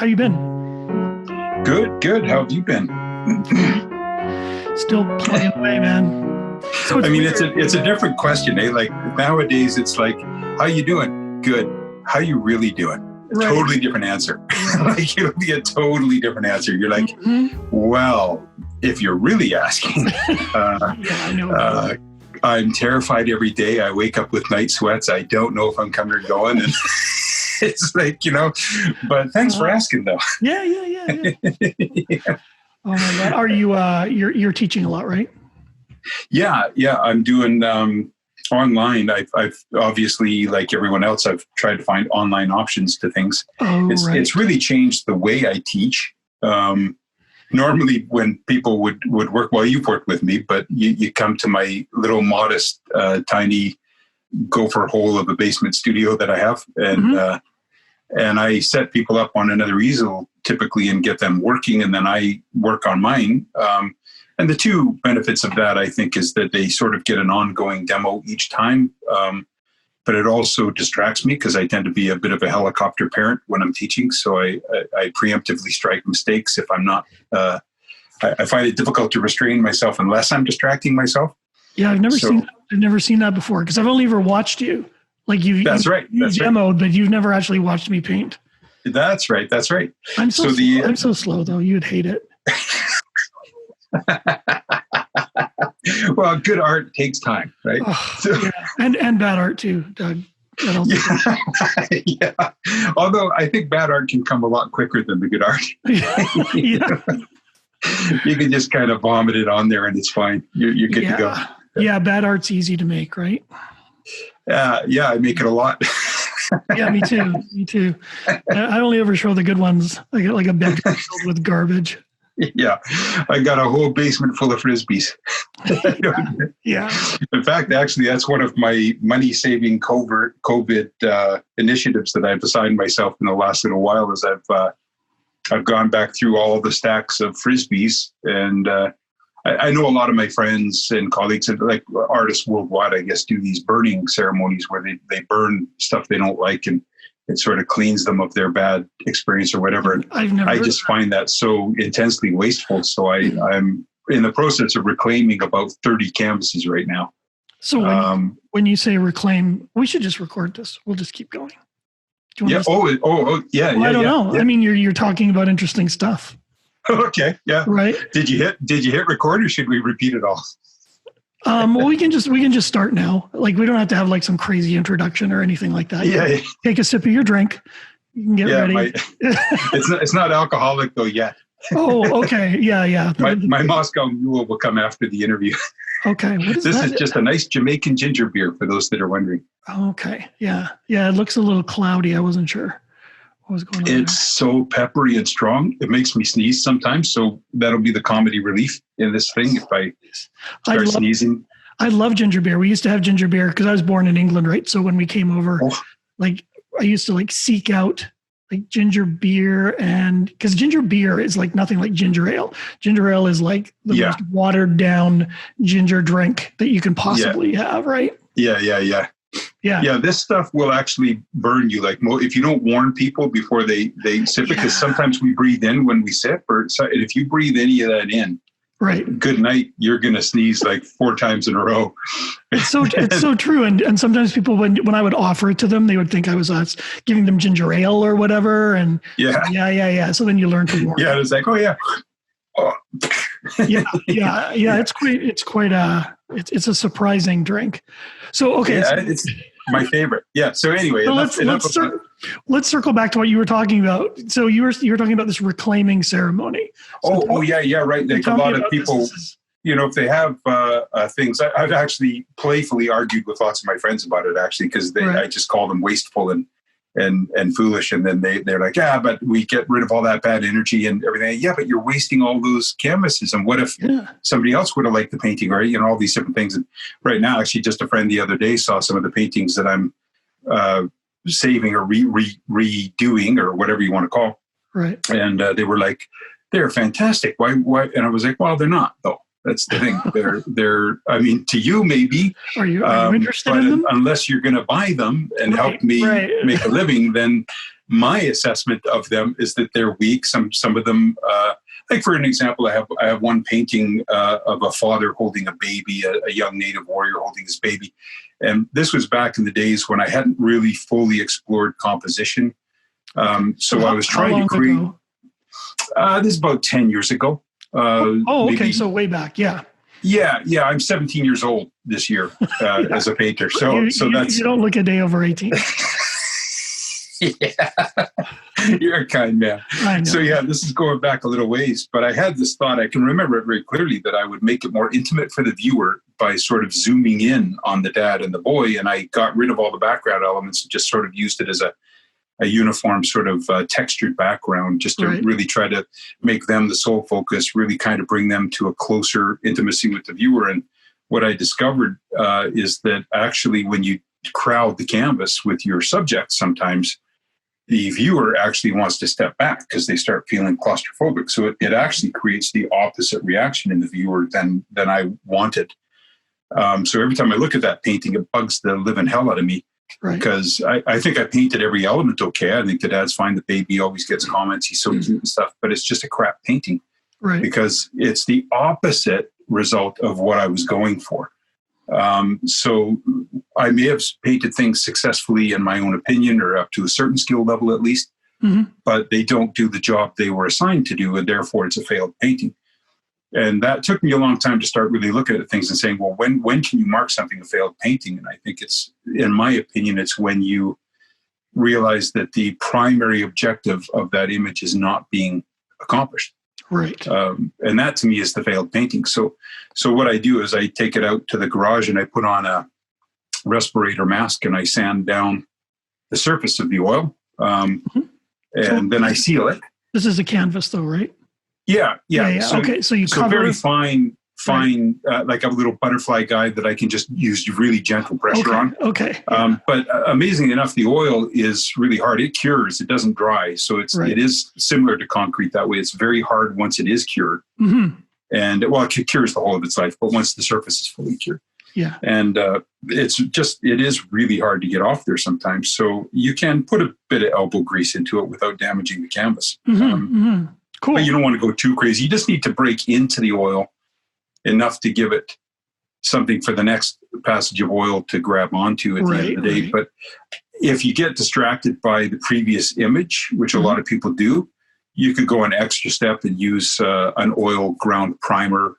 How you been? Good. How have you been? Still plugging away, man. So it's a different question, eh? Like nowadays, it's like, how you doing? Good. How you really doing? Right. Totally different answer. Like it'll be a totally different answer. You're like, well, if you're really asking, I know. I'm terrified every day. I wake up with night sweats. I don't know if I'm coming or going. And it's like, but thanks for asking though. Yeah. Oh my God. Are you, you're teaching a lot, right? Yeah. I'm doing, online. I've obviously, like everyone else, I've tried to find online options to things. It's really changed the way I teach. Normally when people would work, well, you've worked with me, but you come to my little modest, tiny gopher hole of a basement studio that I have. And I set people up on another easel typically and get them working. And then I work on mine. And the two benefits of that, I think, is that they sort of get an ongoing demo each time. But it also distracts me because I tend to be a bit of a helicopter parent when I'm teaching. So I preemptively strike mistakes if I'm not, I find it difficult to restrain myself unless I'm distracting myself. Yeah, I've never seen that before because I've only ever watched you. Like you've demoed, but you've never actually watched me paint. That's right. I'm so slow though. You'd hate it. Well, good art takes time, right? Yeah. And bad art too, Doug. Yeah. Although I think bad art can come a lot quicker than the good art. Yeah. You can just kind of vomit it on there and it's fine. You're good to go. Yeah, bad art's easy to make, right? Yeah, I make it a lot. Yeah, me too. I only ever show the good ones. I get like a bed filled with garbage. Yeah, I got a whole basement full of Frisbees. Yeah. In fact, actually, that's one of my money-saving COVID initiatives that I've assigned myself in the last little while. Is I've gone back through all the stacks of Frisbees, and I know a lot of my friends and colleagues, and like artists worldwide, I guess, do these burning ceremonies where they burn stuff they don't like and it sort of cleans them of their bad experience or whatever. I just find that so intensely wasteful. So I'm in the process of reclaiming about 30 canvases right now. So when you say reclaim, we should just record this. We'll just keep going. Do you want yeah. I don't know. Yeah. I mean, you're talking about interesting stuff. Okay. Yeah. Right. Did you hit record or should we repeat it all? Well, we can just start now. Like we don't have to have like some crazy introduction or anything like that. Yeah. Take a sip of your drink. You can get ready. It's not alcoholic though yet. Oh, okay. Yeah. My Moscow Mule will come after the interview. Okay. This is just a nice Jamaican ginger beer for those that are wondering. Okay. Yeah. It looks a little cloudy. I wasn't sure what was going on. It's so peppery and strong. It makes me sneeze sometimes. So that'll be the comedy relief in this thing if I start sneezing. I love ginger beer. We used to have ginger beer because I was born in England, right? So when we came over, like I used to like seek out like ginger beer, and because ginger beer is like nothing like ginger ale. Ginger ale is like the most watered down ginger drink that you can possibly have, right? Yeah. This stuff will actually burn you. Like if you don't warn people before they sip, because sometimes we breathe in when we sip, and if you breathe any of that in, right, good night, you're gonna sneeze like 4 times in a row. It's so true. And sometimes people, when I would offer it to them, they would think I was giving them ginger ale or whatever. And yeah. So then you learn to warn. Yeah, it's like, oh yeah. Oh. Yeah. It's a surprising drink. So okay, it's my favorite. Yeah. So anyway, let's circle back to what you were talking about. So you were talking about this reclaiming ceremony. So yeah, right. Like a lot of people, if they have things, I've actually playfully argued with lots of my friends about it actually, because I just call them wasteful and foolish. And then they're like, yeah, but we get rid of all that bad energy and everything. Yeah, but you're wasting all those canvases. And what if somebody else would have liked the painting, right? All these different things. And right now, actually, just a friend the other day saw some of the paintings that I'm saving or redoing or whatever you want to call. Right. And they were like, they're fantastic. Why? And I was like, well, they're not though. That's the thing. They're. I mean, to you maybe. Are you interested in them? Unless you're going to buy them and help me make a living, then my assessment of them is that they're weak. Some of them, like for an example, I have one painting of a father holding a baby, a young Native warrior holding his baby, and this was back in the days when I hadn't really fully explored composition. So I was trying to create. This is about 10 years ago. Okay. Maybe, so way back. Yeah. Yeah. I'm 17 years old this year as a painter. So that's. You don't look a day over 18. Yeah, you're a kind man. I know. So yeah, this is going back a little ways, but I had this thought, I can remember it very clearly, that I would make it more intimate for the viewer by sort of zooming in on the dad and the boy. And I got rid of all the background elements and just sort of used it as a uniform sort of textured background, just to really try to make them the sole focus, really kind of bring them to a closer intimacy with the viewer. And what I discovered is that actually when you crowd the canvas with your subject, sometimes the viewer actually wants to step back because they start feeling claustrophobic. So it actually creates the opposite reaction in the viewer than I wanted. So every time I look at that painting, it bugs the living hell out of me. Right. Because I think I painted every element okay. I think the dad's fine. The baby always gets comments. He's so cute and stuff. But it's just a crap painting. Right. Because it's the opposite result of what I was going for. So I may have painted things successfully in my own opinion, or up to a certain skill level at least, but they don't do the job they were assigned to do, and therefore it's a failed painting. And that took me a long time to start really looking at things and saying, well, when can you mark something a failed painting? And I think it's, in my opinion, it's when you realize that the primary objective of that image is not being accomplished. Right. And that to me is the failed painting. So what I do is I take it out to the garage and I put on a respirator mask and I sand down the surface of the oil. And then I seal it. This is a canvas though, right? Yeah. So, okay. So you cover very fine, like a little butterfly guide that I can just use really gentle pressure on. Okay. But amazingly enough, the oil is really hard. It cures. It doesn't dry. So it is similar to concrete that way. It's very hard once it is cured. And well, it cures the whole of its life, but once the surface is fully cured. Yeah. And it is really hard to get off there sometimes. So you can put a bit of elbow grease into it without damaging the canvas. Cool. But you don't want to go too crazy. You just need to break into the oil enough to give it something for the next passage of oil to grab onto at the end of the day. But if you get distracted by the previous image, which a lot of people do, you could go an extra step and use an oil ground primer,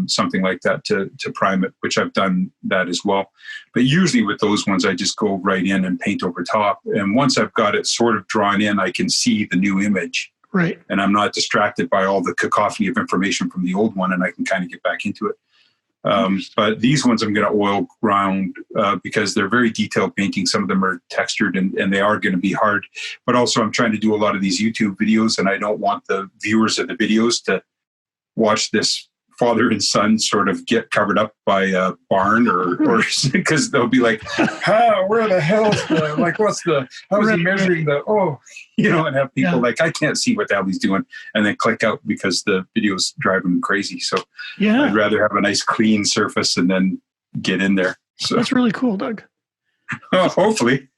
something like that to prime it, which I've done that as well. But usually with those ones, I just go right in and paint over top. And once I've got it sort of drawn in, I can see the new image. Right. And I'm not distracted by all the cacophony of information from the old one, and I can kind of get back into it. But these ones I'm going to oil ground because they're very detailed paintings. Some of them are textured and they are going to be hard. But also I'm trying to do a lot of these YouTube videos, and I don't want the viewers of the videos to watch this father and son sort of get covered up by a barn or because they'll be like, where the hell is the, like, how is he measuring the, and have people like, I can't see what the hell he's doing, and then click out because the video's driving them crazy. So I'd rather have a nice clean surface and then get in there. So that's really cool, Doug. Hopefully.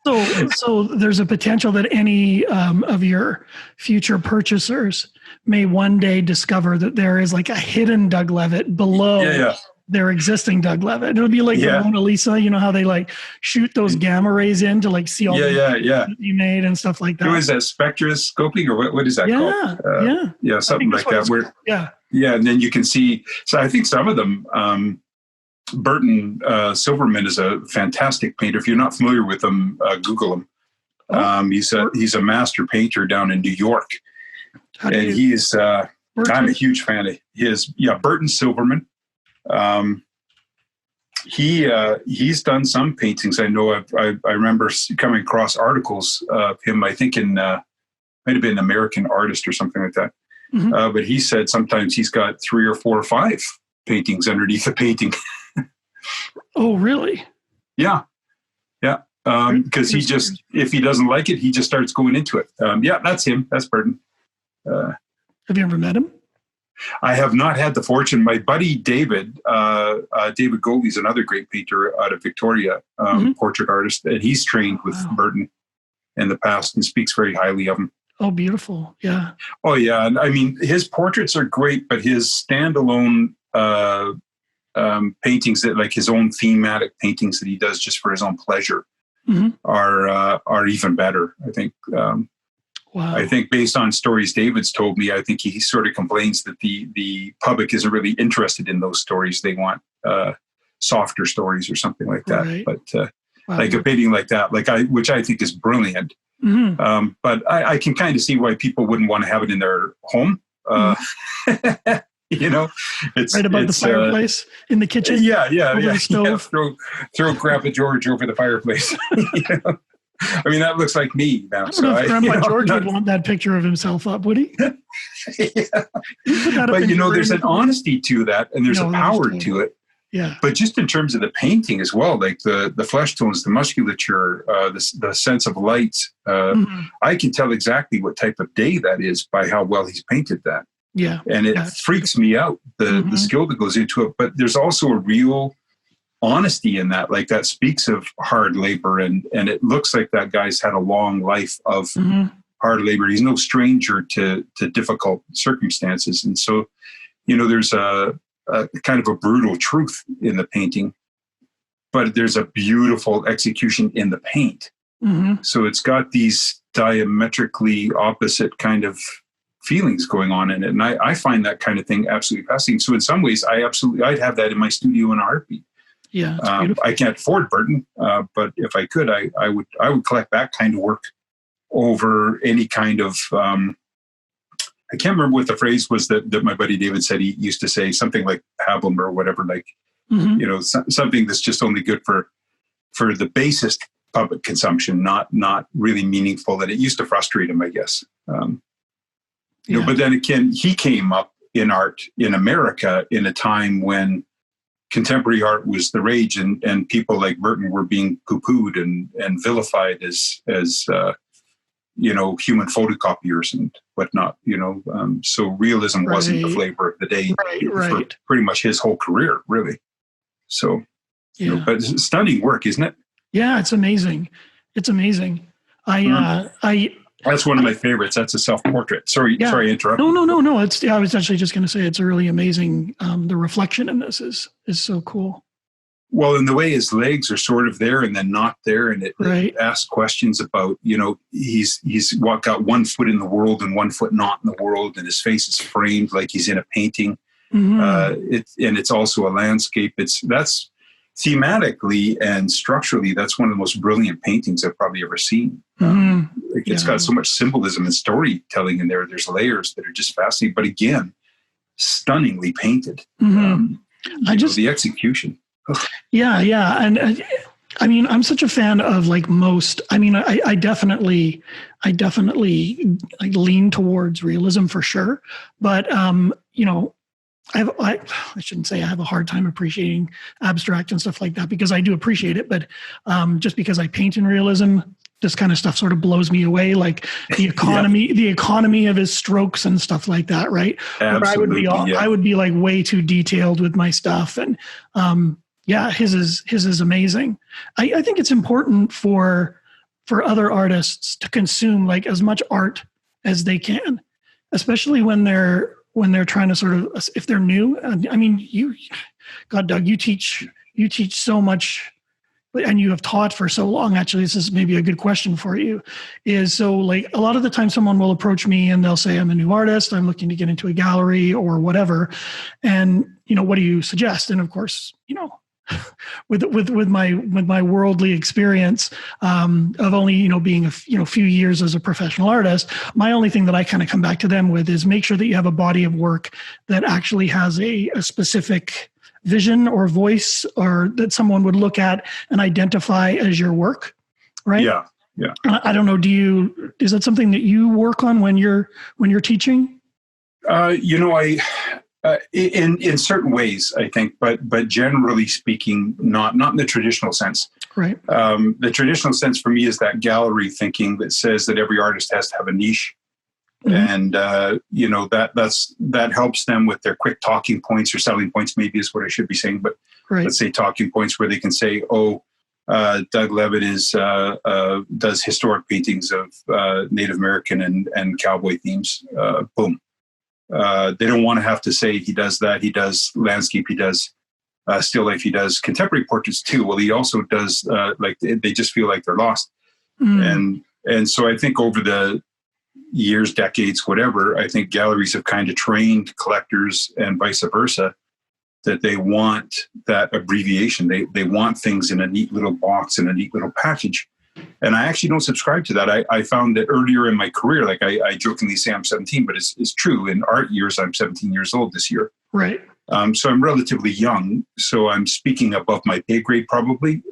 So there's a potential that any of your future purchasers may one day discover that there is like a hidden Doug Levitt below their existing Doug Levitt. It'll be like the Mona Lisa, you know how they like shoot those gamma rays in to like see all the you made and stuff like that. Who is that, spectroscoping or what is that called? Something like that. And then you can see. So I think some of them. Burton Silverman is a fantastic painter. If you're not familiar with him, Google him. He's a master painter down in New York, and he's. I'm a huge fan of his. Burton Silverman. He's done some paintings. I know. I remember coming across articles of him. I think in might have been American Artist or something like that. But he said sometimes he's got 3 or 4 or 5 paintings underneath a painting. Oh, really? Yeah. Because he just, if he doesn't like it, he just starts going into it. That's him. That's Burton. Have you ever met him? I have not had the fortune. My buddy David Goldie's another great painter out of Victoria, portrait artist, and he's trained with Burton in the past and speaks very highly of him. Oh, beautiful. Yeah. Oh, yeah. And I mean, his portraits are great, but his standalone paintings, that like his own thematic paintings that he does just for his own pleasure, are even better, I think. Wow. I think based on stories David's told me, I think he sort of complains that the public isn't really interested in those stories. They want softer stories or something like that. Right. But like a painting like that, which I think is brilliant. But I can kind of see why people wouldn't want to have it in their home. You know, it's right above the fireplace in the kitchen. Yeah. The stove. Throw Grandpa George over the fireplace. You know? I mean, that looks like me now. I don't know if Grandpa George would want that picture of himself up, would he? But there's an honesty to that, and there's a power to it. Yeah. But just in terms of the painting as well, like the flesh tones, the musculature, the sense of light, I can tell exactly what type of day that is by how well he's painted that. Yeah. And it freaks me out, the skill that goes into it. But there's also a real honesty in that, like that speaks of hard labor, and it looks like that guy's had a long life of hard labor. He's no stranger to difficult circumstances. And so, there's a kind of a brutal truth in the painting, but there's a beautiful execution in the paint. So it's got these diametrically opposite kind of feelings going on in it. And I find that kind of thing absolutely fascinating. So in some ways, I'd have that in my studio in a heartbeat. Yeah, I can't afford Burton, but if I could, I would collect that kind of work over any kind of. I can't remember what the phrase was that my buddy David said. He used to say something like "pablum" or whatever, like something that's just only good for the basest public consumption, not really meaningful. And it used to frustrate him, I guess. But then again, he came up in art in America in a time when contemporary art was the rage, and people like Burton were being poo-pooed and vilified as human photocopiers and whatnot. So realism wasn't the flavor of the day for pretty much his whole career, really. So, but it's stunning work, isn't it? Yeah, it's amazing. It's amazing. That's one of my favorites. That's a self-portrait. Sorry, I interrupted. No. I was actually just going to say it's really amazing. The reflection in this is so cool. Well, and the way his legs are sort of there and then not there, and it asks questions about, he's got 1 foot in the world and 1 foot not in the world, and his face is framed like he's in a painting. It's also a landscape. That's thematically and structurally, that's one of the most brilliant paintings I've probably ever seen. It's got so much symbolism and storytelling in there. There's layers that are just fascinating, but again, stunningly painted. The execution. Yeah. And I mean, I'm such a fan of I definitely like lean towards realism for sure. But, I shouldn't say I have a hard time appreciating abstract and stuff like that, because I do appreciate it. But just because I paint in realism, this kind of stuff sort of blows me away. Like the economy of his strokes and stuff like that. Right. Absolutely, I would be like way too detailed with my stuff. And his is amazing. I think it's important for other artists to consume like as much art as they can, especially when they're trying to sort of, if they're new. I mean, Doug, you teach so much, and you have taught for so long. Actually, this is maybe a good question for you. Is so like a lot of the time someone will approach me and they'll say, I'm a new artist, I'm looking to get into a gallery or whatever. And, what do you suggest? And of course, with my worldly experience of only being a few years as a professional artist, my only thing that I kind of come back to them with is make sure that you have a body of work that actually has a specific vision or voice, or that someone would look at and identify as your work, right? Yeah. I don't know. Is that something that you work on when you're teaching? In certain ways, I think, but generally speaking, not in the traditional sense. Right. The traditional sense for me is that gallery thinking that says that every artist has to have a niche. And, that helps them with their quick talking points or selling points, maybe is what I should be saying. But let's say talking points where they can say, Doug Levitt does historic paintings of Native American and cowboy themes. Boom. They don't want to have to say he does that. He does landscape. He does still life. He does contemporary portraits too. Well, he also does they just feel like they're lost. And so I think over the years, decades, whatever, I think galleries have kind of trained collectors and vice versa that they want that abbreviation. They want things in a neat little box, in a neat little package. And I actually don't subscribe to that. I found that earlier in my career, like I jokingly say I'm 17, but it's true. In art years, I'm 17 years old this year. Right. So I'm relatively young. So I'm speaking above my pay grade probably.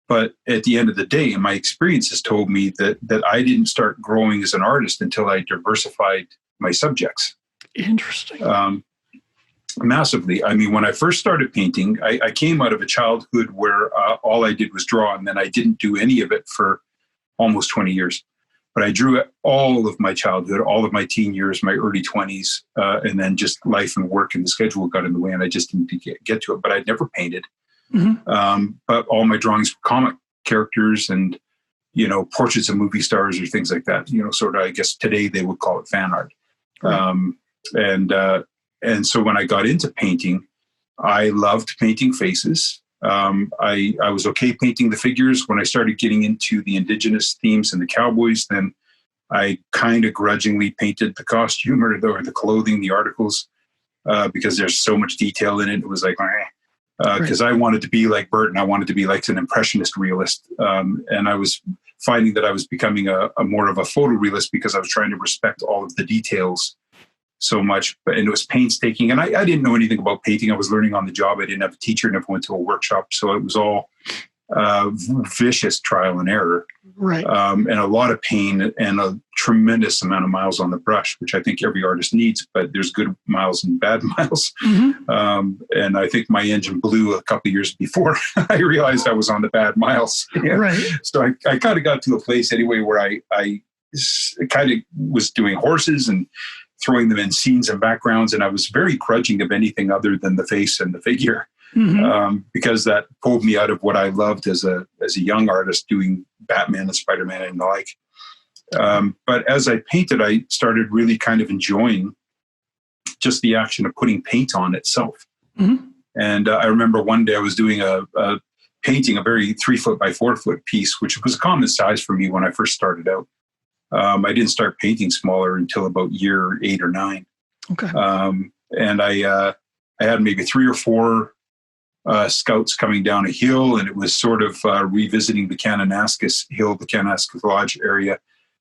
But at the end of the day, my experience has told me that I didn't start growing as an artist until I diversified my subjects. Interesting. Massively. I mean, when I first started painting, I came out of a childhood where all I did was draw, and then I didn't do any of it for almost 20 years. But I drew all of my childhood, all of my teen years, my early 20s, and then just life and work and the schedule got in the way, and I just didn't get to it. But I'd never painted. But all my drawings were comic characters and, portraits of movie stars or things like that. Sort of, I guess today they would call it fan art. Right. And so when I got into painting, I loved painting faces. I was okay painting the figures. When I started getting into the indigenous themes and the cowboys, then I kind of grudgingly painted the costume or the clothing, the articles, because there's so much detail in it. It was like, because I wanted to be like Burton. I wanted to be like an impressionist realist. And I was finding that I was becoming a more of a photorealist because I was trying to respect all of the details so much, and it was painstaking. And I didn't know anything about painting. I was learning on the job. I didn't have a teacher, never went to a workshop. So it was all vicious trial and error. Right. And a lot of pain and a tremendous amount of miles on the brush, which I think every artist needs, but there's good miles and bad miles. And I think my engine blew a couple of years before I realized I was on the bad miles. Right. So I kind of got to a place anyway where I kind of was doing horses and throwing them in scenes and backgrounds. And I was very grudging of anything other than the face and the figure, because that pulled me out of what I loved as a young artist doing Batman and Spider-Man and the like. But as I painted, I started really kind of enjoying just the action of putting paint on itself. And I remember one day I was doing a painting, a very 3 foot by 4 foot piece, which was a common size for me when I first started out. I didn't start painting smaller until about year 8 or 9. Okay. And I had maybe 3 or 4 scouts coming down a hill, and it was sort of revisiting the Kananaskis Hill, the Kananaskis Lodge area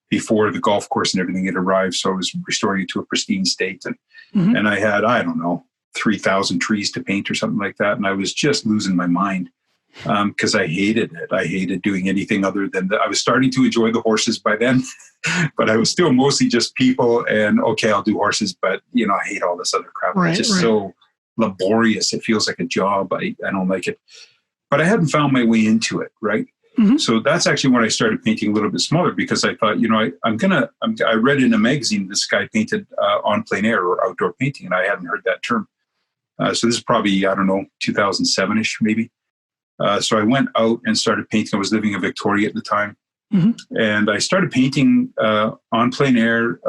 before the golf course and everything had arrived. So I was restoring it to a pristine state. And I had, I don't know, 3,000 trees to paint or something like that. And I was just losing my mind. Because I hated it. I hated doing anything other than that. I was starting to enjoy the horses by then, but I was still mostly just people and okay, I'll do horses, but I hate all this other crap. It's just so laborious. It feels like a job. I don't like it, but I hadn't found my way into it. Right. So that's actually when I started painting a little bit smaller because I thought, I read in a magazine, this guy painted En Plein Air or outdoor painting, and I hadn't heard that term. So this is probably, 2007-ish maybe. So I went out and started painting. I was living in Victoria at the time. And I started painting En Plein Air,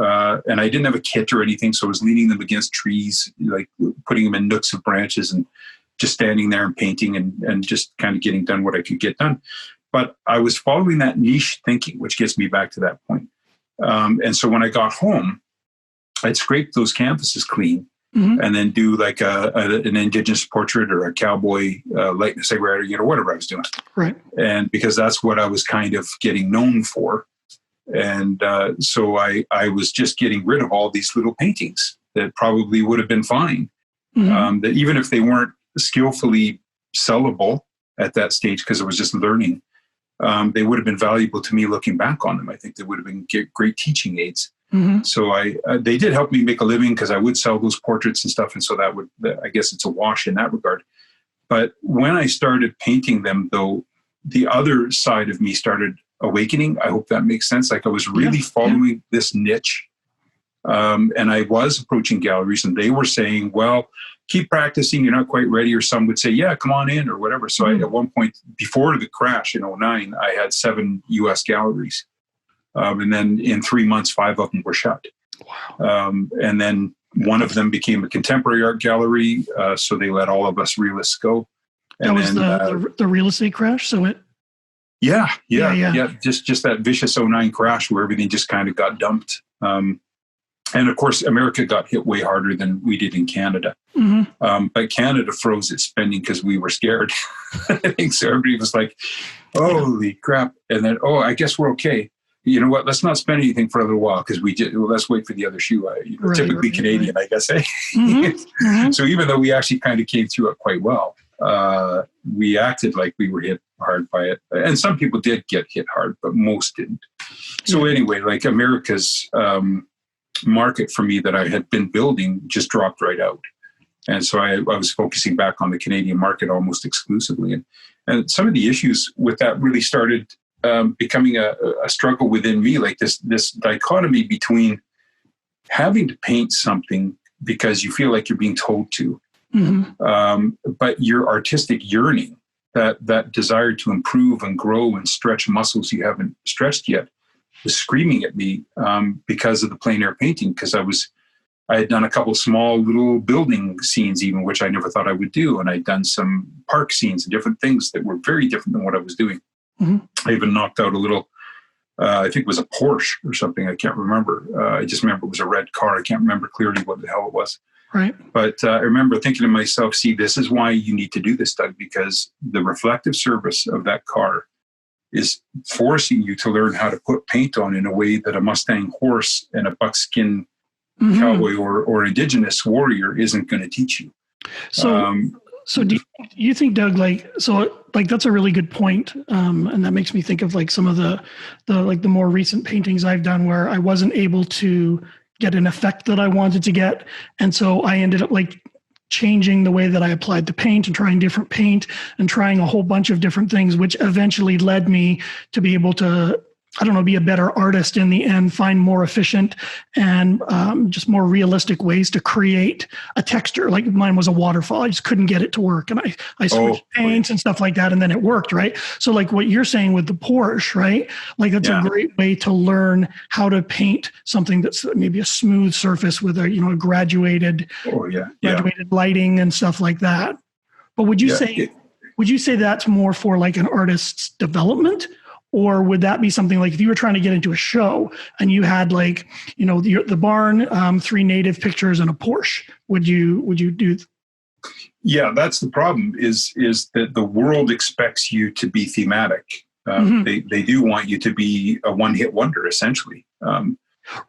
and I didn't have a kit or anything. So I was leaning them against trees, like putting them in nooks of branches and just standing there and painting and just kind of getting done what I could get done. But I was following that niche thinking, which gets me back to that point. And so when I got home, I'd scrape those canvases clean. And then do like an indigenous portrait or a cowboy likeness, whatever I was doing. Right. And because that's what I was kind of getting known for. And so I was just getting rid of all these little paintings that probably would have been fine. That even if they weren't skillfully sellable at that stage, because I was just learning, they would have been valuable to me looking back on them. I think they would have been great teaching aids. So they did help me make a living because I would sell those portraits and stuff. And so I guess it's a wash in that regard. But when I started painting them, though, the other side of me started awakening. I hope that makes sense. Like I was really following this niche And I was approaching galleries, and they were saying, well, keep practicing, you're not quite ready. Or some would say, yeah, come on in, or whatever. So I, at one point, before the crash in 2009, I had 7 US galleries. And then in 3 months, 5 of them were shut. Wow. And then one of them became a contemporary art gallery. So they let all of us realists go. And that was the real estate crash. So it. Yeah. Just that vicious 2009 crash where everything just kind of got dumped. And of course, America got hit way harder than we did in Canada. Mm-hmm. But Canada froze its spending because we were scared. I think so. Everybody was like, holy crap. And then, I guess we're okay. You know what? Let's not spend anything for a little while because let's wait for the other shoe. Typically Canadian, I guess. Mm-hmm. So even though we actually kind of came through it quite well, we acted like we were hit hard by it. And some people did get hit hard, but most didn't. So anyway, like America's market for me that I had been building just dropped right out. And so I was focusing back on the Canadian market almost exclusively. And some of the issues with that really started becoming a struggle within me, like this dichotomy between having to paint something because you feel like you're being told to, but your artistic yearning, that desire to improve and grow and stretch muscles you haven't stretched yet, was screaming at me because of the plein air painting, because I had done a couple small little building scenes even, which I never thought I would do. And I'd done some park scenes and different things that were very different than what I was doing. I even knocked out a little, I think it was a Porsche or something. I can't remember. I just remember it was a red car. I can't remember clearly what the hell it was. Right. But I remember thinking to myself, see, this is why you need to do this, Doug, because the reflective surface of that car is forcing you to learn how to put paint on in a way that a Mustang horse and a buckskin cowboy or indigenous warrior isn't going to teach you. So do you think, Doug, that's a really good point. And that makes me think of like some of the more recent paintings I've done where I wasn't able to get an effect that I wanted to get. And so I ended up like changing the way that I applied the paint and trying different paint and trying a whole bunch of different things, which eventually led me to be able to, be a better artist in the end, find more efficient and just more realistic ways to create a texture. Like mine was a waterfall. I just couldn't get it to work. And I switched paints and stuff like that. And then it worked, right? So like what you're saying with the Porsche, right? Like that's a great way to learn how to paint something that's maybe a smooth surface with a graduated lighting and stuff like that. But would you say that's more for like an artist's development? Or would that be something like if you were trying to get into a show and you had like, the barn, 3 native pictures and a Porsche, would you do? Yeah, that's the problem is that the world expects you to be thematic. They do want you to be a one-hit wonder, essentially.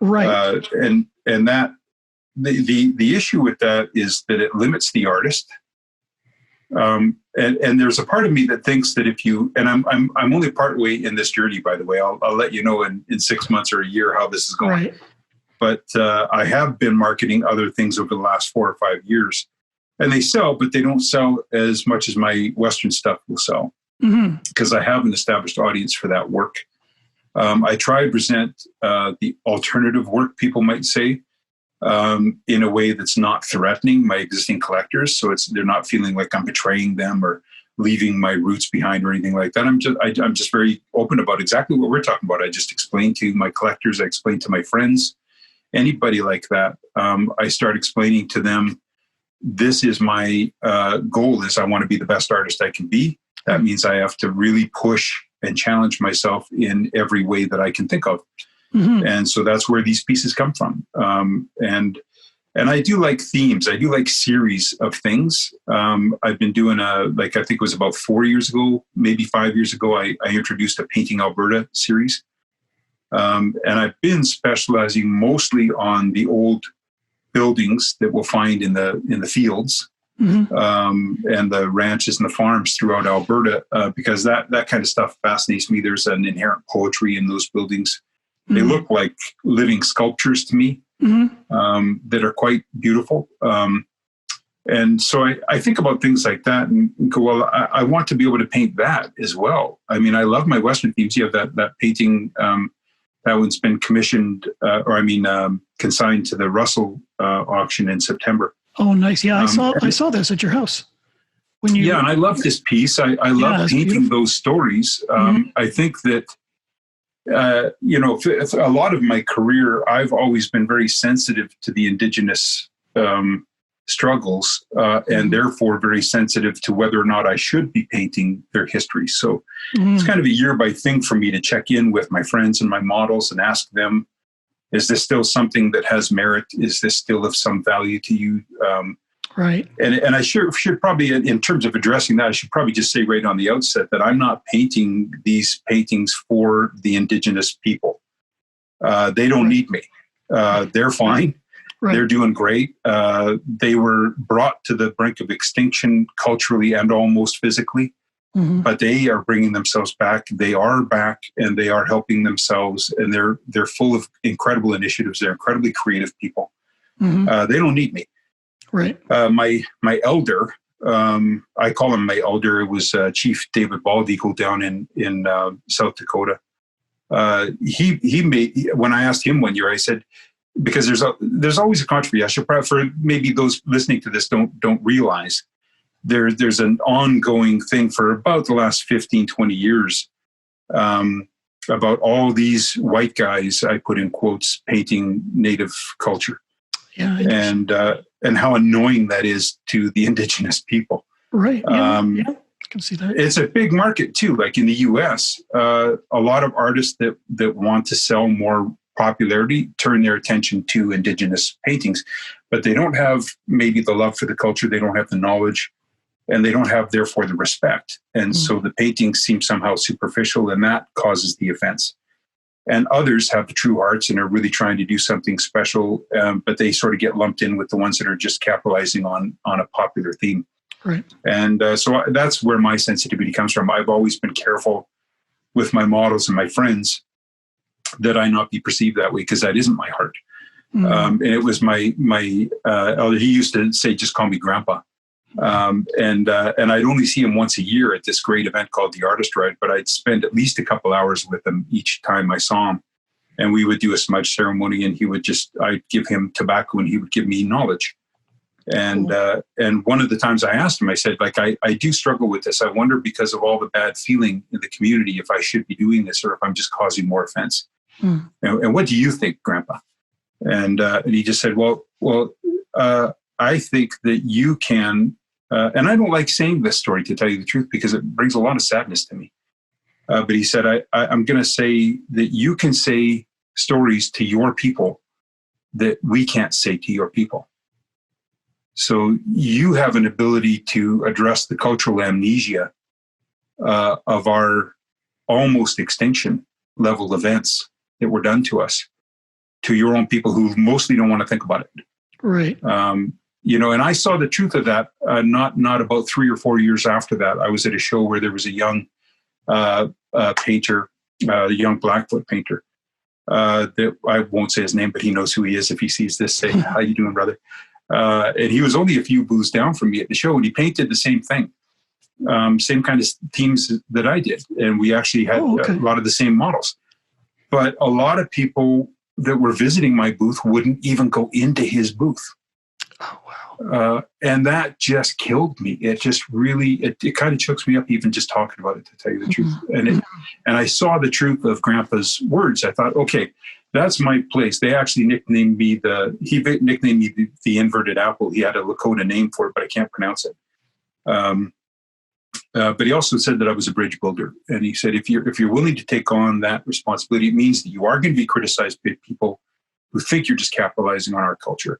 Right. And that the issue with that is that it limits the artist. And there's a part of me that thinks that if you, and I'm only partway in this journey, by the way, I'll let you know in 6 months or a year how this is going. Right. But I have been marketing other things over the last 4 or 5 years, and they sell, but they don't sell as much as my Western stuff will sell because I have an established audience for that work. I try to present the alternative work, people might say, in a way that's not threatening my existing collectors. So they're not feeling like I'm betraying them or leaving my roots behind or anything like that. I'm just very open about exactly what we're talking about. I just explain to my collectors, I explain to my friends, anybody like that. I start explaining to them, this is my goal is I want to be the best artist I can be. That means I have to really push and challenge myself in every way that I can think of. And so that's where these pieces come from. And I do like themes. I do like series of things. I've been doing I think it was about 4 years ago, maybe 5 years ago, I introduced a Painting Alberta series. And I've been specializing mostly on the old buildings that we'll find in the fields and the ranches and the farms throughout Alberta, because that kind of stuff fascinates me. There's an inherent poetry in those buildings. They look like living sculptures to me that are quite beautiful. And so I think about things like that and go, well, I want to be able to paint that as well. I mean, I love my Western themes. You have that painting, that one's been commissioned, consigned to the Russell auction in September. Oh, nice. Yeah, I saw this at your house. Yeah, and I love this piece. I love painting those stories. I think that, if a lot of my career, I've always been very sensitive to the Indigenous struggles, and therefore very sensitive to whether or not I should be painting their history. So it's kind of a year-by thing for me to check in with my friends and my models and ask them, is this still something that has merit? Is this still of some value to you? Right. And I should probably, in terms of addressing that, I should probably just say right on the outset that I'm not painting these paintings for the Indigenous people. They don't need me. They're fine. Right. They're doing great. They were brought to the brink of extinction culturally and almost physically, but they are bringing themselves back. They are back, and they are helping themselves, and they're full of incredible initiatives. They're incredibly creative people. They don't need me. Right. My elder, I call him my elder. It was Chief David Bald Eagle down in South Dakota. He made, when I asked him one year, I said, because there's always a controversy. I should probably, for maybe those listening to this don't realize, there's an ongoing thing for about the last 15, 20 years about all these white guys, I put in quotes, painting Native culture. Yeah, and how annoying that is to the Indigenous people. Right. Yeah, I can see that. It's a big market too. Like in the U.S., a lot of artists that want to sell more popularity turn their attention to Indigenous paintings, but they don't have maybe the love for the culture. They don't have the knowledge, and they don't have therefore the respect. And so the paintings seem somehow superficial, and that causes the offense. And others have the true hearts and are really trying to do something special, but they sort of get lumped in with the ones that are just capitalizing on a popular theme. Right. And so that's where my sensitivity comes from. I've always been careful with my models and my friends that I not be perceived that way, because that isn't my heart. And it was my elder. He used to say, "Just call me Grandpa." And I'd only see him once a year at this great event called the Artist Ride, but I'd spend at least a couple hours with him each time I saw him. And we would do a smudge ceremony, and I'd give him tobacco and he would give me knowledge. And one of the times I asked him, I said, like, I do struggle with this. I wonder, because of all the bad feeling in the community, if I should be doing this or if I'm just causing more offense. And what do you think, Grandpa? And he just said, well, I think that you can, and I don't like saying this story, to tell you the truth, because it brings a lot of sadness to me. But he said, I'm going to say that you can say stories to your people that we can't say to your people. So you have an ability to address the cultural amnesia of our almost extinction level events that were done to us, to your own people who mostly don't want to think about it. Right. And I saw the truth of that not about 3 or 4 years after that. I was at a show where there was a young painter, a young Blackfoot painter. That I won't say his name, but he knows who he is. If he sees this, say, "How you doing, brother?" And he was only a few booths down from me at the show, and he painted the same thing, same kind of themes that I did. And we actually had a lot of the same models. But a lot of people that were visiting my booth wouldn't even go into his booth. Oh, wow. And that just killed me. It just really, it kind of chokes me up even just talking about it, to tell you the truth. And I saw the truth of Grandpa's words. I thought, okay, that's my place. They actually nicknamed me the inverted apple. He had a Lakota name for it, but I can't pronounce it. But he also said that I was a bridge builder. And he said, if you're willing to take on that responsibility, it means that you are going to be criticized by people who think you're just capitalizing on our culture.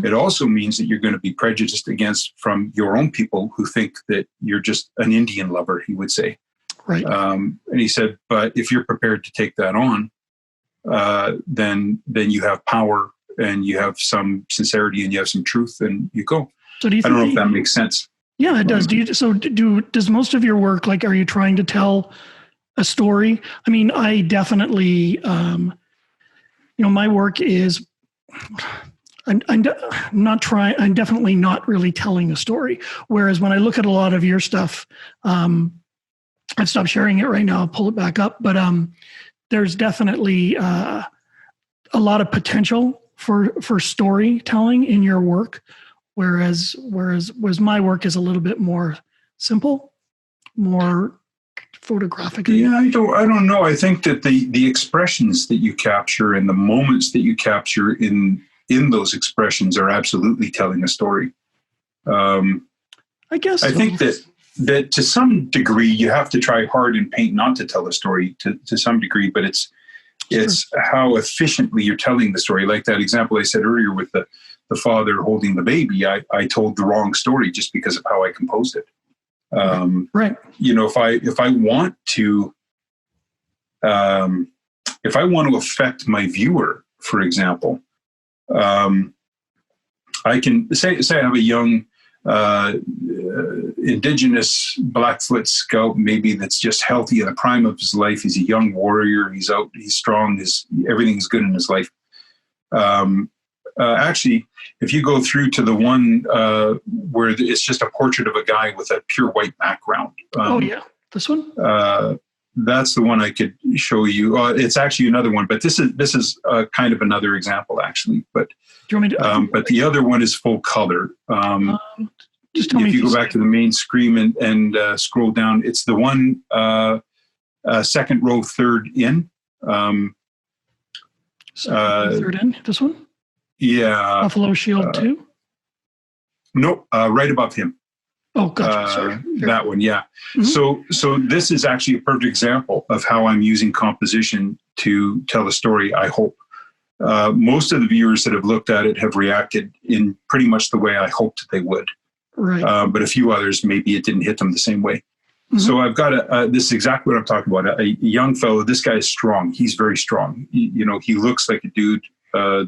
It also means that you're going to be prejudiced against from your own people who think that you're just an Indian lover, he would say. Right. And he said, but if you're prepared to take that on, then you have power and you have some sincerity and you have some truth, and you go. So I don't know if that makes sense. Yeah, it does. Does most of your work, like, are you trying to tell a story? I mean, I definitely, my work is, I'm definitely not really telling a story. Whereas when I look at a lot of your stuff, I've stopped sharing it right now. I'll pull it back up. But there's definitely a lot of potential for storytelling in your work, whereas my work is a little bit more simple, more photographic. Yeah, I don't know. I think that the expressions that you capture and the moments that you capture in those expressions are absolutely telling a story. I guess I think that to some degree you have to try hard in paint not to tell a story to some degree, but it's how efficiently you're telling the story. Like that example I said earlier with the father holding the baby, I told the wrong story just because of how I composed it. Right. You know, if I want to affect my viewer, for example, I can say I have a young Indigenous Blackfoot scout, maybe that's just healthy in the prime of his life. He's a young warrior. He's out. He's strong. Everything's good in his life. Actually, if you go through to the one where it's just a portrait of a guy with a pure white background. This one. That's the one I could show you. It's actually another one, but this is kind of another example, actually. But do you want me to? But the other one is full color. Just tell me if you go back to the main screen and scroll down, it's the one second row, third in. Third in. This one. Yeah. Buffalo Shield 2? No, right above him. Oh, gotcha. Sorry. That one, yeah. Mm-hmm. So this is actually a perfect example of how I'm using composition to tell a story, I hope. Most of the viewers that have looked at it have reacted in pretty much the way I hoped they would. Right. But a few others, maybe it didn't hit them the same way. Mm-hmm. So I've got this is exactly what I'm talking about. A young fellow, this guy is strong. He's very strong. He looks like a dude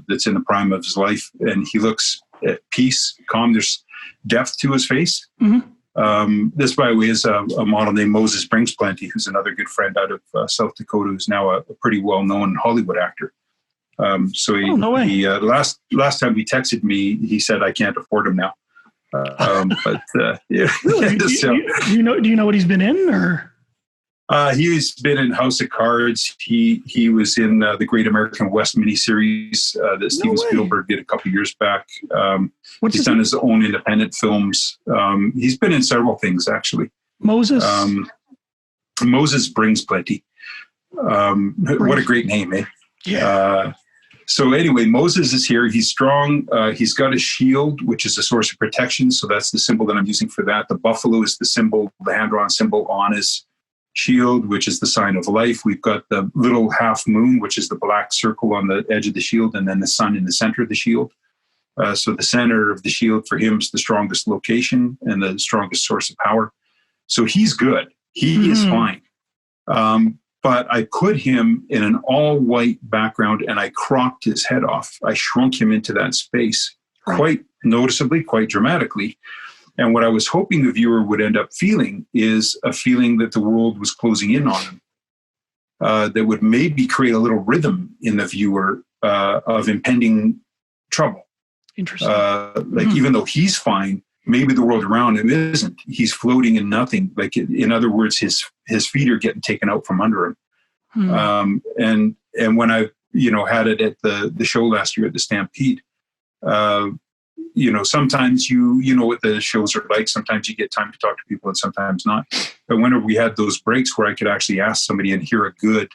that's in the prime of his life, and he looks at peace, calm. There's depth to his face. Mm-hmm. This, by the way, is a model named Moses Brings Plenty, who's another good friend out of South Dakota, who's now a pretty well-known Hollywood actor. So he last time he texted me, he said, I can't afford him now. Yeah. Really? Do you know what he's been in, or? He's been in House of Cards. He was in the Great American West miniseries that Steven Spielberg did a couple of years back. He's done his own independent films. He's been in several things, actually. Moses Brings Plenty. What a great name, eh? Yeah. So anyway, Moses is here. He's strong. He's got a shield, which is a source of protection. So that's the symbol that I'm using for that. The buffalo is the symbol, the hand-drawn symbol on his shield, which is the sign of life. We've got the little half moon, which is the black circle on the edge of the shield, and then the sun in the center of the shield. So the center of the shield for him is the strongest location and the strongest source of power. So he's good. He is fine. But I put him in an all-white background and I cropped his head off. I shrunk him into that space quite noticeably, quite dramatically. And what I was hoping the viewer would end up feeling is a feeling that the world was closing in on him, that would maybe create a little rhythm in the viewer of impending trouble. Interesting. Even though he's fine, maybe the world around him isn't. He's floating in nothing. Like, in other words, his feet are getting taken out from under him. And when I had it at the show last year at the Stampede, sometimes you know what the shows are like. Sometimes you get time to talk to people and sometimes not. But whenever we had those breaks where I could actually ask somebody and hear a good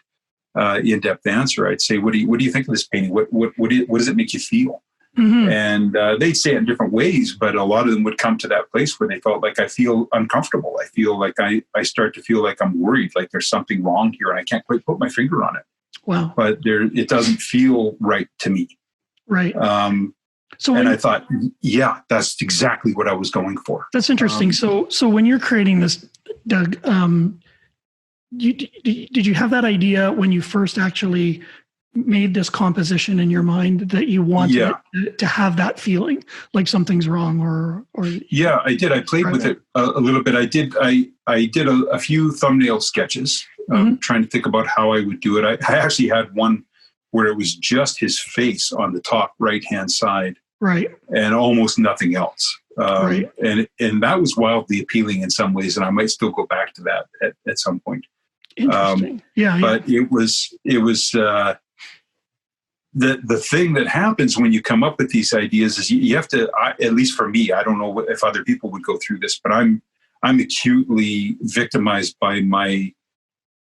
in-depth answer, I'd say, what do you think of this painting? What does it make you feel? Mm-hmm. And they'd say it in different ways, but a lot of them would come to that place where they felt like, I feel uncomfortable. I feel like I start to feel like I'm worried, like there's something wrong here and I can't quite put my finger on it. Wow. But it doesn't feel right to me. Right. I thought, yeah, that's exactly what I was going for. That's interesting. So when you're creating this, Doug, did you have that idea when you first actually made this composition in your mind that you wanted it to have that feeling like something's wrong or yeah, I did. I played with it a little bit. I did a few thumbnail sketches, trying to think about how I would do it. I actually had one where it was just his face on the top right-hand side, right, and almost nothing else. Right. And that was wildly appealing in some ways, and I might still go back to that at some point. Interesting. But it was the thing that happens when you come up with these ideas is you have to, at least for me, I don't know if other people would go through this, but I'm acutely victimized by my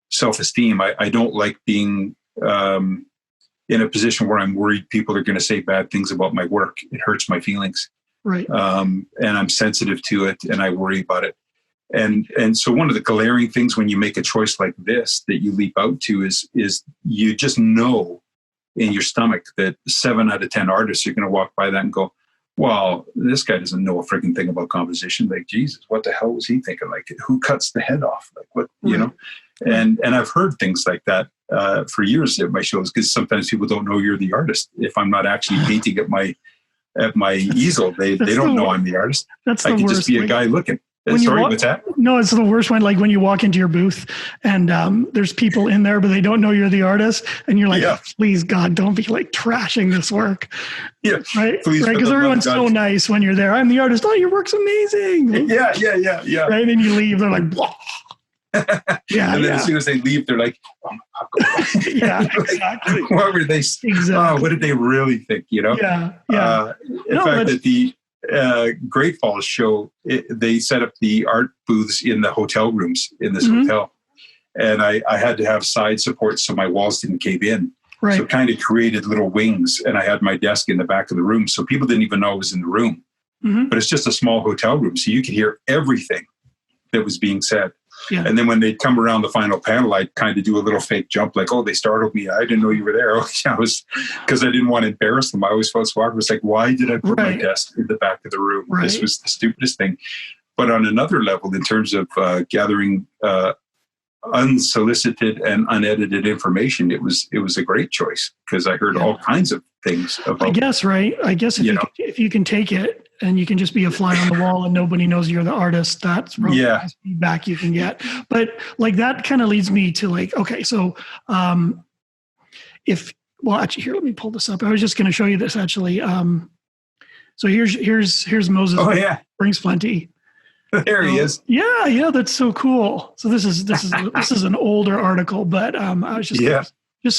self-esteem. I don't like being in a position where I'm worried people are going to say bad things about my work. It hurts my feelings. Right. And I'm sensitive to it, and I worry about it. And so one of the glaring things when you make a choice like this that you leap out to is you just know in your stomach that 7 out of 10 artists are going to walk by that and go, well, this guy doesn't know a freaking thing about composition. Like, Jesus, what the hell was he thinking? Like, who cuts the head off? Like, what, you know? And I've heard things like that for years at my shows, because sometimes people don't know you're the artist. If I'm not actually painting at my easel, they don't know I'm the artist. That's I the could worst. just be a guy looking. Sorry, what's that? No, it's the worst one. Like when you walk into your booth and there's people in there, but they don't know you're the artist, and you're like, please God, don't be like trashing this work. Yeah, right. Please, right, because everyone's so nice when you're there. I'm the artist. Oh, your work's amazing. Yeah. Right, and you leave. They're like, blah. Yeah. And then as soon as they leave, they're like, oh, I'll go back. Yeah, exactly. What were they? Exactly. Oh, what did they really think? You know? Yeah. In fact, at the Great Falls show, they set up the art booths in the hotel rooms in this hotel, and I had to have side supports so my walls didn't cave in. Right. So it kind of created little wings, and I had my desk in the back of the room, so people didn't even know I was in the room. But it's just a small hotel room, so you could hear everything that was being said. Yeah. And then when they'd come around the final panel, I'd kind of do a little fake jump, like, oh, they startled me. I didn't know you were there. Because I didn't want to embarrass them. I always felt so awkward. It was like, why did I put my desk in the back of the room? Right. This was the stupidest thing. But on another level, in terms of gathering unsolicited and unedited information, it was a great choice, because I heard all kinds of things about. I guess if you can take it and you can just be a fly on the wall and nobody knows you're the artist, that's probably the best feedback you can get. But like that kind of leads me to like, okay, so actually here, let me pull this up. I was just going to show you this actually. So here's Moses. Oh yeah, Brings Plenty. There he is. Yeah, that's so cool. So this is an older article, but I was just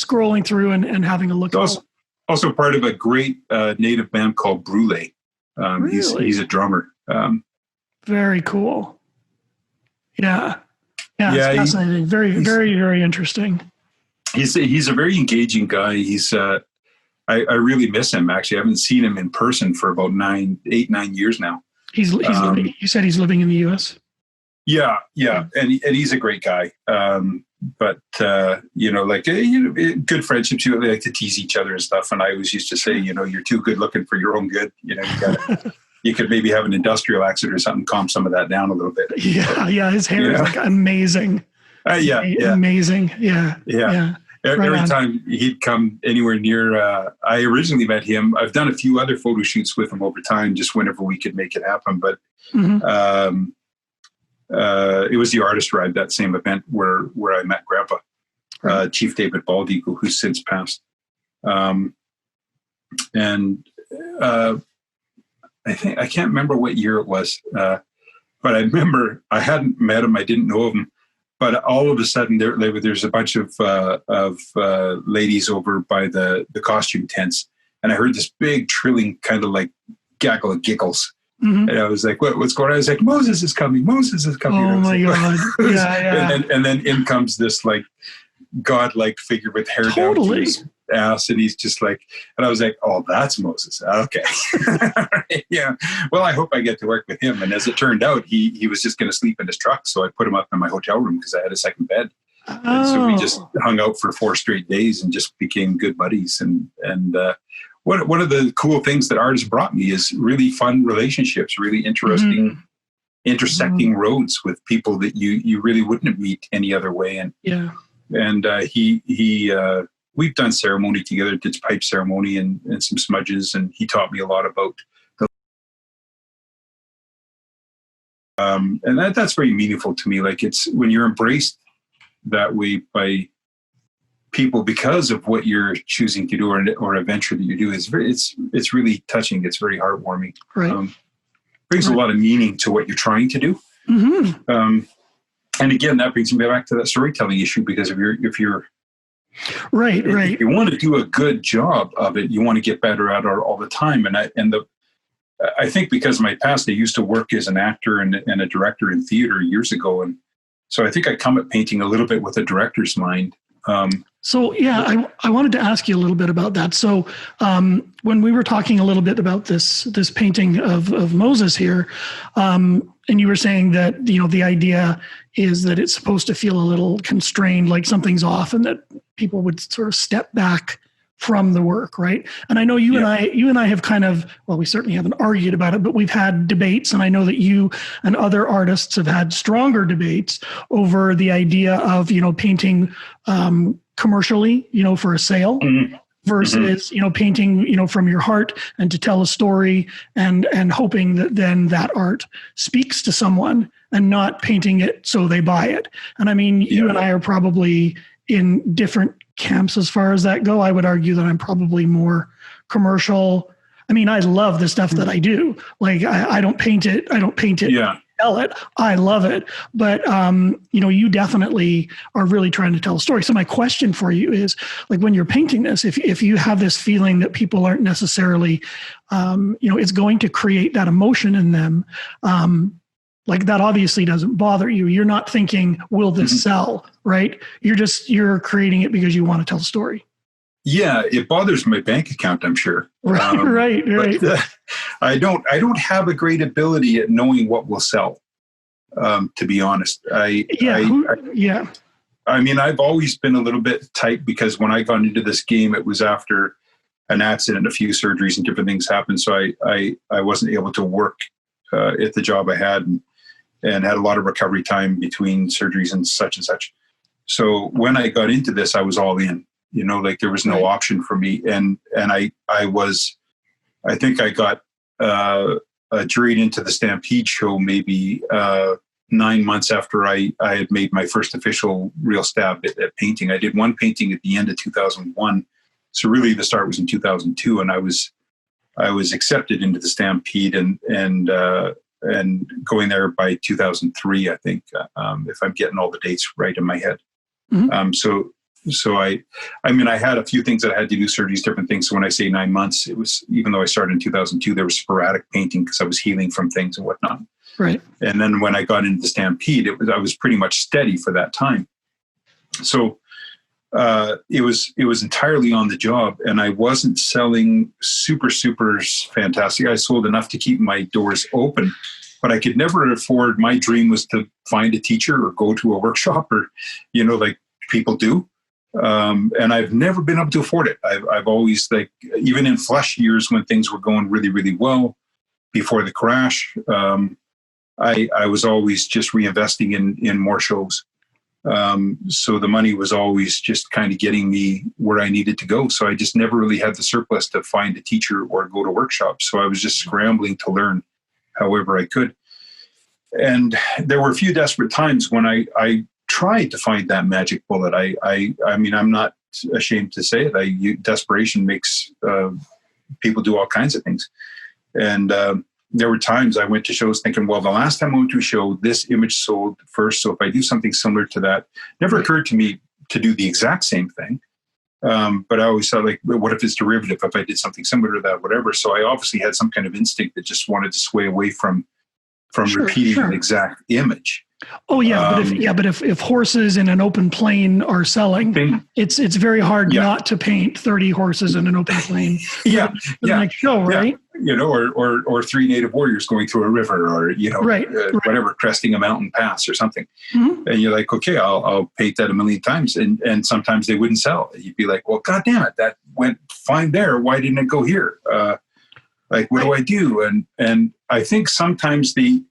scrolling through and having a look. Also part of a great native band called Brûlé. Really? He's a drummer. Very cool. Yeah, it's fascinating. Very, very, very interesting. He's a very engaging guy. He's I really miss him. Actually, I haven't seen him in person for about 9 years now. He's living, you said he's living in the U.S. Yeah, and he's a great guy. But good friendships. You like to tease each other and stuff. And I always used to say, you're too good looking for your own good. You could maybe have an industrial accident or something, calm some of that down a little bit. Yeah. His hair is like amazing. Amazing. Yeah. Every time he'd come anywhere near, I originally met him. I've done a few other photo shoots with him over time, just whenever we could make it happen. But it was the Artist Ride, that same event where I met Grandpa, Chief David Bald Eagle, who's since passed. I can't remember what year it was, but I remember I hadn't met him. I didn't know him. But all of a sudden, there's a bunch of ladies over by the costume tents, and I heard this big trilling kind of like gaggle of giggles. And I was like, what's going on? I was like, Moses is coming. Oh my God. Yeah. And then in comes this like godlike figure with hair down to his ass, and he's just like, and I was like, oh, that's Moses. Okay. Yeah. Well, I hope I get to work with him. And as it turned out, he was just going to sleep in his truck. So I put him up in my hotel room because I had a second bed. And so we just hung out for 4 straight days and just became good buddies. And one of the cool things that art has brought me is really fun relationships, really interesting, intersecting roads with people that you really wouldn't meet any other way. And we've done ceremony together, did pipe ceremony and some smudges, and he taught me a lot about and that's very meaningful to me. Like, it's when you're embraced that way by people because of what you're choosing to do or a venture that you do, it's really touching. It's very heartwarming. Right. Brings a lot of meaning to what you're trying to do. And again, that brings me back to that storytelling issue, because if you're Right. If you want to do a good job of it, you want to get better at it all the time. I think because of my past, I used to work as an actor and a director in theater years ago. And so I think I come at painting a little bit with a director's mind. I wanted to ask you a little bit about that. So when we were talking a little bit about this painting of Moses here, and you were saying that, the idea is that it's supposed to feel a little constrained, like something's off, and that people would sort of step back from the work, right? And I know you and I have kind of, well, we certainly haven't argued about it, but we've had debates, and I know that you and other artists have had stronger debates over the idea of, painting commercially, for a sale, versus, painting, from your heart and to tell a story and hoping that then that art speaks to someone and not painting it so they buy it. And I mean, you and I are probably in different camps as far as that go. I would argue that I'm probably more commercial. I mean, I love the stuff that I do. Like I don't paint it. Sell it. I love it. But, you definitely are really trying to tell a story. So my question for you is, like, when you're painting this, if you have this feeling that people aren't necessarily, it's going to create that emotion in them, like that obviously doesn't bother you. You're not thinking, will this sell, right? You're creating it because you want to tell a story. Yeah, it bothers my bank account, I'm sure. Right. But, I don't have a great ability at knowing what will sell. To be honest, I mean, I've always been a little bit tight because when I got into this game, it was after an accident, a few surgeries, and different things happened. So I wasn't able to work at the job I had, and had a lot of recovery time between surgeries and such. So when I got into this, I was all in. Like there was no option for me. And I think I got juried into the Stampede show maybe 9 months after I had made my first official real stab at painting. I did one painting at the end of 2001. So really the start was in 2002, and I was accepted into the Stampede and going there by 2003, I think, if I'm getting all the dates right in my head. So I had a few things that I had to do, surgeries, different things. So when I say 9 months, it was, even though I started in 2002, there was sporadic painting because I was healing from things and whatnot. Right. And then when I got into the Stampede, I was pretty much steady for that time. So it was entirely on the job, and I wasn't selling super fantastic. I sold enough to keep my doors open, but I could never afford. My dream was to find a teacher or go to a workshop, or like people do. And I've never been able to afford it. I've always, like, even in flush years when things were going really, really well before the crash, I was always just reinvesting in more shows. So the money was always just kind of getting me where I needed to go. So I just never really had the surplus to find a teacher or go to workshops. So I was just scrambling to learn however I could. And there were a few desperate times when I tried to find that magic bullet. I mean, I'm not ashamed to say it. Desperation makes people do all kinds of things. And there were times I went to shows thinking, well, the last time I went to a show, this image sold first. So if I do something similar to that, never occurred to me to do the exact same thing. But I always thought, like, what if it's derivative? If I did something similar to that, whatever. So I obviously had some kind of instinct that just wanted to sway away from repeating an exact image. Oh yeah, but if horses in an open plain are selling, it's very hard not to paint 30 horses in an open plain. Next show, right? Or 3 native warriors going through a river, or whatever, cresting a mountain pass or something. Mm-hmm. And you're like, okay, I'll paint that a million times, and sometimes they wouldn't sell. You'd be like, well, God damn it, that went fine there. Why didn't it go here? Like, what do I do? And I think sometimes the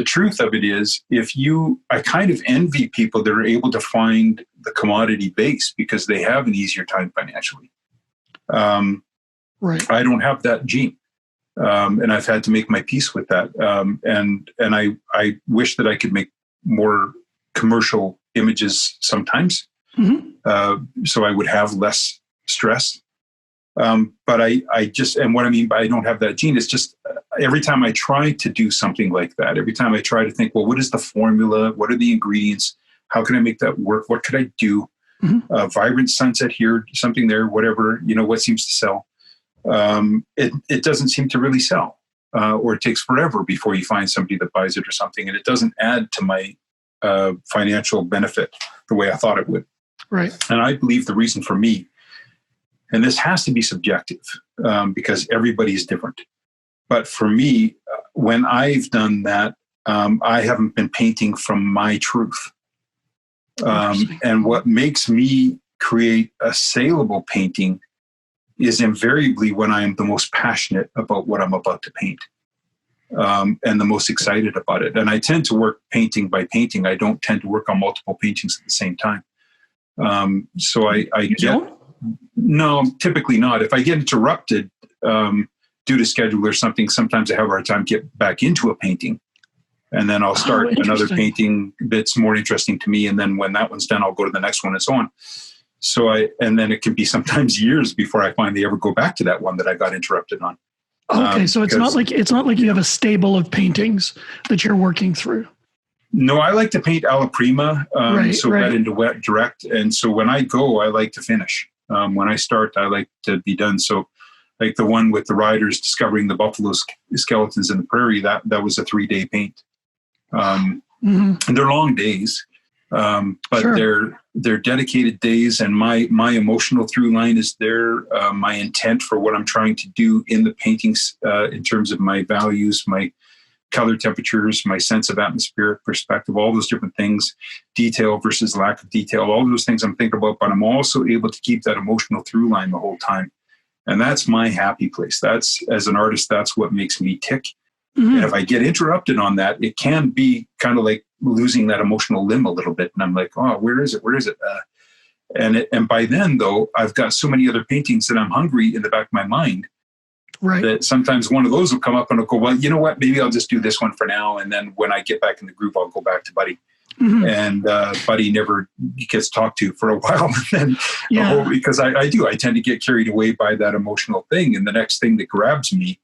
truth of it is, I kind of envy people that are able to find the commodity base because they have an easier time financially. Right. I don't have that gene. And I've had to make my peace with that. And I wish that I could make more commercial images sometimes. Mm-hmm. So I would have less stress. But I just, and what I mean by I don't have that gene is just every time I try to do something like that, every time I try to think, well, what is the formula? What are the ingredients? How can I make that work? What could I do? vibrant sunset here, something there, whatever, what seems to sell. It doesn't seem to really sell, or it takes forever before you find somebody that buys it or something. And it doesn't add to my financial benefit the way I thought it would. Right. And I believe the reason for me, and this has to be subjective, because everybody's different. But for me, when I've done that, I haven't been painting from my truth. And what makes me create a saleable painting is invariably when I am the most passionate about what I'm about to paint, and the most excited about it. And I tend to work painting by painting. I don't tend to work on multiple paintings at the same time. So no, typically not. If I get interrupted due to schedule or something, sometimes I have a hard time getting back into a painting. And then I'll start another painting that's more interesting to me. And then when that one's done, I'll go to the next one and so on. And then it can be sometimes years before I finally ever go back to that one that I got interrupted on. Okay. So it's not like you have a stable of paintings that you're working through. No, I like to paint Alla Prima. Wet into wet direct. And so when I go, I like to finish. When I start, I like to be done. So like the one with the riders discovering the buffalo skeletons in the prairie, that was a 3-day paint. And they're long days, but they're dedicated days. And my emotional through line is there. My intent for what I'm trying to do in the paintings, in terms of my values, my color temperatures, my sense of atmospheric perspective, all those different things, detail versus lack of detail, all those things I'm thinking about, but I'm also able to keep that emotional through line the whole time. And that's my happy place. That's, as an artist, that's what makes me tick. And if I get interrupted on that, it can be kind of like losing that emotional limb a little bit. And I'm like, oh, where is it? Where is it? And by then, though, I've got so many other paintings that I'm hungry in the back of my mind. Right. That sometimes one of those will come up and I'll go, well, you know what? Maybe I'll just do this one for now. And then when I get back in the group, I'll go back to Buddy. And Buddy never gets talked to for a while. And then, because I tend to get carried away by that emotional thing. And the next thing that grabs me,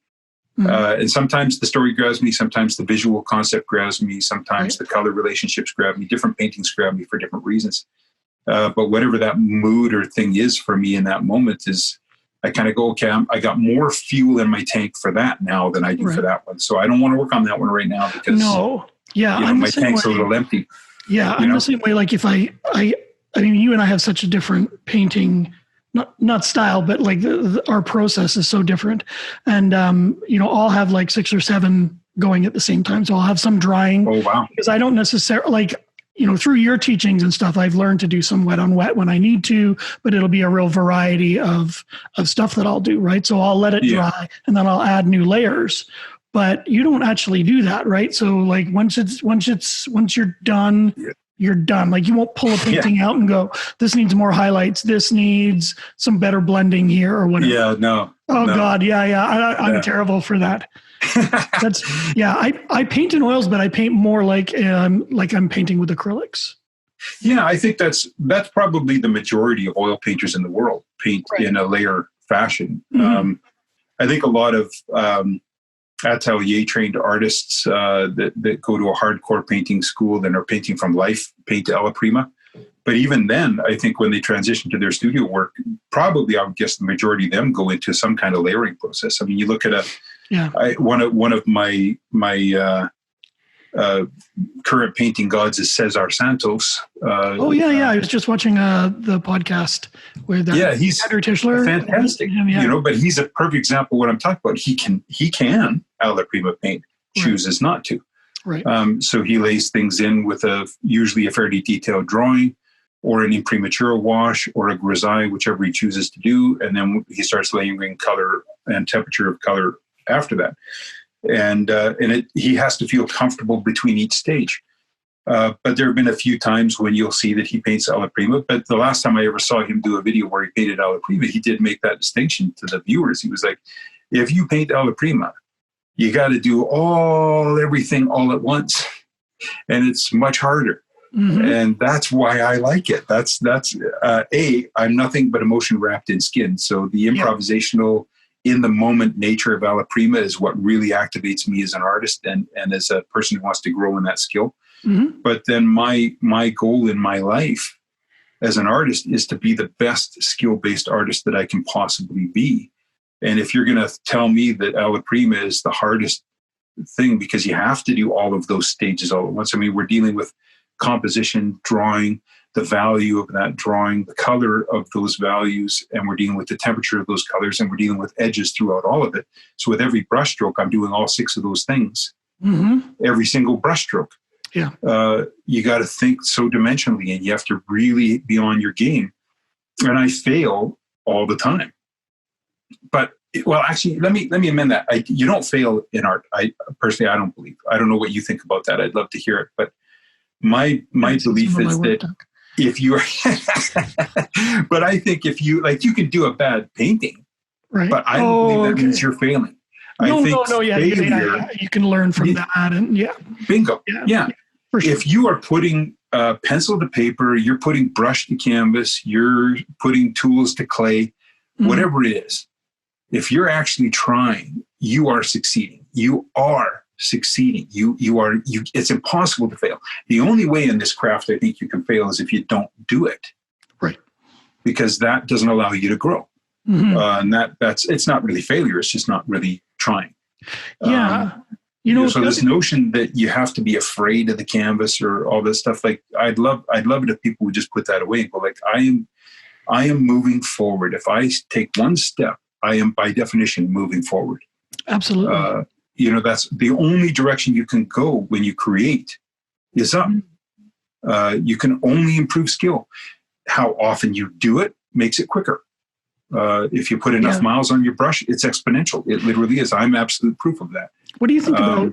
and sometimes the story grabs me, sometimes the visual concept grabs me, sometimes the color relationships grab me, different paintings grab me for different reasons. But whatever that mood or thing is for me in that moment is, I kind of go, okay, I got more fuel in my tank for that now than I do for that one. So I don't want to work on that one right now because my tank's a little empty. Yeah, I'm the same way. Like if I mean, you and I have such a different painting, not style, but like our process is so different. And, I'll have like 6 or 7 going at the same time. So I'll have some drying. Oh, wow. Because I don't necessarily through your teachings and stuff, I've learned to do some wet on wet when I need to, but it'll be a real variety of stuff that I'll do. Right. So I'll let it dry and then I'll add new layers, but you don't actually do that. Right. So like once you're done, you're done. Like you won't pull a painting out and go, this needs more highlights. This needs some better blending here or whatever. Yeah, no. Oh no. God. Yeah. I'm terrible for that. I paint in oils, but I paint more like I'm painting with acrylics. Yeah. I think that's probably the majority of oil painters in the world paint in a layer fashion. I think a lot of, atelier trained artists that go to a hardcore painting school and are painting from life paint Alla Prima. But even then, I think when they transition to their studio work, probably I would guess the majority of them go into some kind of layering process. I mean, you look at one of my current painting gods is Cesar Santos. I was just watching the podcast with he's Henry Tischler. Fantastic, but he's a perfect example of what I'm talking about. He can Alla Prima paint, chooses not to. Right. So he lays things in with usually a fairly detailed drawing, or an imprimatura wash, or a grisaille, whichever he chooses to do, and then he starts layering color and temperature of color after that. And he has to feel comfortable between each stage. But there have been a few times when you'll see that he paints Alla Prima. But the last time I ever saw him do a video where he painted Alla Prima, he did make that distinction to the viewers. He was like, if you paint Alla Prima, you got to do everything all at once. And it's much harder. And that's why I like it. That's I'm nothing but emotion wrapped in skin. So the improvisational, in the moment nature of Alla Prima is what really activates me as an artist and as a person who wants to grow in that skill. But then my goal in my life as an artist is to be the best skill-based artist that I can possibly be. And if you're going to tell me that Alla Prima is the hardest thing because you have to do all of those stages all at once. I mean, we're dealing with composition, drawing, the value of that drawing, the color of those values, and we're dealing with the temperature of those colors, and we're dealing with edges throughout all of it. So with every brushstroke, I'm doing all 6 of those things. Every single brushstroke. Yeah. You got to think so dimensionally, and you have to really be on your game. And I fail all the time. But well, actually, let me amend that. You don't fail in art. I personally, I don't believe. I don't know what you think about that. I'd love to hear it. But my belief is that if you are, but I think if you you can do a bad painting, right? But I don't believe that means you're failing. No, you can learn from that, and bingo, yeah. For sure. If you are putting pencil to paper, you're putting brush to canvas, you're putting tools to clay, whatever it is. If you're actually trying, you are succeeding. You are succeeding. It's impossible to fail. The only way in this craft I think you can fail is if you don't do it. Right. Because that doesn't allow you to grow. And it's not really failure. It's just not really trying. Yeah. So this notion that you have to be afraid of the canvas or all this stuff, I'd love it if people would just put that away and go I am moving forward. If I take one step, I am by definition moving forward. Absolutely. That's the only direction you can go when you create is up. You can only improve skill. How often you do it makes it quicker. If you put enough miles on your brush, it's exponential. It literally is. I'm absolute proof of that. What do you think about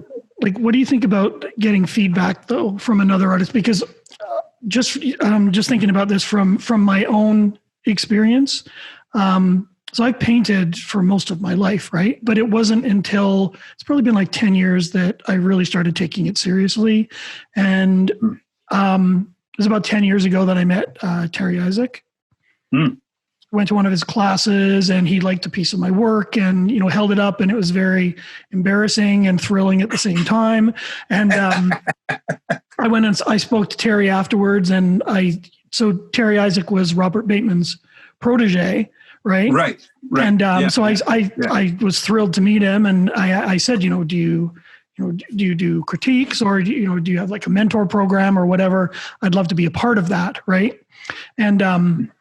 what do you think about getting feedback though from another artist? Because just thinking about this from my own experience. So I painted for most of my life, right? But it wasn't until it's probably been 10 years that I really started taking it seriously. And it was about 10 years ago that I met Terry Isaac. Went to one of his classes, and he liked a piece of my work and, held it up, and it was very embarrassing and thrilling at the same time. And I went and I spoke to Terry afterwards, and so Terry Isaac was Robert Bateman's protege, right? Right. And so I was thrilled to meet him, and I said, do you do critiques, or do you have a mentor program or whatever? I'd love to be a part of that, right? And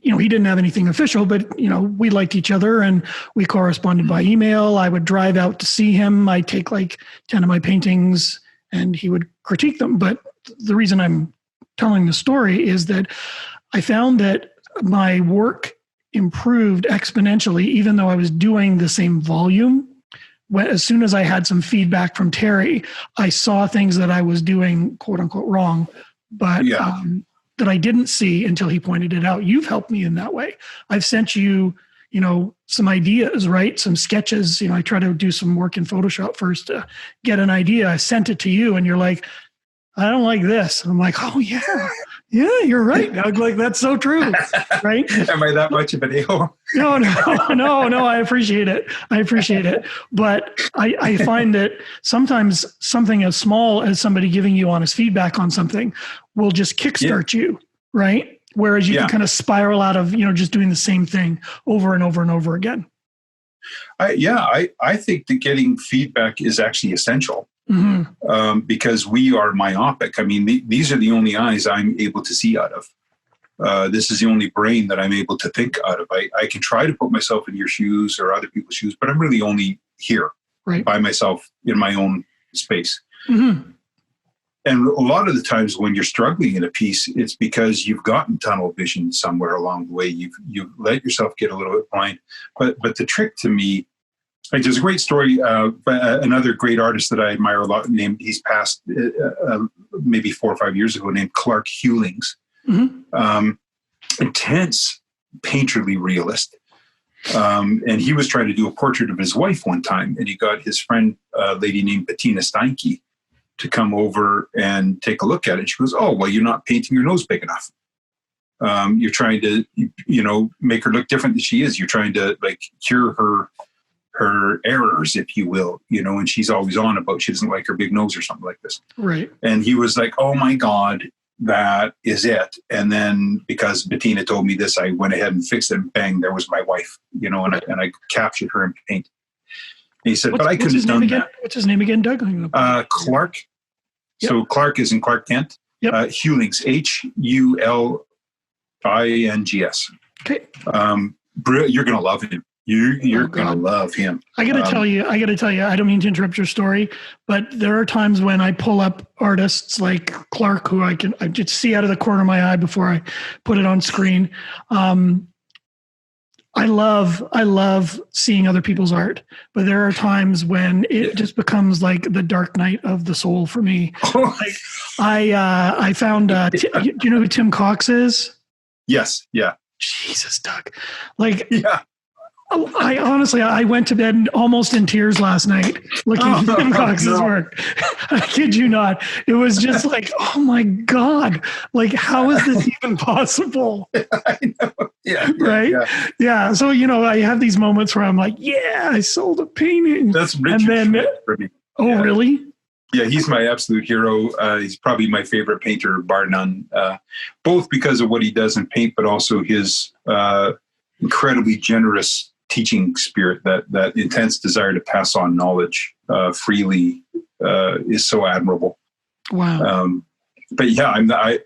he didn't have anything official, but, we liked each other and we corresponded by email. I would drive out to see him. I'd take 10 of my paintings and he would critique them. But the reason I'm telling the story is that I found that my work improved exponentially, even though I was doing the same volume. As soon as I had some feedback from Terry, I saw things that I was doing, quote unquote, wrong, but that I didn't see until he pointed it out. You've helped me in that way. I've sent you, some ideas, right? Some sketches. I try to do some work in Photoshop first to get an idea. I sent it to you and you're like, I don't like this. I'm like, oh yeah, you're right. That's so true, right? Am I that much of an a-hole? No. I appreciate it. But I find that sometimes something as small as somebody giving you honest feedback on something will just kickstart you, right? Whereas you can kind of spiral out of, just doing the same thing over and over and over again. I think that getting feedback is actually essential. Because we are myopic. I mean, these are the only eyes I'm able to see out of. This is the only brain that I'm able to think out of. I can try to put myself in your shoes or other people's shoes, but I'm really only here by myself in my own space. And a lot of the times when you're struggling in a piece, it's because you've gotten tunnel vision somewhere along the way. You've let yourself get a little bit blind. But the trick to me, there's a great story. Another great artist that I admire a lot, he's passed maybe 4 or 5 years ago, named Clark Hewlings. Intense, painterly realist. And he was trying to do a portrait of his wife one time, and he got his friend, a lady named Bettina Steinke, to come over and take a look at it. She goes, oh, well, you're not painting your nose big enough. You're trying to, make her look different than she is. You're trying to cure her errors, if you will, and she's always on about she doesn't like her big nose or something like this. Right. And he was like, oh my God, that is it. And then because Bettina told me this, I went ahead and fixed it, and bang, there was my wife, and I captured her in paint. And he said, but I could have done that. What's his name again, Doug? Clark. Yep. So Clark is in Clark Kent. Yep. Hulings, Hulings. Okay. You're going to love him. You're going to love him. I got to tell you, I don't mean to interrupt your story, but there are times when I pull up artists like Clark, who I just see out of the corner of my eye before I put it on screen. I love seeing other people's art, but there are times when it just becomes like the dark night of the soul for me. Like, I found, do you know who Tim Cox is? Yes. Yeah. Jesus, Doug. Like, yeah. I honestly, I went to bed almost in tears last night looking at Tim Cox's work. I kid you not. It was just like, oh my God, like, how is this even possible? I know. Yeah. Right? Yeah. So, I have these moments where I'm like, yeah, I sold a painting. That's Richard for me. Oh, yeah. Really? Yeah, he's my absolute hero. He's probably my favorite painter, bar none, both because of what he does in paint, but also his incredibly generous teaching spirit, that intense desire to pass on knowledge freely is so admirable. Wow. But yeah, I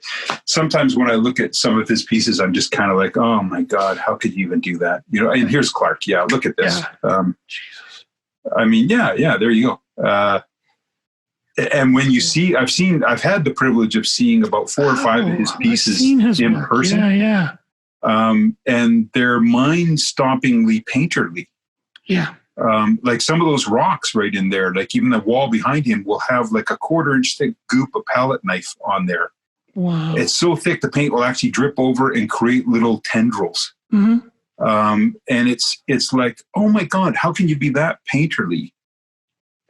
sometimes when I look at some of his pieces, I'm just kind of like, oh my God, how could you even do that? And here's Clark. Yeah, look at this. Yeah. Jesus. I mean, yeah, there you go. And when you see, I've had the privilege of seeing about 4 or 5 of his pieces in work. person. Yeah. And they're mind-stoppingly painterly. Yeah. Like some of those rocks right in there, like even the wall behind him will have like a 1/4-inch thick goop of palette knife on there. Wow. It's so thick the paint will actually drip over and create little tendrils. Mm-hmm. And it's like, oh my God, how can you be that painterly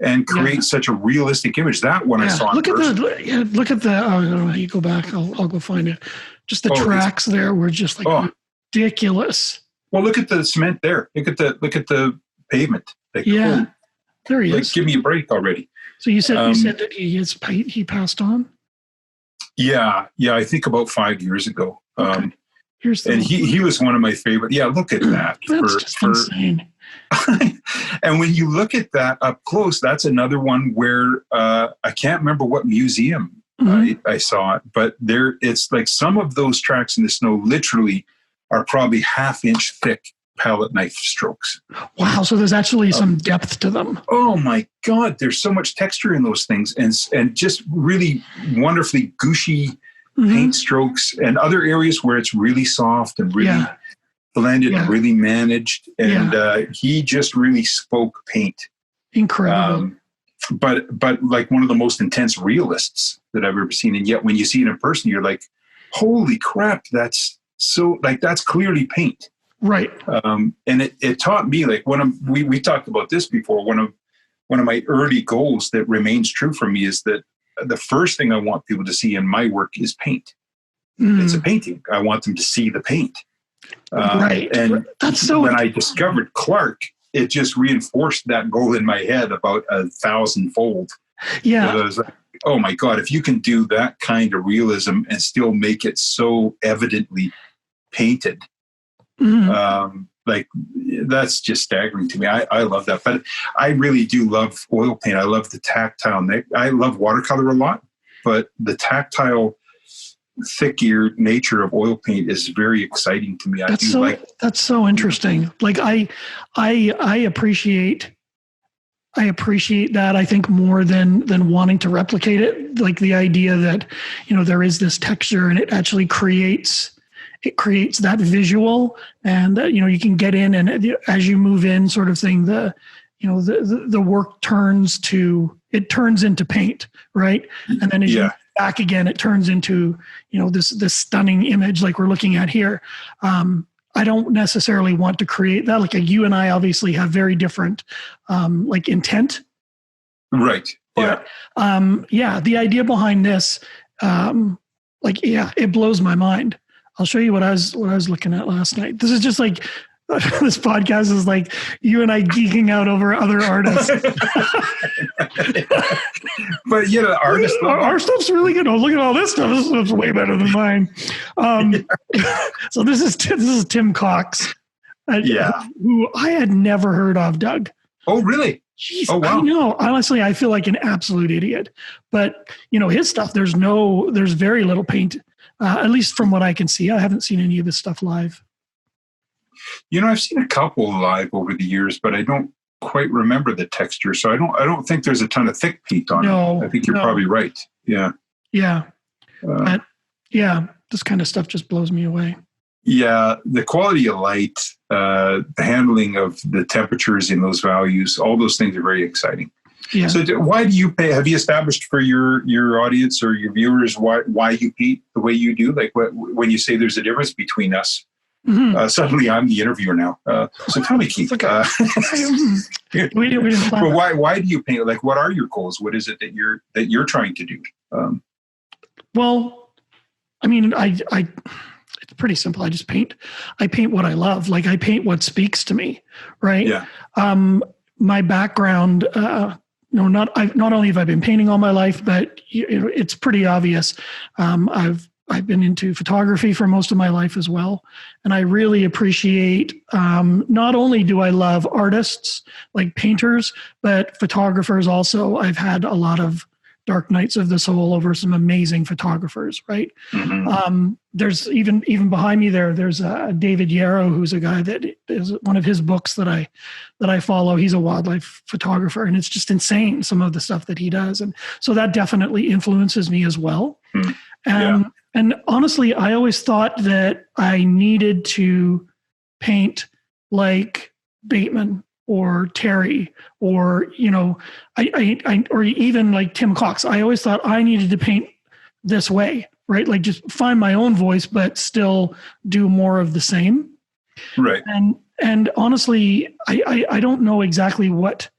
and create such a realistic image? That one I saw in person. Look at the, you go back, I'll go find it. Just the tracks there were just like ridiculous. Well, look at the cement there. Look at the pavement. Like, there he is. Like, give me a break already. So you said that he passed on? Yeah. I think about 5 years ago. Okay. He was one of my favorite. Yeah, look at that. That's just insane. And when you look at that up close, that's another one where I can't remember what museum I saw it, but it's like some of those tracks in the snow literally are probably 1/2-inch thick palette knife strokes. Wow. So there's actually some depth to them. Oh my God. There's so much texture in those things, and just really wonderfully gushy paint strokes, and other areas where it's really soft and really blended and really managed. And he just really spoke paint. Incredible. But like one of the most intense realists that I've ever seen. And yet when you see it in person, you're like, holy crap, that's clearly paint. Right. And it taught me, like, we talked about this before, one of my early goals that remains true for me is that the first thing I want people to see in my work is paint. It's a painting. I want them to see the paint. Right. And that's so. When I discovered Clark, it just reinforced that goal in my head about 1,000-fold. Yeah. I was like, oh my God, if you can do that kind of realism and still make it so evidently painted, like, that's just staggering to me. I love that. But I really do love oil paint. I love the tactile. I love watercolor a lot, but the tactile, thick-eared nature of oil paint is very exciting to me. That's so interesting. Like, I appreciate that, I think, more than wanting to replicate it. Like the idea that, there is this texture and it actually creates that visual, and you can get in, and as you move in, sort of thing, the work turns into paint, right? And then as you back again, it turns into, this stunning image like we're looking at here. I don't necessarily want to create that. Like, you and I obviously have very different, like, intent. Right. But, the idea behind this, it blows my mind. I'll show you what I was looking at last night. This is just like This podcast is like you and I geeking out over other artists. But yeah, artists. Our stuff's really good. Oh, look at all this stuff. This stuff's way better than mine. So this is Tim Cox. Who I had never heard of, Doug. Oh, really? Jeez, oh, wow. I know. Honestly, I feel like an absolute idiot. But his stuff. There's very little paint. At least from what I can see. I haven't seen any of this stuff live. I've seen a couple live over the years, but I don't quite remember the texture. So I don't think there's a ton of thick paint on it. I think you're probably right. Yeah. Yeah. But this kind of stuff just blows me away. Yeah. The quality of light, the handling of the temperatures in those values, all those things are very exciting. Yeah. So why do you pay? Have you established for your audience or your viewers why you paint the way you do? Like when you say there's a difference between us, suddenly I'm the interviewer now. So tell me, Keith. Okay. we didn't plan. But why do you paint? Like, what are your goals? What is it that you're trying to do? Well, I mean, it's pretty simple. I just paint. I paint what I love. Like I paint what speaks to me. Right. Yeah. My background. Not only have I been painting all my life, but it's pretty obvious. I've been into photography for most of my life as well. And I really appreciate, not only do I love artists like painters, but photographers also. I've had a lot of dark nights of the soul over some amazing photographers, right? Mm-hmm. There's even behind me there's David Yarrow, who's a guy that is one of his books that I follow. He's a wildlife photographer, and it's just insane, some of the stuff that he does. And so that definitely influences me as well. Mm. And honestly, I always thought that I needed to paint like Bateman or Terry, or I or even like Tim Cox. I always thought I needed to paint this way, right? Like just find my own voice, but still do more of the same. Right. And honestly, I don't know exactly what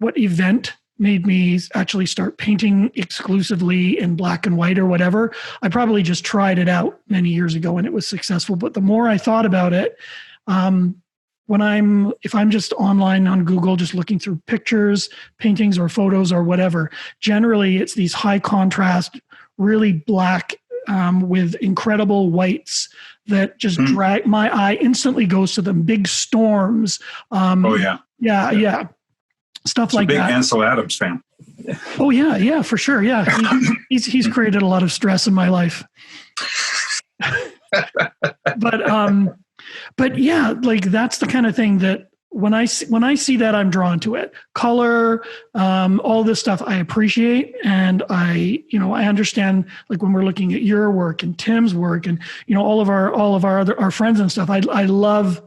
event made me actually start painting exclusively in black and white or whatever. I probably just tried it out many years ago and it was successful. But the more I thought about it, if I'm just online on Google, just looking through pictures, paintings or photos or whatever, generally it's these high contrast, really black with incredible whites that just drag my eye instantly goes to them. Big storms. Yeah. Stuff like that. Big Ansel Adams fan. Oh yeah, for sure. Yeah, he's created a lot of stress in my life. But yeah, like that's the kind of thing that when I see that, I'm drawn to it. Color, all this stuff I appreciate, and I understand. Like when we're looking at your work and Tim's work, and all of our friends and stuff, I love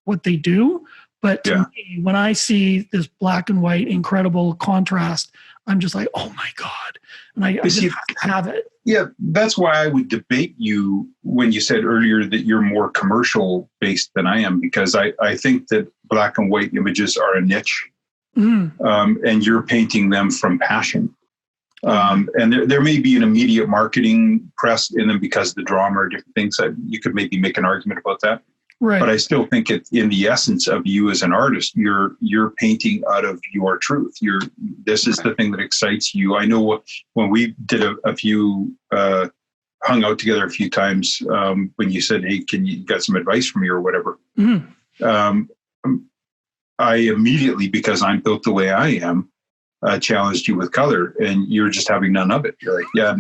what they do. But to me, when I see this black and white incredible contrast, I'm just like, oh my God. And I just have it. Yeah, that's why I would debate you when you said earlier that you're more commercial based than I am, because I think that black and white images are a niche, and you're painting them from passion. And there may be an immediate marketing press in them because of the drama or different things. You could maybe make an argument about that. Right. But I still think in the essence of you as an artist, you're painting out of your truth. This is the thing that excites you. I know when we did a few, hung out together a few times, when you said, "Hey, can you got some advice from me or whatever?" Mm-hmm. I immediately, because I'm built the way I am, challenged you with color, and you're just having none of it. You're like, "Yeah,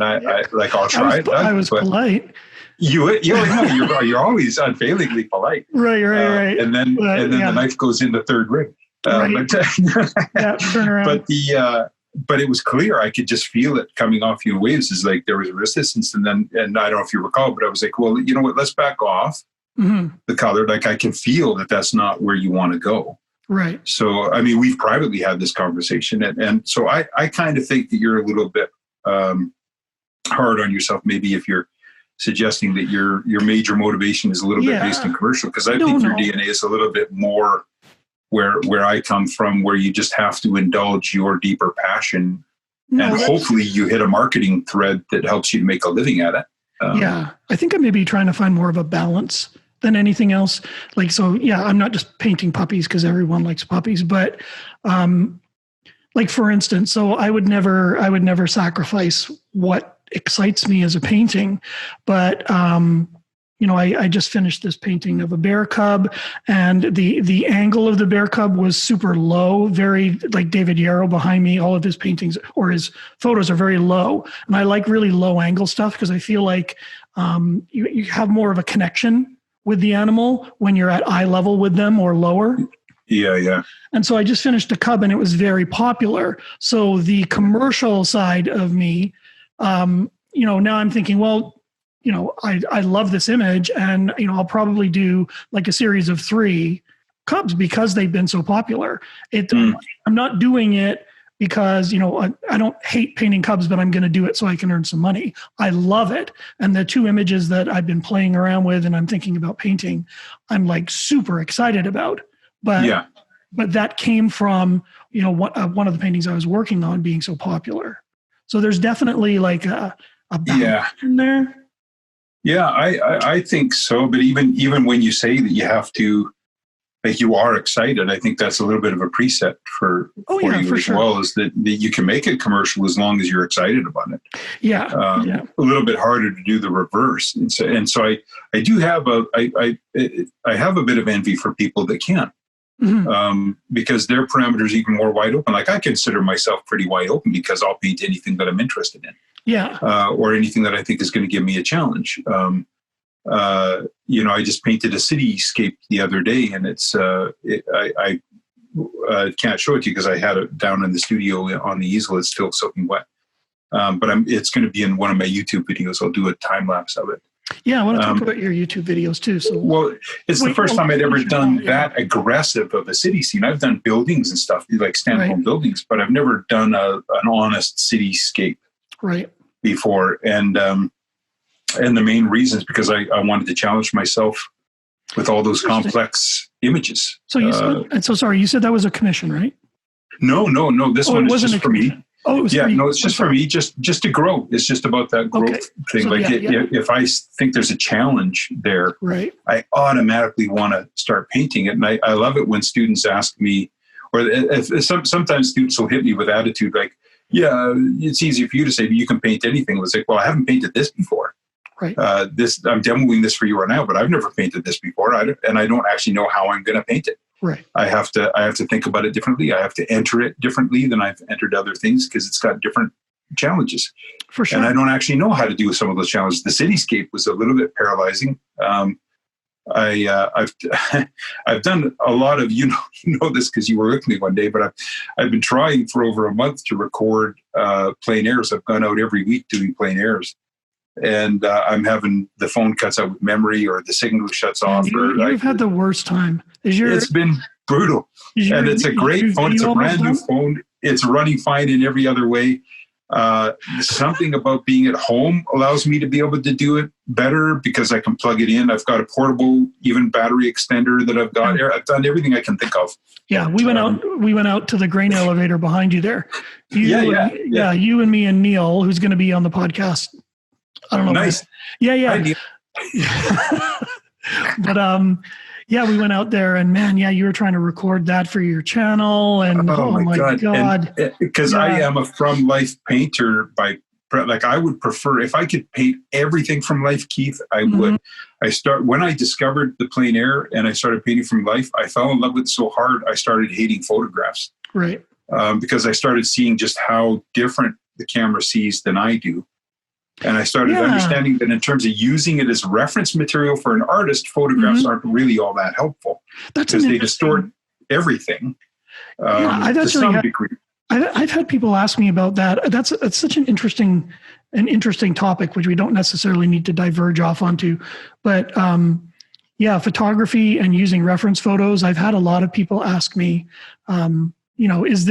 I'll try it." I was polite. You're always unfailingly polite. Right. And then the knife goes in the third rib. Right. Turn around. But it was clear. I could just feel it coming off you in waves. It's like there was resistance, and I don't know if you recall, but I was like, well, you know what? Let's back off the color. Like I can feel that's not where you want to go. Right. So I mean, we've privately had this conversation, and so I kind of think that you're a little bit hard on yourself. Maybe if you're suggesting that your major motivation is a little bit based in commercial, because I think your DNA is a little bit more where I come from, where you just have to indulge your deeper passion, and hopefully you hit a marketing thread that helps you to make a living at it. I think I may be trying to find more of a balance than anything else. Like, so yeah, I'm not just painting puppies because everyone likes puppies, but like for instance, so I would never sacrifice what excites me as a painting, but I just finished this painting of a bear cub, and the angle of the bear cub was super low, very like David Yarrow behind me. All of his paintings or his photos are very low, and I like really low angle stuff because I feel like you have more of a connection with the animal when you're at eye level with them or lower. Yeah. And so I just finished a cub, and it was very popular. So the commercial side of me, now I'm thinking, well, I love this image, and, I'll probably do like a series of 3 cubs because they've been so popular. I'm not doing it because, I don't hate painting cubs, but I'm going to do it so I can earn some money. I love it. And the 2 images that I've been playing around with and I'm thinking about painting, I'm like super excited about. But that came from, one of the paintings I was working on being so popular. So there's definitely like a balance in there. Yeah, I think so. But even when you say that you have to, like, you are excited, I think that's a little bit of a preset for you as well, is that you can make it commercial as long as you're excited about it. Yeah. A little bit harder to do the reverse. And so I do have I have a bit of envy for people that can. Because their parameters are even more wide open. Like, I consider myself pretty wide open because I'll paint anything that I'm interested in. Yeah. Or anything that I think is going to give me a challenge. I just painted a cityscape the other day, and I can't show it to you because I had it down in the studio on the easel. It's still soaking wet. But it's going to be in one of my YouTube videos. I'll do a time lapse of it. Yeah, I want to talk about your YouTube videos too. So, well, it's the first time I'd ever done that aggressive of a city scene. I've done buildings and stuff, like standalone buildings, but I've never done an honest cityscape before. And the main reason is because I wanted to challenge myself with all those complex images. So you said, you said that was a commission, right? No. This one is just for me. Oh, it was it's just for me, just to grow. It's just about that growth thing. So, if I think there's a challenge there, I automatically want to start painting it. And I love it when students ask me, or sometimes students will hit me with attitude like, yeah, it's easy for you to say, you can paint anything. It's like, well, I haven't painted this before. I'm demoing this for you right now, but I've never painted this before. And I don't actually know how I'm going to paint it. I have to think about it differently. I have to enter it differently than I've entered other things because it's got different challenges. For sure. And I don't actually know how to do some of those challenges. The cityscape was a little bit paralyzing. I've done a lot of, you know this because you were with me one day, but I've been trying for over a month to record plein airs. I've gone out every week doing plein airs. And I'm having the phone cuts out with memory, or the signal shuts off. You've had the worst time. It's been brutal. And it's a great phone. It's a brand new phone. It's running fine in every other way. Something about being at home allows me to be able to do it better because I can plug it in. I've got a portable, even battery extender that I've got. I've done everything I can think of. Yeah, we went out to the grain elevator behind you there. You and me and Neil, who's going to be on the podcast. I don't know. Nice. Yeah. But we went out there, and man, you were trying to record that for your channel, and oh my god, because I am a from life painter I would prefer if I could paint everything from life, Keith. I would. When I discovered the plein air and I started painting from life, I fell in love with it so hard I started hating photographs. Because I started seeing just how different the camera sees than I do. And I started understanding that in terms of using it as reference material for an artist, photographs aren't really all that helpful because they distort everything to some degree. I've had people ask me about that. That's such an interesting topic, which we don't necessarily need to diverge off onto. But photography and using reference photos. I've had a lot of people ask me, is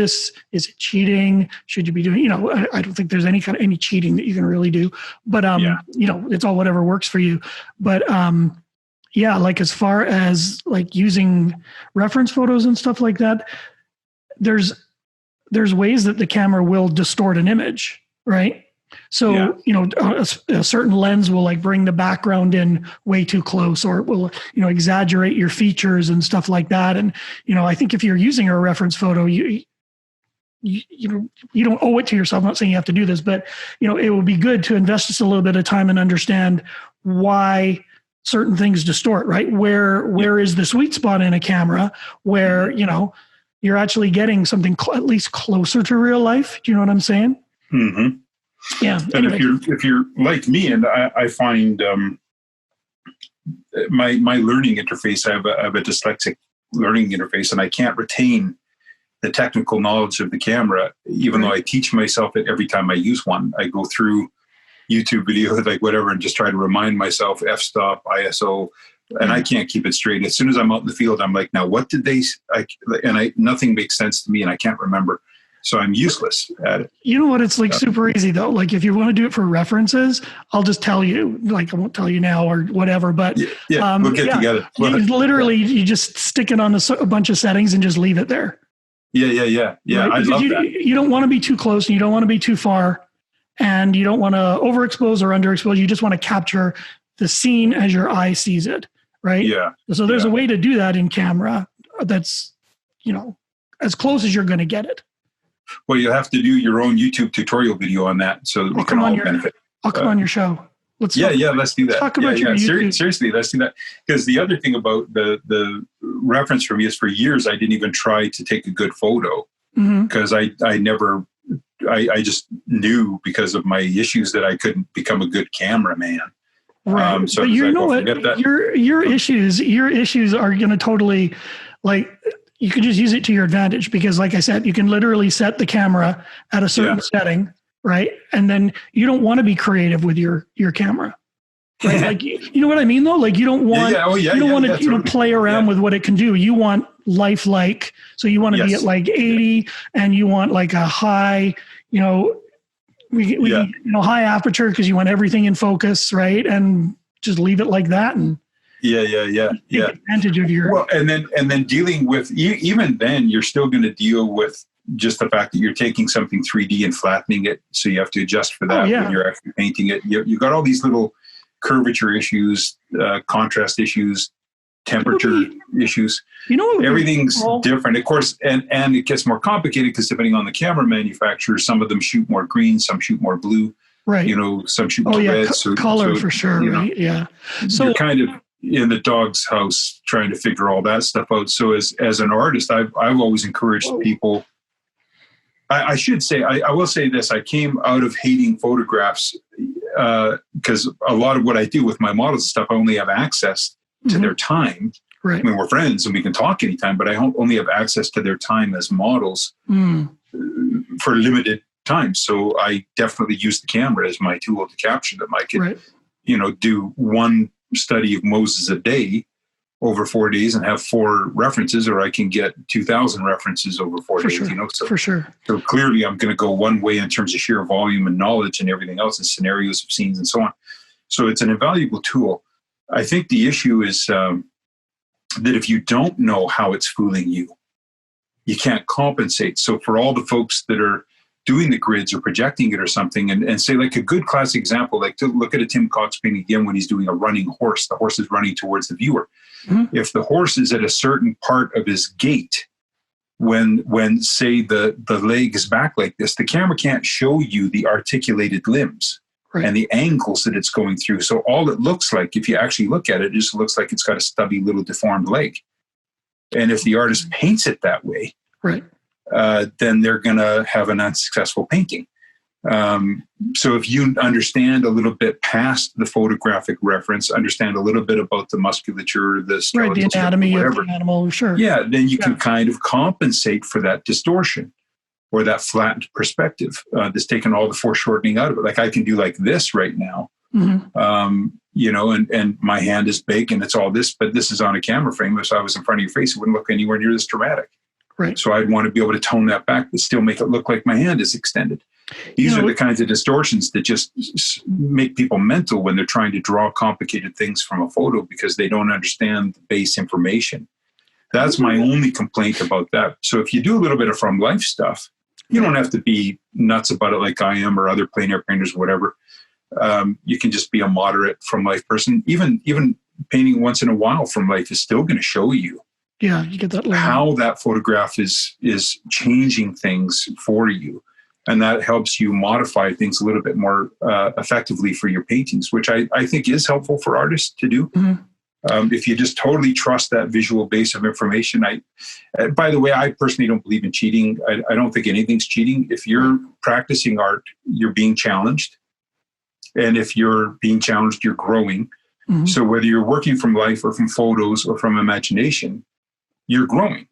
it cheating? Should you be doing, I don't think there's any cheating that you can really do, but, it's all whatever works for you. But, like as far as like using reference photos and stuff like that, there's ways that the camera will distort an image, right? So, a certain lens will like bring the background in way too close, or it will, exaggerate your features and stuff like that. And, I think if you're using a reference photo, you don't owe it to yourself. I'm not saying you have to do this, but, it will be good to invest just a little bit of time and understand why certain things distort, right? Where is the sweet spot in a camera where, you're actually getting something at least closer to real life. Do you know what I'm saying? Mm-hmm. Yeah. And if you're like me, and I find my learning interface, I have a dyslexic learning interface, and I can't retain the technical knowledge of the camera, even though I teach myself it every time I use one. I go through YouTube videos, like whatever, and just try to remind myself f-stop, ISO, and I can't keep it straight. As soon as I'm out in the field, I'm like, now what did they? Nothing makes sense to me, and I can't remember. So I'm useless at it. You know what? It's like super easy though. Like if you want to do it for references, I'll just tell you. Like I won't tell you now or whatever. But we'll get together. You just stick it on a bunch of settings and just leave it there. Yeah. Right? I love that. You don't want to be too close, and you don't want to be too far, and you don't want to overexpose or underexpose. You just want to capture the scene as your eye sees it. Right. Yeah. So there's a way to do that in camera. That's as close as you're going to get it. Well, you have to do your own YouTube tutorial video on that so that we can all benefit. I'll come on your show. Let's do that. Talk about your YouTube. Seriously, let's do that. Because the other thing about the reference for me is for years, I didn't even try to take a good photo because I just knew because of my issues that I couldn't become a good cameraman. Right. So but you know what? Your issues are going to totally you can just use it to your advantage because like I said, you can literally set the camera at a certain setting, right? And then you don't want to be creative with your camera. Right? Like, you know what I mean though? Like you don't want, you don't want to play around with what it can do. You want lifelike. So you want to be at like 80 and you want like a high, high aperture because you want everything in focus, right? And just leave it like that and take advantage of your and then dealing with even then you're still going to deal with just the fact that you're taking something 3D and flattening it, so you have to adjust for that when you're actually painting it. You got all these little curvature issues, contrast issues, temperature issues. Everything's different, of course, and it gets more complicated because depending on the camera manufacturer, some of them shoot more green, some shoot more blue. Right. Some shoot more red. Color for sure. Right. Yeah. So you're kind of in the dog's house trying to figure all that stuff out. So as an artist, I've always encouraged people. I should say, I will say this, I came out of hating photographs because a lot of what I do with my models and stuff, I only have access to their time. Right. I mean, we're friends and we can talk anytime, but I only have access to their time as models for limited time. So I definitely use the camera as my tool to capture them. I could, do one study of Moses a day over 4 days and have 4 references, or I can get 2,000 references over 4 days. So for sure. So clearly, I'm going to go one way in terms of sheer volume and knowledge and everything else, and scenarios of scenes and so on. So it's an invaluable tool. I think the issue is that if you don't know how it's fooling you, you can't compensate. So for all the folks that are doing the grids or projecting it or something, and say like a good classic example, like to look at a Tim Cox painting again when he's doing a running horse, the horse is running towards the viewer. If the horse is at a certain part of his gait, when say the leg is back like this, the camera can't show you the articulated limbs and the angles that it's going through. So all it looks like, if you actually look at it, it just looks like it's got a stubby little deformed leg. And if the artist paints it that way, then they're going to have an unsuccessful painting. So if you understand a little bit past the photographic reference, understand a little bit about the musculature, the anatomy of the animal, then you can kind of compensate for that distortion or that flat perspective that's taken all the foreshortening out of it. Like I can do like this right now, and my hand is big and it's all this, but this is on a camera frame. If I was in front of your face, it wouldn't look anywhere near this dramatic. Right. So I'd want to be able to tone that back, but still make it look like my hand is extended. These are the kinds of distortions that just make people mental when they're trying to draw complicated things from a photo because they don't understand the base information. That's my only complaint about that. So if you do a little bit of from life stuff, You don't have to be nuts about it like I am or other plein air painters, whatever. You can just be a moderate from life person. Even painting once in a while from life is still going to show you. Yeah, you get that line. How that photograph is changing things for you. And that helps you modify things a little bit more effectively for your paintings, which I think is helpful for artists to do. Mm-hmm. If you just totally trust that visual base of information. By the way, I personally don't believe in cheating. I don't think anything's cheating. If you're practicing art, you're being challenged. And if you're being challenged, you're growing. Mm-hmm. So whether you're working from life or from photos or from imagination, you're growing.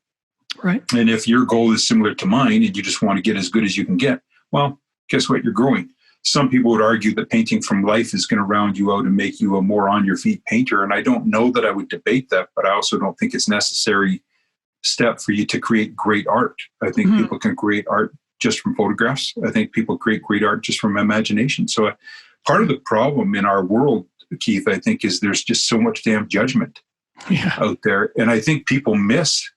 Right. And if your goal is similar to mine and you just want to get as good as you can get, well, guess what? You're growing. Some people would argue that painting from life is going to round you out and make you a more on your feet painter. And I don't know that I would debate that, but I also don't think it's necessary step for you to create great art. I think people can create art just from photographs. I think people create great art just from imagination. So part of the problem in our world, Keith, I think, is there's just so much damn judgment out there. And I think people miss.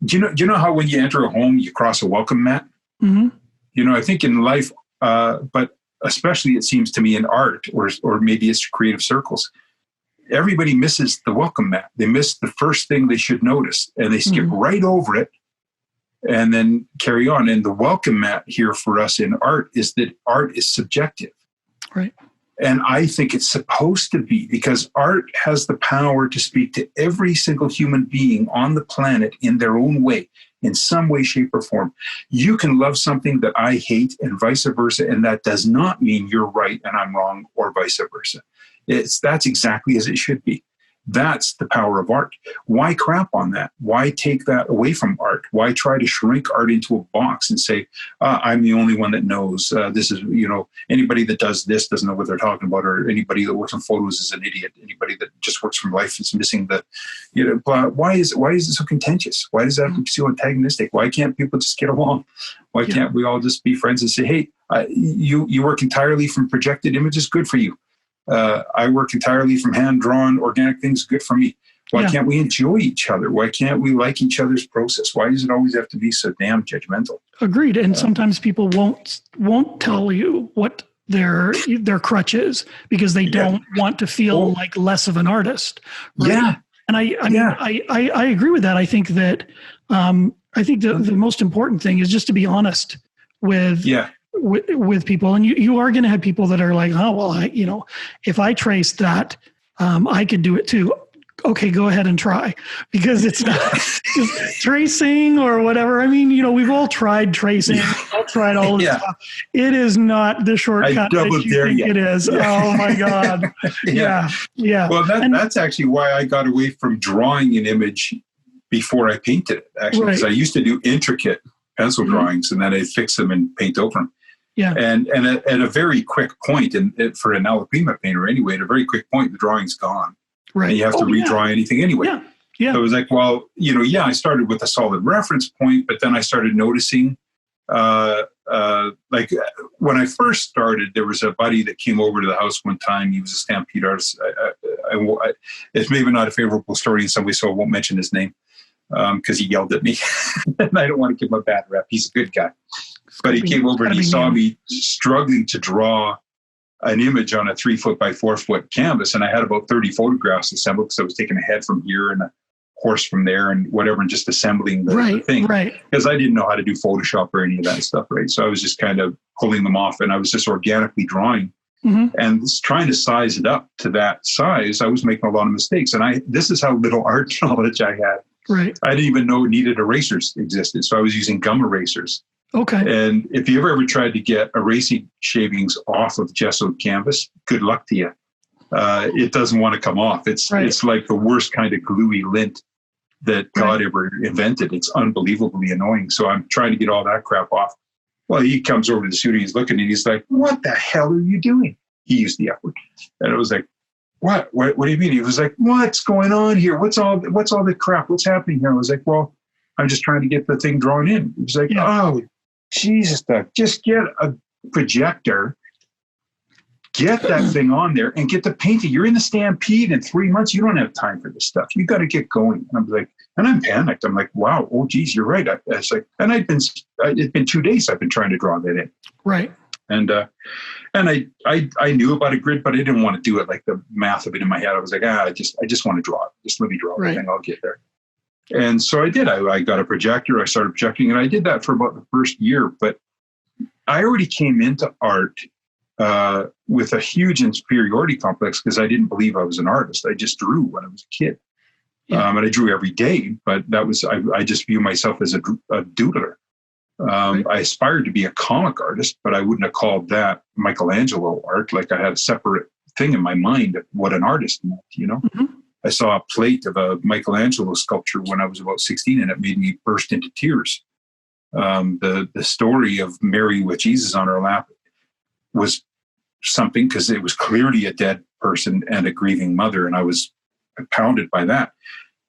Do you know how when you enter a home, you cross a welcome mat? Mm-hmm. You know, I think in life, but especially it seems to me in art or maybe it's creative circles, everybody misses the welcome mat. They miss the first thing they should notice and they skip right over it and then carry on. And the welcome mat here for us in art is that art is subjective. Right. And I think it's supposed to be, because art has the power to speak to every single human being on the planet in their own way, in some way, shape, or form. You can love something that I hate and vice versa, and that does not mean you're right and I'm wrong, or vice versa. That's exactly as it should be. That's the power of art. Why crap on that? Why take that away from art? Why try to shrink art into a box and say, I'm the only one that knows this is, anybody that does this doesn't know what they're talking about, or anybody that works on photos is an idiot. Anybody that just works from life is missing the, why is it so contentious? Why does that have to be so antagonistic? Why can't people just get along? Why can't we all just be friends and say, hey, you work entirely from projected images, good for you. I work entirely from hand-drawn organic things, good for me. Why can't we enjoy each other? Why can't we like each other's process? Why does it always have to be so damn judgmental? Agreed. And sometimes people won't tell you what their crutch is because they don't want to feel like less of an artist. Right? Yeah. And I agree with that. I think that the most important thing is just to be honest with people. And you are going to have people that are like, oh, well, if I trace that, I could do it too. Okay, go ahead and try, because it's not just tracing or whatever. I mean, we've all tried tracing. We've all tried all of this stuff. It is not the shortcut that you think it is. Oh my God. Yeah. Well, that's actually why I got away from drawing an image before I painted it, actually, because I used to do intricate pencil drawings and then I'd fix them and paint over them. Yeah. And at a very quick point, and for an Alla Prima painter anyway, at a very quick point, the drawing's gone. Right. And you have to redraw anything anyway. Yeah. Yeah. So it was like, well, I started with a solid reference point, but then I started noticing, like when I first started, there was a buddy that came over to the house one time. He was a Stampede artist. It's maybe not a favorable story in some way, so I won't mention his name because he yelled at me. And I don't want to give him a bad rep. He's a good guy. But he came over and he saw me struggling to draw an image on a 3-foot by 4-foot canvas. And I had about 30 photographs assembled because I was taking a head from here and a horse from there and whatever, and just assembling the thing. Right. Because I didn't know how to do Photoshop or any of that stuff, right? So I was just kind of pulling them off and I was just organically drawing. And trying to size it up to that size, I was making a lot of mistakes. And this is how little art knowledge I had. Right. I didn't even know it needed erasers existed. So I was using gum erasers. Okay. And if you ever tried to get erasing shavings off of gessoed canvas, good luck to you. It doesn't want to come off. It's like the worst kind of gluey lint that God ever invented. It's unbelievably annoying. So I'm trying to get all that crap off. Well, he comes over to the studio, he's looking, and he's like, what the hell are you doing? He used the F word. And I was like, what do you mean? He was like, what's going on here? What's all the crap? What's happening here? I was like, well, I'm just trying to get the thing drawn in. He was like, oh, Jesus, just get a projector, get that thing on there and get to paint it. You're in the Stampede in 3 months. You don't have time for this stuff. You got to get going. And I'm like, and I'm panicked. I'm like, wow, oh geez, you're right. I was like, and it'd been 2 days I've been trying to draw that in. Right. And I knew about a grid, but I didn't want to do it like the math of it in my head. I was like, I just want to draw it. Just let me draw it and I'll get there. And so I did. I got a projector. I started projecting, and I did that for about the first year. But I already came into art with a huge inferiority complex because I didn't believe I was an artist. I just drew when I was a kid. Yeah. And I drew every day, but that was, I just view myself as a doodler. I aspired to be a comic artist, but I wouldn't have called that Michelangelo art. Like I had a separate thing in my mind of what an artist meant, you know? Mm-hmm. I saw a plate of a Michelangelo sculpture when I was about 16, and it made me burst into tears. The story of Mary with Jesus on her lap was something, because it was clearly a dead person and a grieving mother, and I was pounded by that.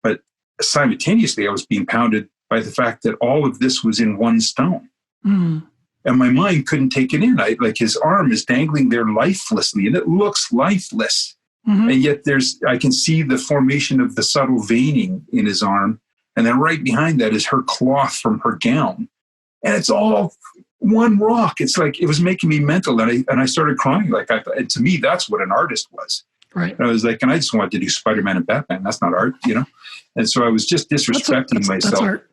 But simultaneously, I was being pounded by the fact that all of this was in one stone. Mm. And my mind couldn't take it in. Like his arm is dangling there lifelessly, and it looks lifeless. Mm-hmm. And yet I can see the formation of the subtle veining in his arm. And then right behind that is her cloth from her gown. And it's all one rock. It's like, it was making me mental. And I started crying. And to me, that's what an artist was. Right. And I was like, and I just wanted to do Spider-Man and Batman. That's not art, you know? And so I was just disrespecting myself. That's art.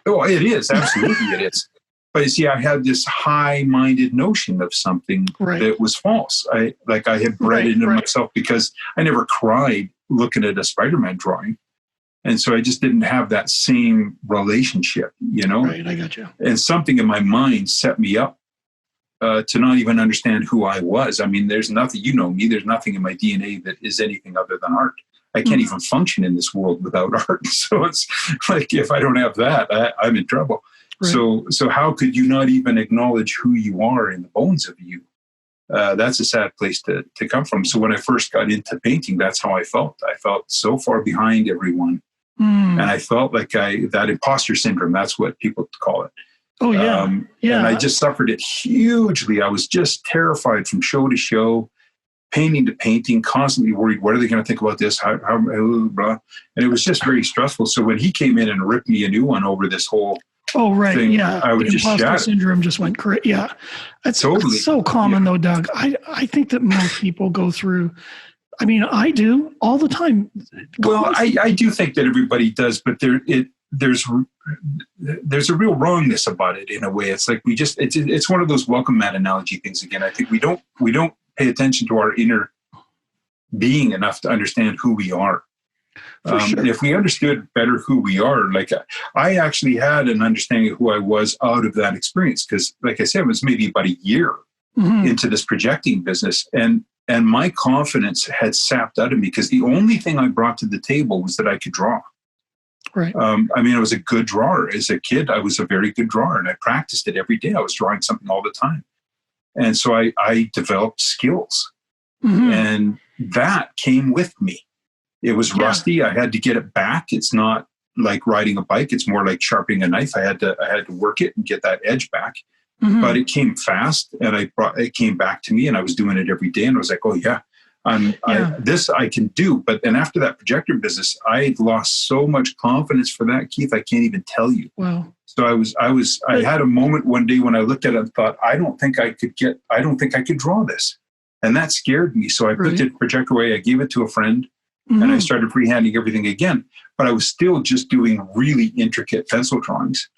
Oh, it is. Absolutely it is. But you see, I had this high-minded notion of something that was false. I had bred it into myself because I never cried looking at a Spider-Man drawing. And so I just didn't have that same relationship, you know? Right, I got you. And something in my mind set me up to not even understand who I was. I mean, there's nothing, you know me, there's nothing in my DNA that is anything other than art. I can't even function in this world without art. So it's like, if I don't have that, I'm in trouble. Right. So how could you not even acknowledge who you are in the bones of you? That's a sad place to come from. So when I first got into painting, that's how I felt. I felt so far behind everyone. Mm. And I felt like that imposter syndrome, that's what people call it. Oh, yeah. Yeah. And I just suffered it hugely. I was just terrified from show to show, painting to painting, constantly worried, what are they going to think about this? How blah. And it was just very stressful. So when he came in and ripped me a new one over this whole thing, yeah. I would just imposter syndrome just went crazy. Yeah. That's so common though, Doug. I think that most people go through, I mean, I do all the time. Well, I do think that everybody does, but there's a real wrongness about it in a way. It's like it's one of those welcome mat analogy things again. I think we don't pay attention to our inner being enough to understand who we are. Sure. And if we understood better who we are, like I actually had an understanding of who I was out of that experience. Because like I said, it was maybe about a year into this projecting business. And my confidence had sapped out of me because the only thing I brought to the table was that I could draw. Right. I mean, I was a good drawer. As a kid, I was a very good drawer, and I practiced it every day. I was drawing something all the time. And so I developed skills. Mm-hmm. And that came with me. It was rusty. I had to get it back. It's not like riding a bike. It's more like sharpening a knife. I had to work it and get that edge back. Mm-hmm. But it came fast, and it came back to me, and I was doing it every day. And I was like, oh yeah, this I can do. But then after that projector business, I lost so much confidence for that, Keith. I can't even tell you. Wow. So I had a moment one day when I looked at it and thought, I don't think I could draw this. And that scared me. So I put the projector away. I gave it to a friend. Mm-hmm. And I started freehanding everything again. But I was still just doing really intricate pencil drawings.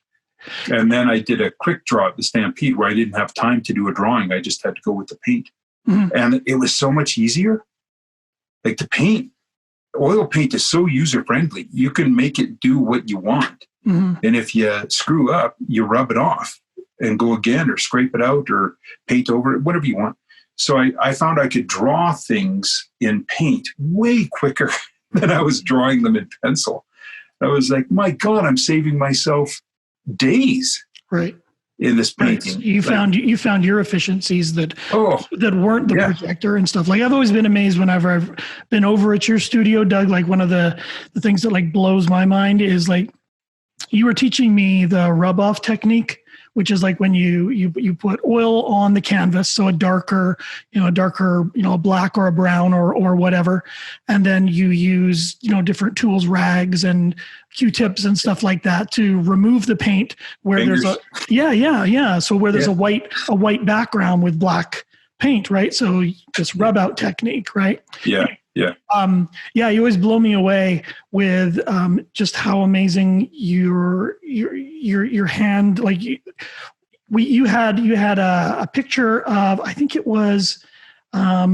And then I did a quick draw at the Stampede where I didn't have time to do a drawing. I just had to go with the paint. Mm-hmm. And it was so much easier. Like the paint, oil paint is so user-friendly. You can make it do what you want. Mm-hmm. And if you screw up, you rub it off and go again or scrape it out or paint over it, whatever you want. So I found I could draw things in paint way quicker than I was drawing them in pencil. I was like, my God, I'm saving myself days. Right. In this painting. Right. You found your efficiencies that weren't the projector and stuff. Like I've always been amazed whenever I've been over at your studio, Doug, like one of the things that like blows my mind is like you were teaching me the rub off technique which is like when you put oil on the canvas, so a darker, a black or a brown or whatever, and then you use, different tools, rags and Q-tips and stuff like that to remove the paint where Fingers. there's so where there's a white background with black paint, right? So this rub out technique, right? Yeah. You always blow me away with just how amazing your hand, like you had a picture of, I think it was a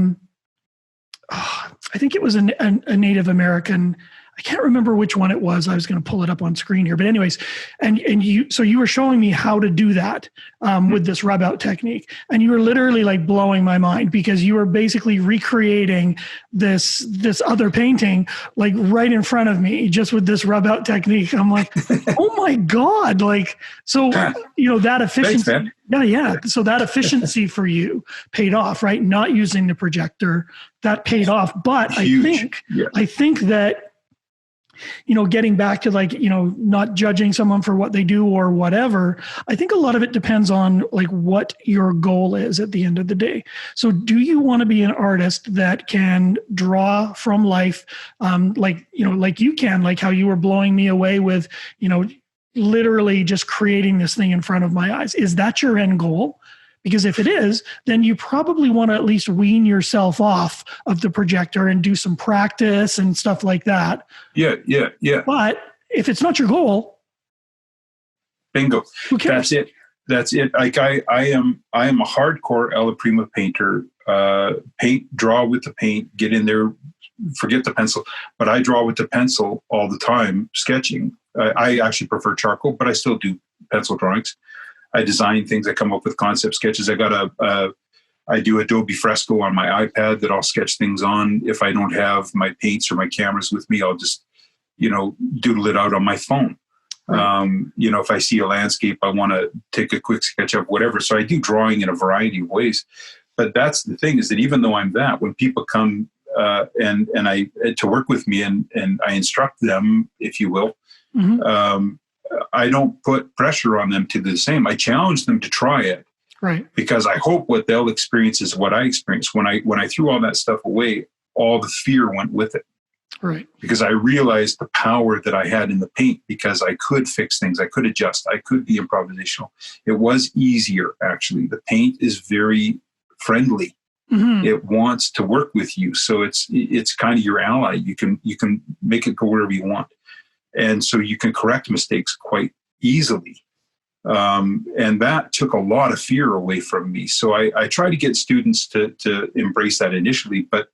Native American. I can't remember which one it was. I was going to pull it up on screen here, but anyways, and you were showing me how to do that with this rub out technique, and you were literally like blowing my mind because you were basically recreating this other painting like right in front of me just with this rub out technique. I'm like, oh my God. Like, so, that efficiency. Thanks, man. Yeah. So that efficiency for you paid off, right? Not using the projector, that paid off. But Huge. I think that, getting back to like, not judging someone for what they do or whatever, I think a lot of it depends on like what your goal is at the end of the day. So do you want to be an artist that can draw from life? Like you can, like how you were blowing me away with, literally just creating this thing in front of my eyes. Is that your end goal? Because if it is, then you probably want to at least wean yourself off of the projector and do some practice and stuff like that. Yeah. But if it's not your goal, bingo. Who cares? That's it. Like I am a hardcore Alla Prima painter. Draw with the paint, get in there, forget the pencil. But I draw with the pencil all the time, sketching. I actually prefer charcoal, but I still do pencil drawings. I design things. I come up with concept sketches. I do Adobe Fresco on my iPad that I'll sketch things on. If I don't have my paints or my cameras with me, I'll just, doodle it out on my phone. Right. If I see a landscape, I want to take a quick sketch of whatever. So I do drawing in a variety of ways. But that's the thing, is that even though I'm that, when people come and I to work with me and I instruct them, if you will, mm-hmm. I don't put pressure on them to do the same. I challenge them to try it, right? Because I hope what they'll experience is what I experienced when I threw all that stuff away. All the fear went with it, right? Because I realized the power that I had in the paint. Because I could fix things, I could adjust, I could be improvisational. It was easier, actually. The paint is very friendly. Mm-hmm. It wants to work with you, so it's kind of your ally. You can make it go wherever you want. And so you can correct mistakes quite easily. And that took a lot of fear away from me. So I try to get students to embrace that initially, but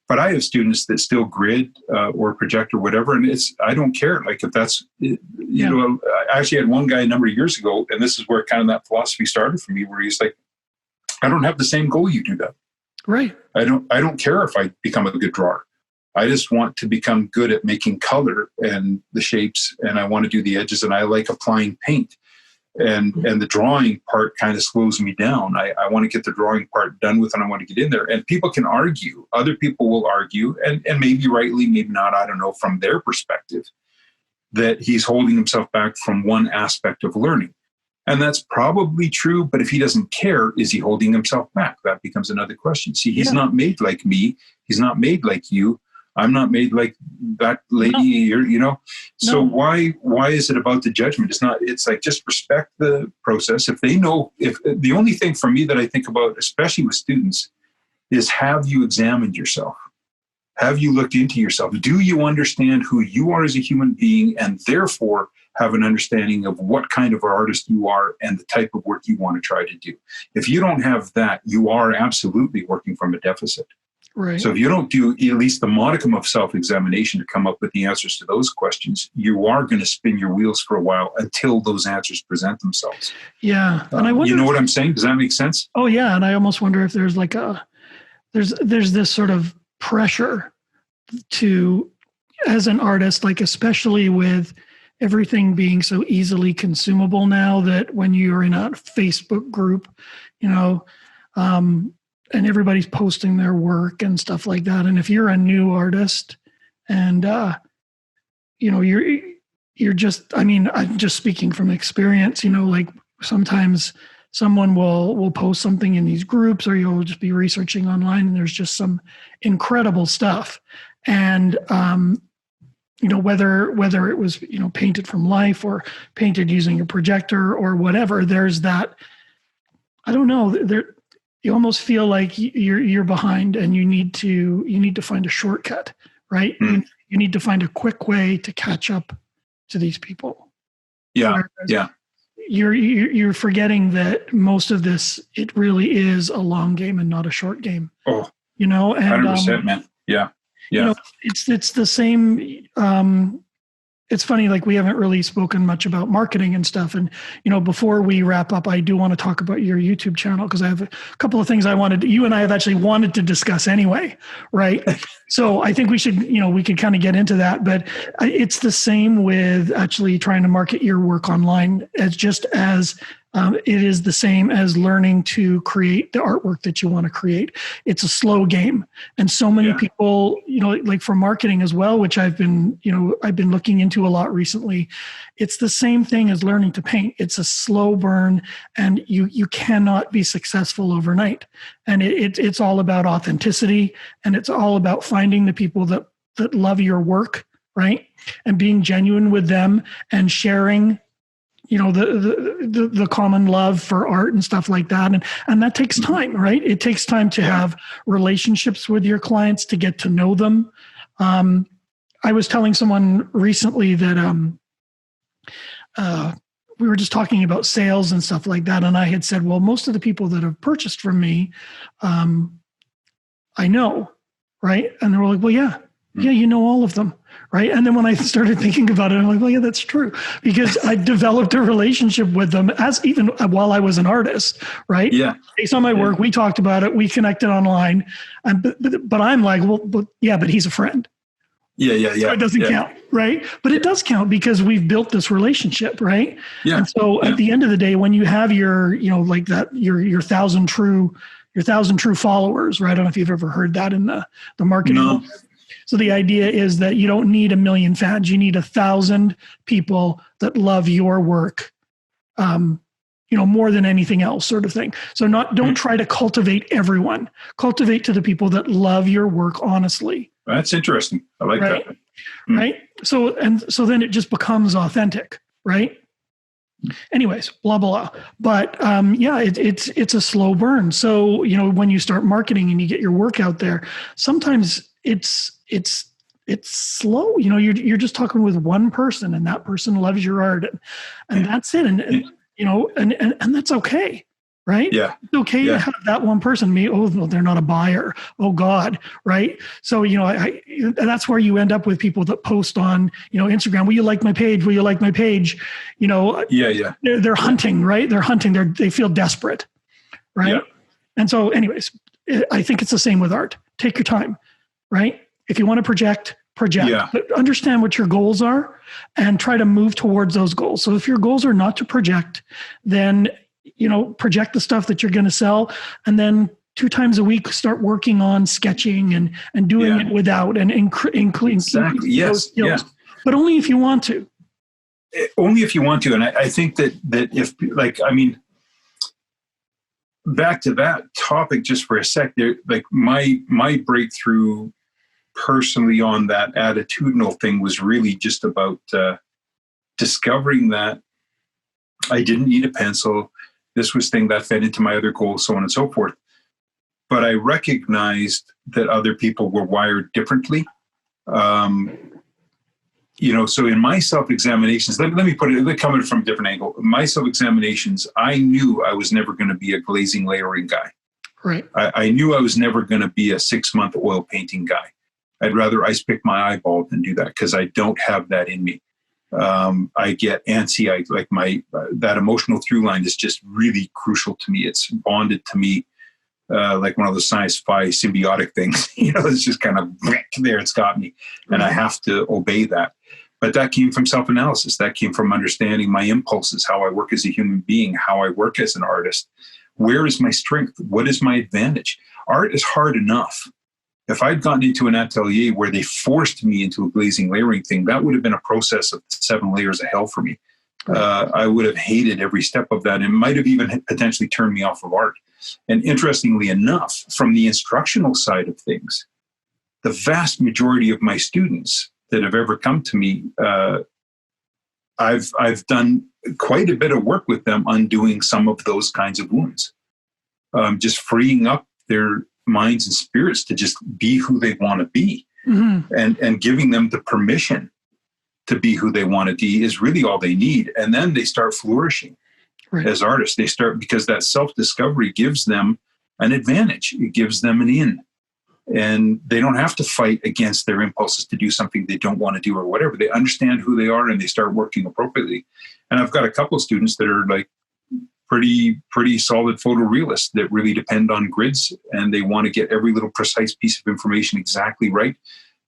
I have students that still grid or project or whatever. And I don't care. Like if that's, I actually had one guy a number of years ago, and this is where kind of that philosophy started for me, where he's like, I don't have the same goal you do, that. Right. I don't care if I become a good drawer. I just want to become good at making color and the shapes, and I want to do the edges, and I like applying paint. And the drawing part kind of slows me down. I want to get the drawing part done with, and I want to get in there. And people can argue. Other people will argue, and maybe rightly, maybe not, I don't know, from their perspective, that he's holding himself back from one aspect of learning. And that's probably true, but if he doesn't care, is he holding himself back? That becomes another question. See, he's not made like me. He's not made like you. I'm not made like that lady, So why is it about the judgment? It's like, just respect the process. If the only thing for me that I think about, especially with students, is, have you examined yourself? Have you looked into yourself? Do you understand who you are as a human being, and therefore have an understanding of what kind of artist you are and the type of work you want to try to do? If you don't have that, you are absolutely working from a deficit. Right. So if you don't do at least the modicum of self-examination to come up with the answers to those questions, you are going to spin your wheels for a while until those answers present themselves. Yeah. And I wonder, you know what I'm saying? Does that make sense? Oh yeah. And I almost wonder if there's like there's this sort of pressure to, as an artist, like especially with everything being so easily consumable now, that when you're in a Facebook group, and everybody's posting their work and stuff like that. And if you're a new artist and, you're just, I'm just speaking from experience, like sometimes someone will post something in these groups, or you'll just be researching online and there's just some incredible stuff. And, whether it was, painted from life or painted using a projector or whatever, there's that, I don't know, you almost feel like you're behind and you need to find a shortcut, right? Mm. You need to find a quick way to catch up to these people. Yeah. Whereas yeah. You're forgetting that most of this, it really is a long game and not a short game. Oh, and 100%, man. Yeah. Yeah. It's the same. It's funny, like we haven't really spoken much about marketing and stuff. And, before we wrap up, I do want to talk about your YouTube channel, because I have a couple of things you and I have actually wanted to discuss anyway. Right. So I think we should, we could kind of get into that, but it's the same with actually trying to market your work online, as it is the same as learning to create the artwork that you want to create. It's a slow game. And so many people, like for marketing as well, which I've been looking into a lot recently. It's the same thing as learning to paint. It's a slow burn, and you cannot be successful overnight. And it's all about authenticity, and it's all about finding the people that love your work, right? And being genuine with them and sharing the common love for art and stuff like that. And that takes time, right? It takes time to have relationships with your clients, to get to know them. I was telling someone recently that we were just talking about sales and stuff like that. And I had said, well, most of the people that have purchased from me, I know, right? And they were like, well, yeah, all of them. Right. And then when I started thinking about it, I'm like, well, yeah, that's true, because I developed a relationship with them even while I was an artist. Right. Yeah. Based on my work, we talked about it. We connected online. But I'm like, well, but he's a friend. Yeah. So it doesn't count. Right. But it does count, because we've built this relationship. Right. Yeah. And so at the end of the day, when you have your, like that, your 1,000 true followers, right? I don't know if you've ever heard that in the marketing. No. So the idea is that you don't need 1 million fans. You need 1,000 people that love your work, more than anything else, sort of thing. So don't try to cultivate everyone. Cultivate to the people that love your work honestly. That's interesting. I like that. Right. So then it just becomes authentic, right? Anyways, blah, blah, blah. But it's a slow burn. So, when you start marketing and you get your work out there, sometimes it's slow. You're just talking with one person, and that person loves your art, and that's it. And that's okay. Right. Yeah. It's okay to have that one person. They're not a buyer. Oh God. Right. So, that's where you end up with people that post on, Instagram. Will you like my page? Will you like my page? They're hunting, right? They're hunting. They feel desperate. Right. Yeah. And so anyways, I think it's the same with art. Take your time, right? If you want to project, but understand what your goals are and try to move towards those goals. So if your goals are not to project, then, project the stuff that you're going to sell, and then 2 times a week start working on sketching and doing it without and including those skills. Yeah. But only if you want to. Only if you want to. And I think that if, back to that topic just for a sec there, like my breakthrough personally on that attitudinal thing was really just about discovering that I didn't need a pencil. This was thing that fed into my other goals, so on and so forth. But I recognized that other people were wired differently. So in my self-examinations, let me put it, coming from a different angle. My self-examinations, I knew I was never going to be a glazing layering guy. Right. I knew I was never going to be a 6-month oil painting guy. I'd rather ice pick my eyeball than do that, because I don't have that in me. I get antsy. That emotional through line is just really crucial to me. It's bonded to me like one of those sci-fi symbiotic things. It's just kind of there. It's got me, and I have to obey that. But that came from self-analysis. That came from understanding my impulses, how I work as a human being, how I work as an artist. Where is my strength? What is my advantage? Art is hard enough. If I'd gotten into an atelier where they forced me into a glazing layering thing, that would have been a process of 7 layers of hell for me. I would have hated every step of that, and might have even potentially turned me off of art. And interestingly enough, from the instructional side of things, the vast majority of my students that have ever come to me, I've done quite a bit of work with them undoing some of those kinds of wounds, just freeing up their minds and spirits to just be who they want to be, and giving them the permission to be who they want to be is really all they need. And then they start flourishing as artists. They start, because that self-discovery gives them an advantage. It gives them an in. And they don't have to fight against their impulses to do something they don't want to do or whatever. They understand who they are and they start working appropriately. And I've got a couple of students that are like pretty solid photorealists that really depend on grids, and they want to get every little precise piece of information exactly right,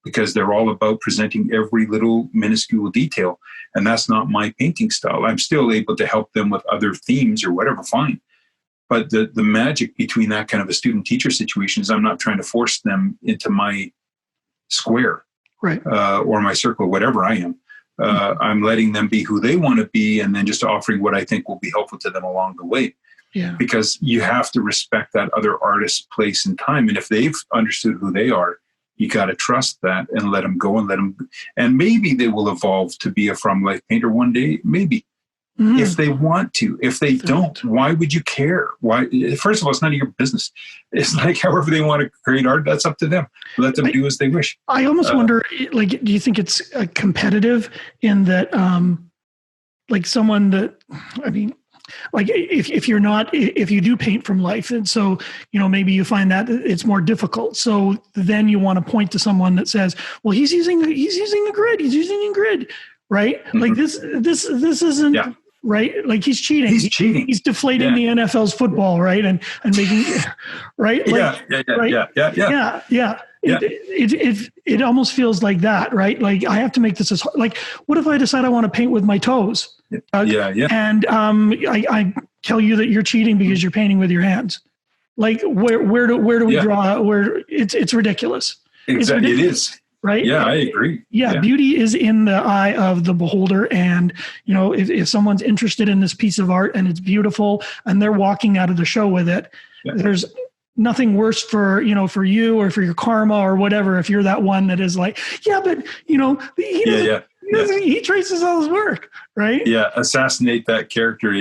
because they're all about presenting every little minuscule detail. And that's not my painting style. I'm still able to help them with other themes or whatever, fine. But the magic between that kind of a student-teacher situation is I'm not trying to force them into my square, or my circle, whatever I am. I'm letting them be who they want to be, and then just offering what I think will be helpful to them along the way. Yeah. Because you have to respect that other artist's place and time. And if they've understood who they are, you got to trust that and let them go, and maybe they will evolve to be a from life painter one day, maybe. If they want to. If they don't, why would you care? Why? First of all, it's none of your business. It's like however they want to create art, that's up to them. Let them do as they wish. I almost wonder, like, do you think it's competitive in that, like someone that, I mean, like if you do paint from life, and so, maybe you find that it's more difficult. So then you want to point to someone that says, well, he's using the grid. He's using a grid, right? Like this isn't. Yeah. Right, like he's cheating. He's cheating. He's deflating the NFL's football, right, and making, right. Like, yeah. It almost feels like that, right? Like I have to make this as hard. Like, what if I decide I want to paint with my toes? And I tell you that you're cheating because you're painting with your hands. Like where do we draw? Where it's ridiculous. Exactly, it is. Right? Yeah, I agree. Yeah, beauty is in the eye of the beholder. And, if someone's interested in this piece of art and it's beautiful and they're walking out of the show with it, there's nothing worse for you or for your karma or whatever. If you're that one that is like, but, he traces all his work, right? Yeah, assassinate that character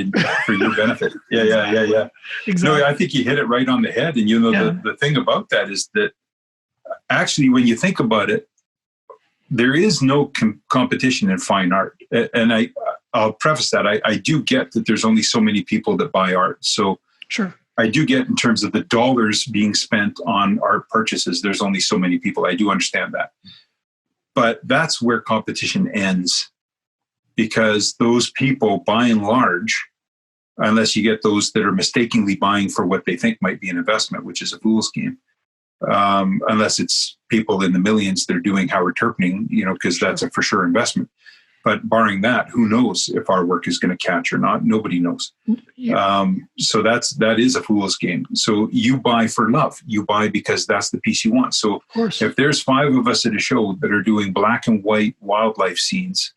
for your benefit. Yeah. Exactly. No, I think you hit it right on the head. And, the thing about that is that, actually, when you think about it, there is no competition in fine art. And I'll preface that. I do get that there's only so many people that buy art. So sure, I do get in terms of the dollars being spent on art purchases, there's only so many people. I do understand that. But that's where competition ends. Because those people, by and large, unless you get those that are mistakenly buying for what they think might be an investment, which is a fool's game, unless it's people in the millions that are doing Howard Turpning, because that's a for sure investment. But barring that, who knows if our work is going to catch or not? Nobody knows. Yeah. So that is a fool's game. So you buy for love. You buy because that's the piece you want. So if there's 5 of us at a show that are doing black and white wildlife scenes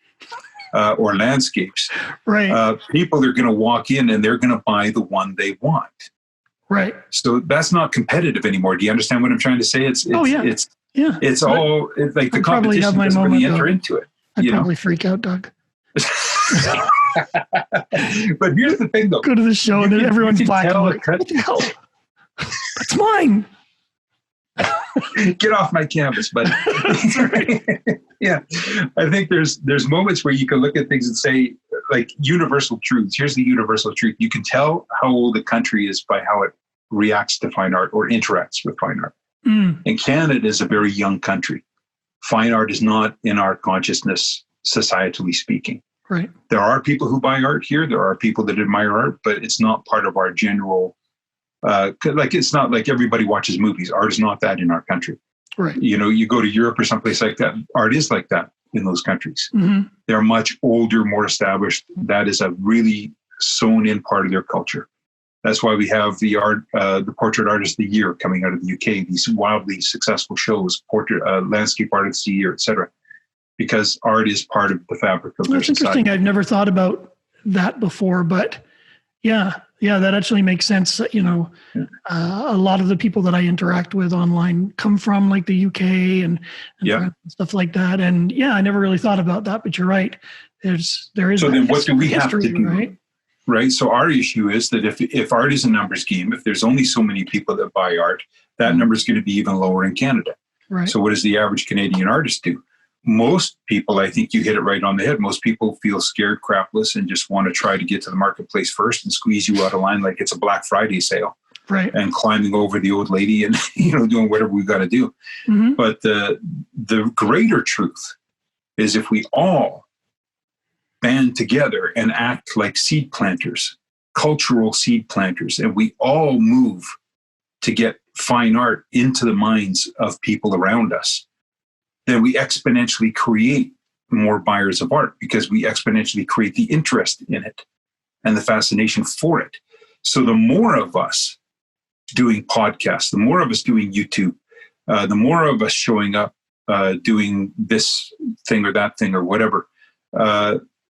or landscapes, right? People are going to walk in and they're going to buy the one they want. Right. So that's not competitive anymore. Do you understand what I'm trying to say? It's all like the competition doesn't really enter into it. I'd probably freak out, Doug. But here's the thing, though. Go to the show and then everyone's black and white. What the hell? That's mine. Get off my canvas, buddy. Yeah. I think there's moments where you can look at things and say, like, universal truths. Here's the universal truth. You can tell how old a country is by how it reacts to fine art or interacts with fine art. And Canada is a very young country. Fine art is not in our consciousness, societally speaking. Right. There are people who buy art here. There are people that admire art, but it's not part of our general, it's not like everybody watches movies. Art is not that in our country. Right. You go to Europe or someplace like that, art is like that in those countries. They're much older, more established. That is a really sewn in part of their culture. That's why we have the Portrait Artist of the Year coming out of the UK, these wildly successful shows, Landscape Artist of the Year, etc. Because art is part of the fabric of their society. Interesting. I've never thought about that before, but yeah, that actually makes sense. A lot of the people that I interact with online come from like the UK and stuff like that. And yeah, I never really thought about that, but you're right. There is. So then what do we have to do? Right? Right. So our issue is that if art is a numbers game, if there's only so many people that buy art, that number is going to be even lower in Canada. Right. So what does the average Canadian artist do? Most people, I think you hit it right on the head. Most people feel scared, crapless, and just want to try to get to the marketplace first and squeeze you out of line like it's a Black Friday sale. Right. And climbing over the old lady and, doing whatever we've got to do. Mm-hmm. But the greater truth is if we all band together and act like seed planters, cultural seed planters, and we all move to get fine art into the minds of people around us, then we exponentially create more buyers of art because we exponentially create the interest in it and the fascination for it. So the more of us doing podcasts, the more of us doing YouTube, the more of us showing up doing this thing or that thing or whatever,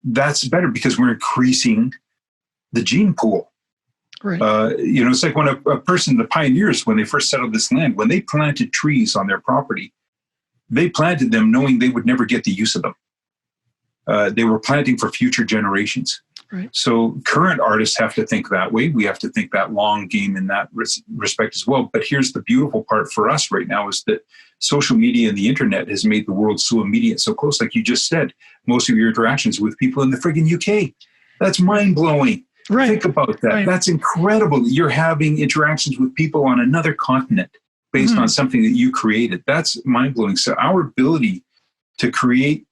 that's better because we're increasing the gene pool. Right. It's like when a person, the pioneers, when they first settled this land, when they planted trees on their property, they planted them knowing they would never get the use of them. They were planting for future generations. Right. So current artists have to think that way. We have to think that long game in that respect as well. But here's the beautiful part for us right now is that social media and the internet has made the world so immediate, so close. Like you just said, most of your interactions with people in the friggin' UK. That's mind-blowing. Right. Think about that. Right. That's incredible. You're having interactions with people on another continent based on something that you created. That's mind-blowing. So our ability to create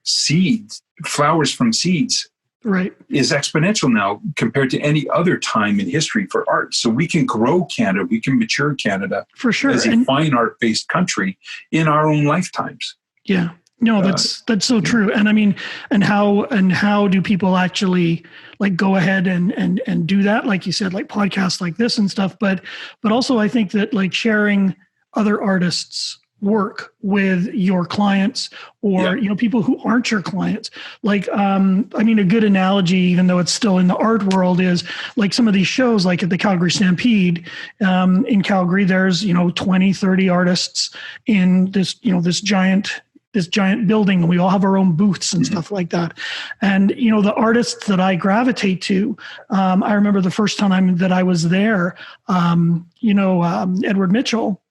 seeds, flowers from seeds, right, is exponential now compared to any other time in history for art. So we can grow Canada, we can mature Canada for sure as a fine art-based country in our own lifetimes. Yeah. No, that's so true. And I mean, and how do people actually like go ahead and do that? Like you said, like podcasts like this and stuff, but also I think that like sharing other artists' work with your clients or, people who aren't your clients. Like, I mean, a good analogy, even though it's still in the art world, is like some of these shows, like at the Calgary Stampede, in Calgary, there's, 20, 30 artists in this, this giant building, and we all have our own booths and stuff like that. And, the artists that I gravitate to, I remember the first time that I was there, Edward Mitchell,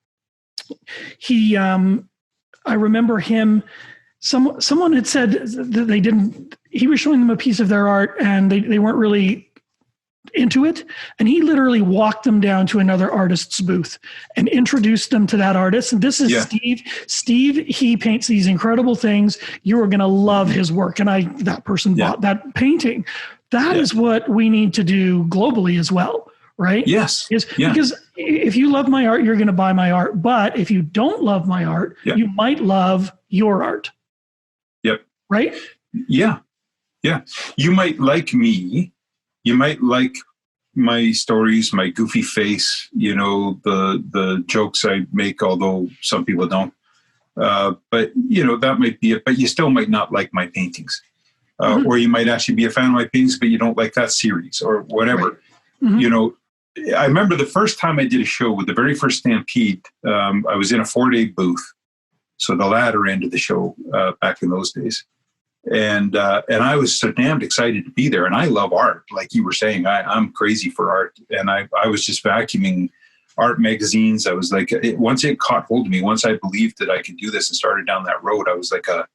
I remember him, someone had said that he was showing them a piece of their art and they weren't really into it. And he literally walked them down to another artist's booth and introduced them to that artist. And this is Steve. Steve, he paints these incredible things. You are going to love his work. And that person bought that painting. That is what we need to do globally as well. Right? Yes. Because if you love my art, you're going to buy my art. But if you don't love my art, you might love your art. Yep. Right? Yeah. Yeah. You might like me. You might like my stories, my goofy face, the jokes I make, although some people don't. But, that might be it. But you still might not like my paintings. Or you might actually be a fan of my paintings, but you don't like that series or whatever. Right. Mm-hmm. I remember the first time I did a show with the very first Stampede, I was in a 4-day booth. So the latter end of the show back in those days. And I was so damned excited to be there. And I love art. Like you were saying, I'm crazy for art. And I was just vacuuming art magazines. I was like, once it caught hold of me, once I believed that I could do this and started down that road, I was like a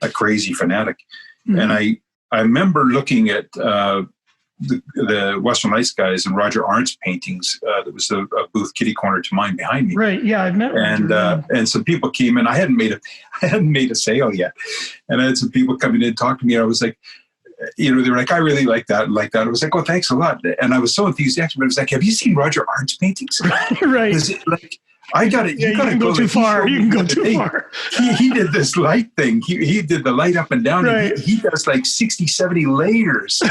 crazy fanatic. Mm-hmm. And I remember looking at the Western Lights guys and Roger Arndt's paintings. There was a booth kitty corner to mine behind me. Right. Yeah, I've met Roger. And some people came in. I hadn't made a sale yet, and I had some people come in and talk to me. And I was like, they were like, I really like that and like that. I was like, oh, thanks a lot. And I was so enthusiastic. But I was like, have you seen Roger Arndt's paintings? Right. I got it. You got to go too far. You can go too far. He did this light thing. He did the light up and down. Right. He does like 60, 70 layers.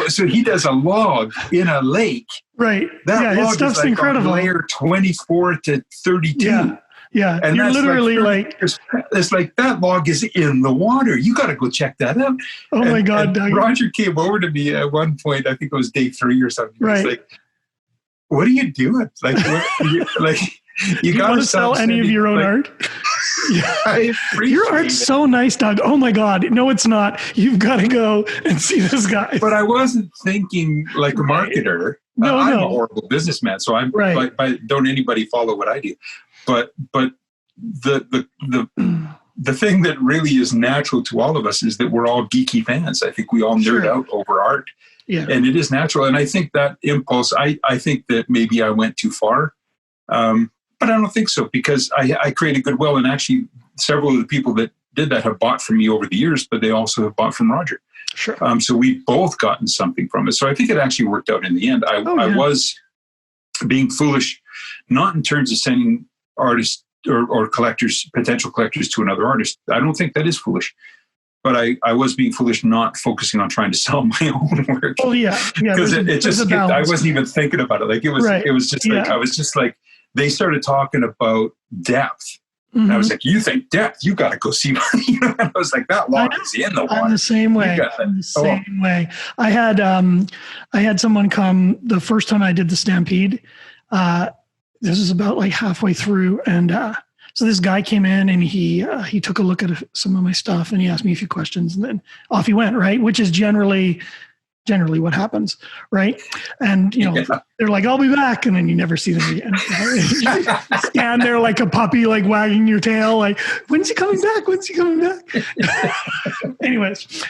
So he does a log in a lake. Right. That log his stuff's is like incredible. Layer 24 to 32. Yeah. And you're that's literally it's like that log is in the water. You got to go check that out. Oh my God, Doug. Roger came over to me at one point. I think it was day 3 or something. Right. He's like, "What are you doing? Like, you got to sell any of your own art?" Yeah, your art's so nice, Doug. Oh my God. No, it's not. You've got to go and see this guy. But I wasn't thinking like a marketer. No, I'm a horrible businessman. So I'm like, don't anybody follow what I do. But the thing that really is natural to all of us is that we're all geeky fans. I think we all nerd out over art. Yeah. And it is natural. And I think that impulse, I think that maybe I went too far. But I don't think so, because I created goodwill, and actually several of the people that did that have bought from me over the years, but they also have bought from Roger. Sure. So we've both gotten something from it. So I think it actually worked out in the end. I was being foolish, not in terms of sending artists or collectors, potential collectors, to another artist. I don't think that is foolish. But I was being foolish, not focusing on trying to sell my own work. Oh yeah, because I wasn't even thinking about it. Like it was just like I was just like, they started talking about depth. Mm-hmm. And I was like, "You think depth? You got to go see." And I was like, "That log is in the water." I'm the same way. Way. I had someone come the first time I did the Stampede. This is about like halfway through, and so this guy came in and he took a look at some of my stuff, and he asked me a few questions, and then off he went. Right, which is generally what happens, right? And they're like, "I'll be back," and then you never see them again. You stand there like a puppy, like wagging your tail, like, "When's he coming back? When's he coming back?" Anyways,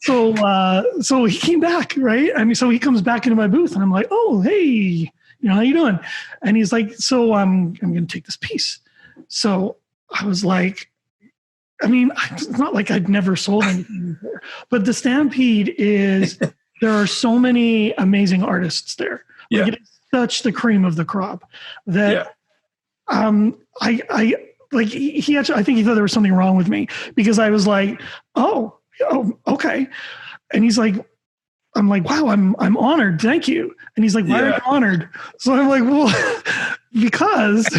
so he came back, right? I mean, so he comes back into my booth, and I'm like, "Oh, hey, how you doing?" And he's like, "So I'm going to take this piece." So I was like, I mean, it's not like I'd never sold anything before, but the Stampede is, there are so many amazing artists there. Like, it is such the cream of the crop that I he actually, I think he thought there was something wrong with me, because I was like, oh, okay. And he's like, I'm like, "Wow, I'm honored. Thank you." And he's like, "Why are you honored?" So I'm like, "Well, because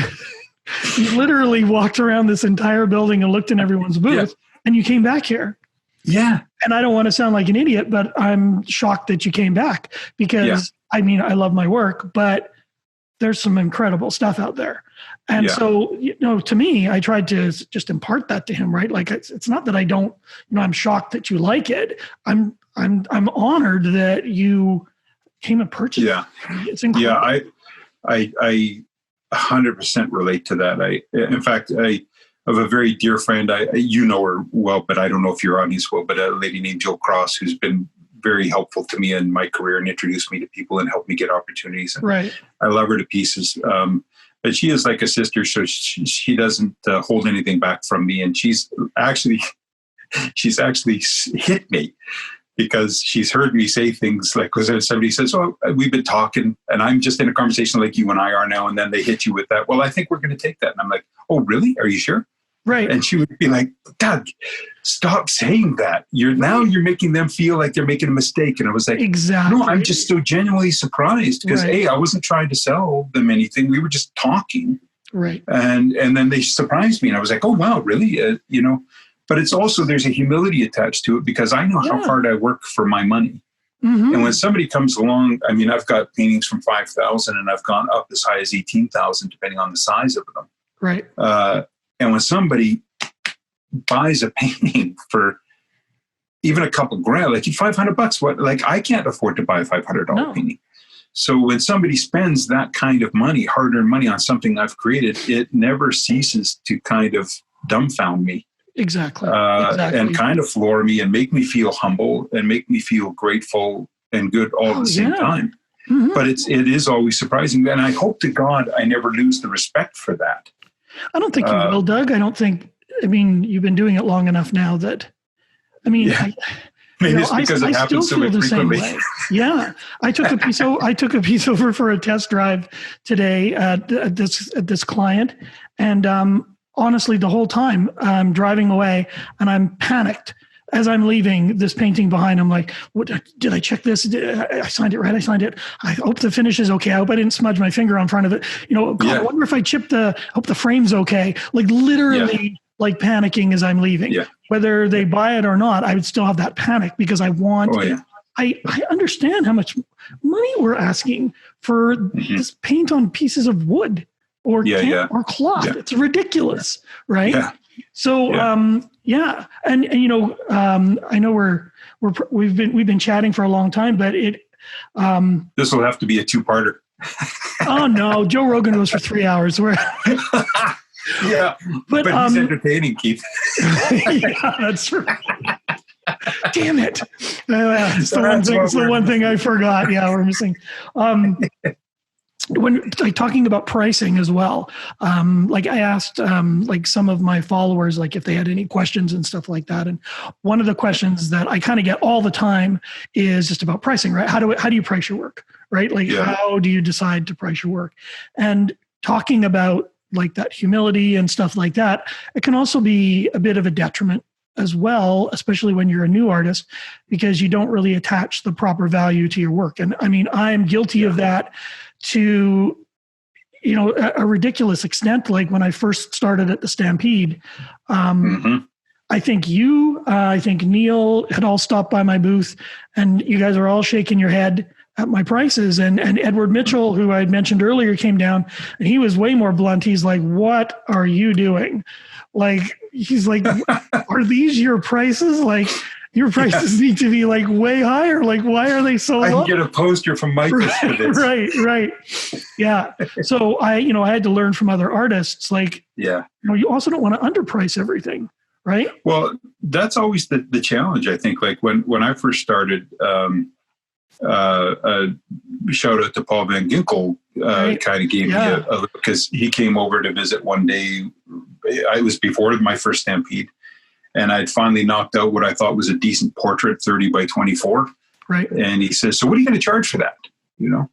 you literally walked around this entire building and looked in everyone's booth, and you came back here." Yeah. And I don't want to sound like an idiot, but I'm shocked that you came back, because I mean, I love my work, but there's some incredible stuff out there. And so, to me, I tried to just impart that to him, right? Like, it's not that I don't, I'm shocked that you like it. I'm honored that you came and purchased it. It's incredible. Yeah, I 100% relate to that. In fact, I have a very dear friend. You know her well, but I don't know if your audience will. But a lady named Jill Cross, who's been very helpful to me in my career and introduced me to people and helped me get opportunities. And I love her to pieces. But she is like a sister, so she doesn't hold anything back from me. And she's actually hit me, because she's heard me say things like, because somebody says, "Oh, we've been talking," and I'm just in a conversation like you and I are now, and then they hit you with that, "Well, I think we're going to take that." And I'm like, "Oh, really? Are you sure?" Right. And she would be like, "Doug, stop saying that. You're making them feel like they're making a mistake." And I was like, exactly. No, I'm just so genuinely surprised, because I wasn't trying to sell them anything. We were just talking. Right. And then they surprised me, and I was like, "Oh, wow, really?" But it's also, there's a humility attached to it, because I know how hard I work for my money. Mm-hmm. And when somebody comes along, I mean, I've got paintings from 5,000, and I've gone up as high as 18,000, depending on the size of them. Right. And when somebody buys a painting for even a couple grand, like $500, what? Like, I can't afford to buy a $500 painting. So when somebody spends that kind of money, hard-earned money, on something I've created, it never ceases to kind of dumbfound me. Exactly. And kind of floor me and make me feel humble and make me feel grateful and good all at the same time. Mm-hmm. But it is always surprising. And I hope to God I never lose the respect for that. I don't think you will, Doug. I mean, you've been doing it long enough now that, maybe it's because it happens so frequently. Yeah. I took a piece over for a test drive today at this client. And, honestly, the whole time I'm driving away and I'm panicked as I'm leaving this painting behind, I'm like, what did I check this? I signed it right. I signed it. I hope the finish is okay. I hope I didn't smudge my finger on front of it. God, I wonder if I chipped I hope the frame's okay. Like literally like panicking as I'm leaving. Yeah. Whether they buy it or not, I would still have that panic because I want I understand how much money we're asking for this paint on pieces of wood or or cloth. Yeah. It's ridiculous, right? Yeah. So, and I know we've been chatting for a long time, but this will have to be a two-parter. Oh no, Joe Rogan goes for 3 hours. Yeah, but he's entertaining, Keith. Yeah, that's right. Damn it! It's the one thing I forgot. Yeah, we're missing. When like talking about pricing as well, like I asked like some of my followers like if they had any questions and stuff like that, and one of the questions that I kind of get all the time is just about pricing, right? How do you price your work, right? Like how do you decide to price your work? And talking about like that humility and stuff like that, it can also be a bit of a detriment as well, especially when you're a new artist, because you don't really attach the proper value to your work. And I mean, I'm guilty of that to, a ridiculous extent. Like when I first started at the Stampede, I think I think Neil had all stopped by my booth and you guys are all shaking your head at my prices. And Edward Mitchell, who I had mentioned earlier, came down and he was way more blunt. He's like, "What are you doing?" Like, he's like, "Are these your prices? Like, your prices need to be like way higher. Like, why are they so low?" I can get a poster from Michael for this. Right. Yeah. So I had to learn from other artists. Like, you also don't want to underprice everything, right? Well, that's always the challenge, I think. Like when I first started, shout out to Paul Van Ginkel, kind of gave me a because he came over to visit one day. I was before my first Stampede, and I'd finally knocked out what I thought was a decent portrait, 30 by 24. Right. And he says, "So what are you going to charge for that?" And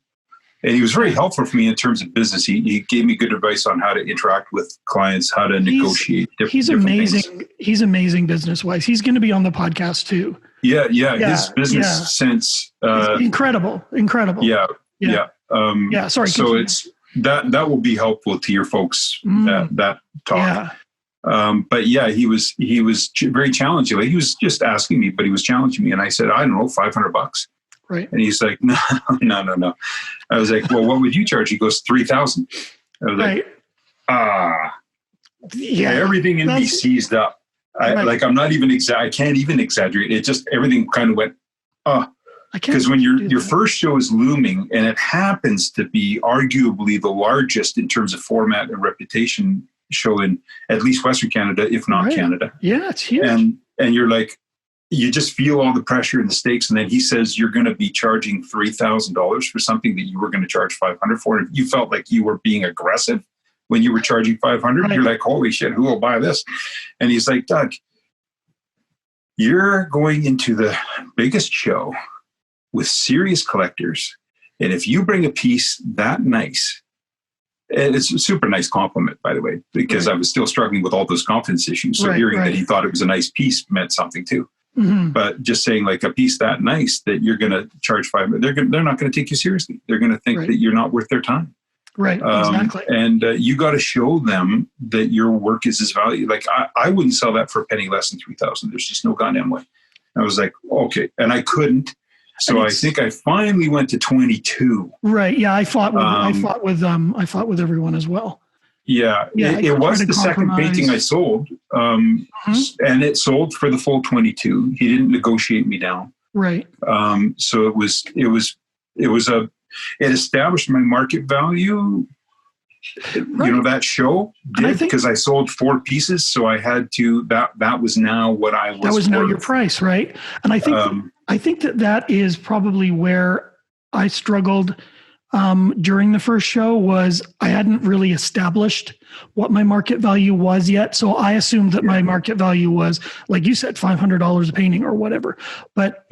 he was very helpful for me in terms of business. He gave me good advice on how to interact with clients, how to negotiate. He's amazing. Things. He's amazing business wise. He's going to be on the podcast too. Yeah. His business sense, incredible. Yeah. Sorry. So continue. It's that will be helpful to your folks. That talk. Yeah. But yeah, he was very challenging. Like he was just asking me, but he was challenging me, and I said, I don't know, $500. Right. And he's like, no. I was like, well, what would you charge? He goes, $3,000. I was like, everything in me seized up. I'm not even I can't even exaggerate. It just, everything kind of went, because when your first show is looming and it happens to be arguably the largest in terms of format and reputation show in at least Western Canada, if not Canada. Yeah, it's huge. And you're like, you just feel all the pressure and the stakes. And then he says, you're going to be charging $3,000 for something that you were going to charge $500 for. And you felt like you were being aggressive when you were charging $500. Right. You're like, holy shit, who will buy this? And he's like, Doug, you're going into the biggest show with serious collectors. And if you bring a piece that nice, and it's a super nice compliment, by the way, because I was still struggling with all those confidence issues. So hearing that he thought it was a nice piece meant something too. Mm-hmm. But just saying like a piece that nice that you're going to charge $500, they're not going to take you seriously. They're going to think that you're not worth their time. Right. Exactly. And you got to show them that your work is as valuable. Like I wouldn't sell that for a penny less than $3,000. There's just no goddamn way. I was like, okay. And I couldn't. So I think I finally went to 22. Right. Yeah. I fought with everyone as well. Yeah. It was the second painting I sold. And it sold for the full 22. He didn't negotiate me down. Right. So it established my market value. That show did because I sold 4 pieces. So I had to, that was now what I was. That was now your price. Right. And I think that is probably where I struggled during the first show was I hadn't really established what my market value was yet. So I assumed that my market value was, like you said, $500 a painting or whatever. But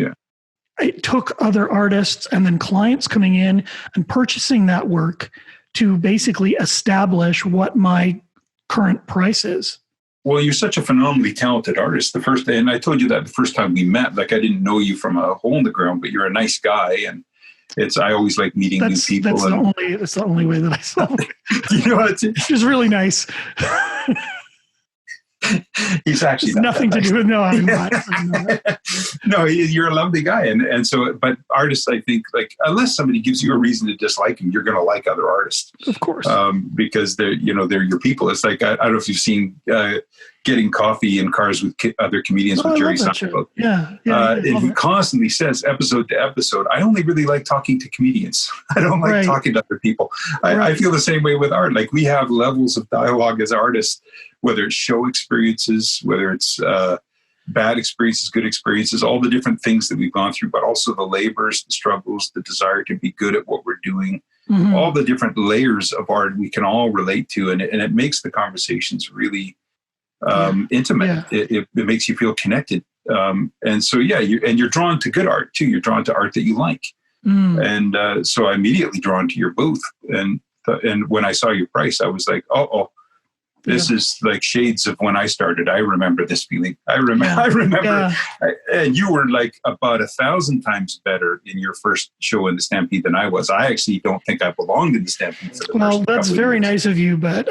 it took other artists and then clients coming in and purchasing that work to basically establish what my current price is. Well, you're such a phenomenally talented artist. And I told you that the first time we met, like I didn't know you from a hole in the ground, but you're a nice guy. And I always like meeting new people. That's the only way that I saw it. You know, it's really nice. He's actually nothing to do with I'm not. No, you're a lovely guy, and so. But artists, I think, like unless somebody gives you a reason to dislike him, you're going to like other artists, of course, because they're your people. It's like I don't know if you've seen Getting Coffee in Cars with Other Comedians with Jerry Seinfeld. Yeah. And he constantly says, episode to episode, I only really like talking to comedians. I don't like talking to other people. I feel the same way with art. Like we have levels of dialogue as artists, whether it's show experiences, whether it's bad experiences, good experiences, all the different things that we've gone through, but also the labors, the struggles, the desire to be good at what we're doing, all the different layers of art we can all relate to. And it makes the conversations really intimate. Yeah. It makes you feel connected. And so, you're drawn to good art too. You're drawn to art that you like. And so I immediately drawn to your booth. And when I saw your price, I was like, this is like shades of when I started. I remember this feeling. I remember. And you were like about 1,000 times better in your first show in the Stampede than I was. I actually don't think I belonged in the Stampede. That's very nice of you, but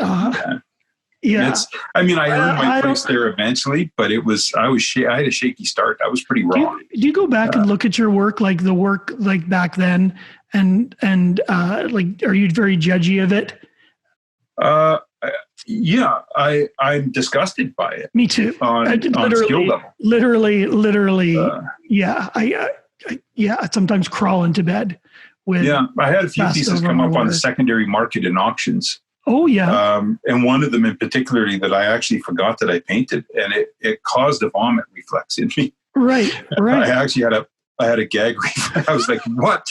yeah. I earned my place there eventually, but I had a shaky start. I was pretty raw. Do you go back and look at your work, like the work like back then, and like, are you very judgy of it? Yeah, I'm disgusted by it. Me too. On skill level. Literally. I sometimes crawl into bed with. Yeah, I had a few pieces come up on the secondary market in auctions. Oh yeah. And one of them in particularly that I actually forgot that I painted, and it caused a vomit reflex in me. Right. I actually had a gag reflex. I was like, what?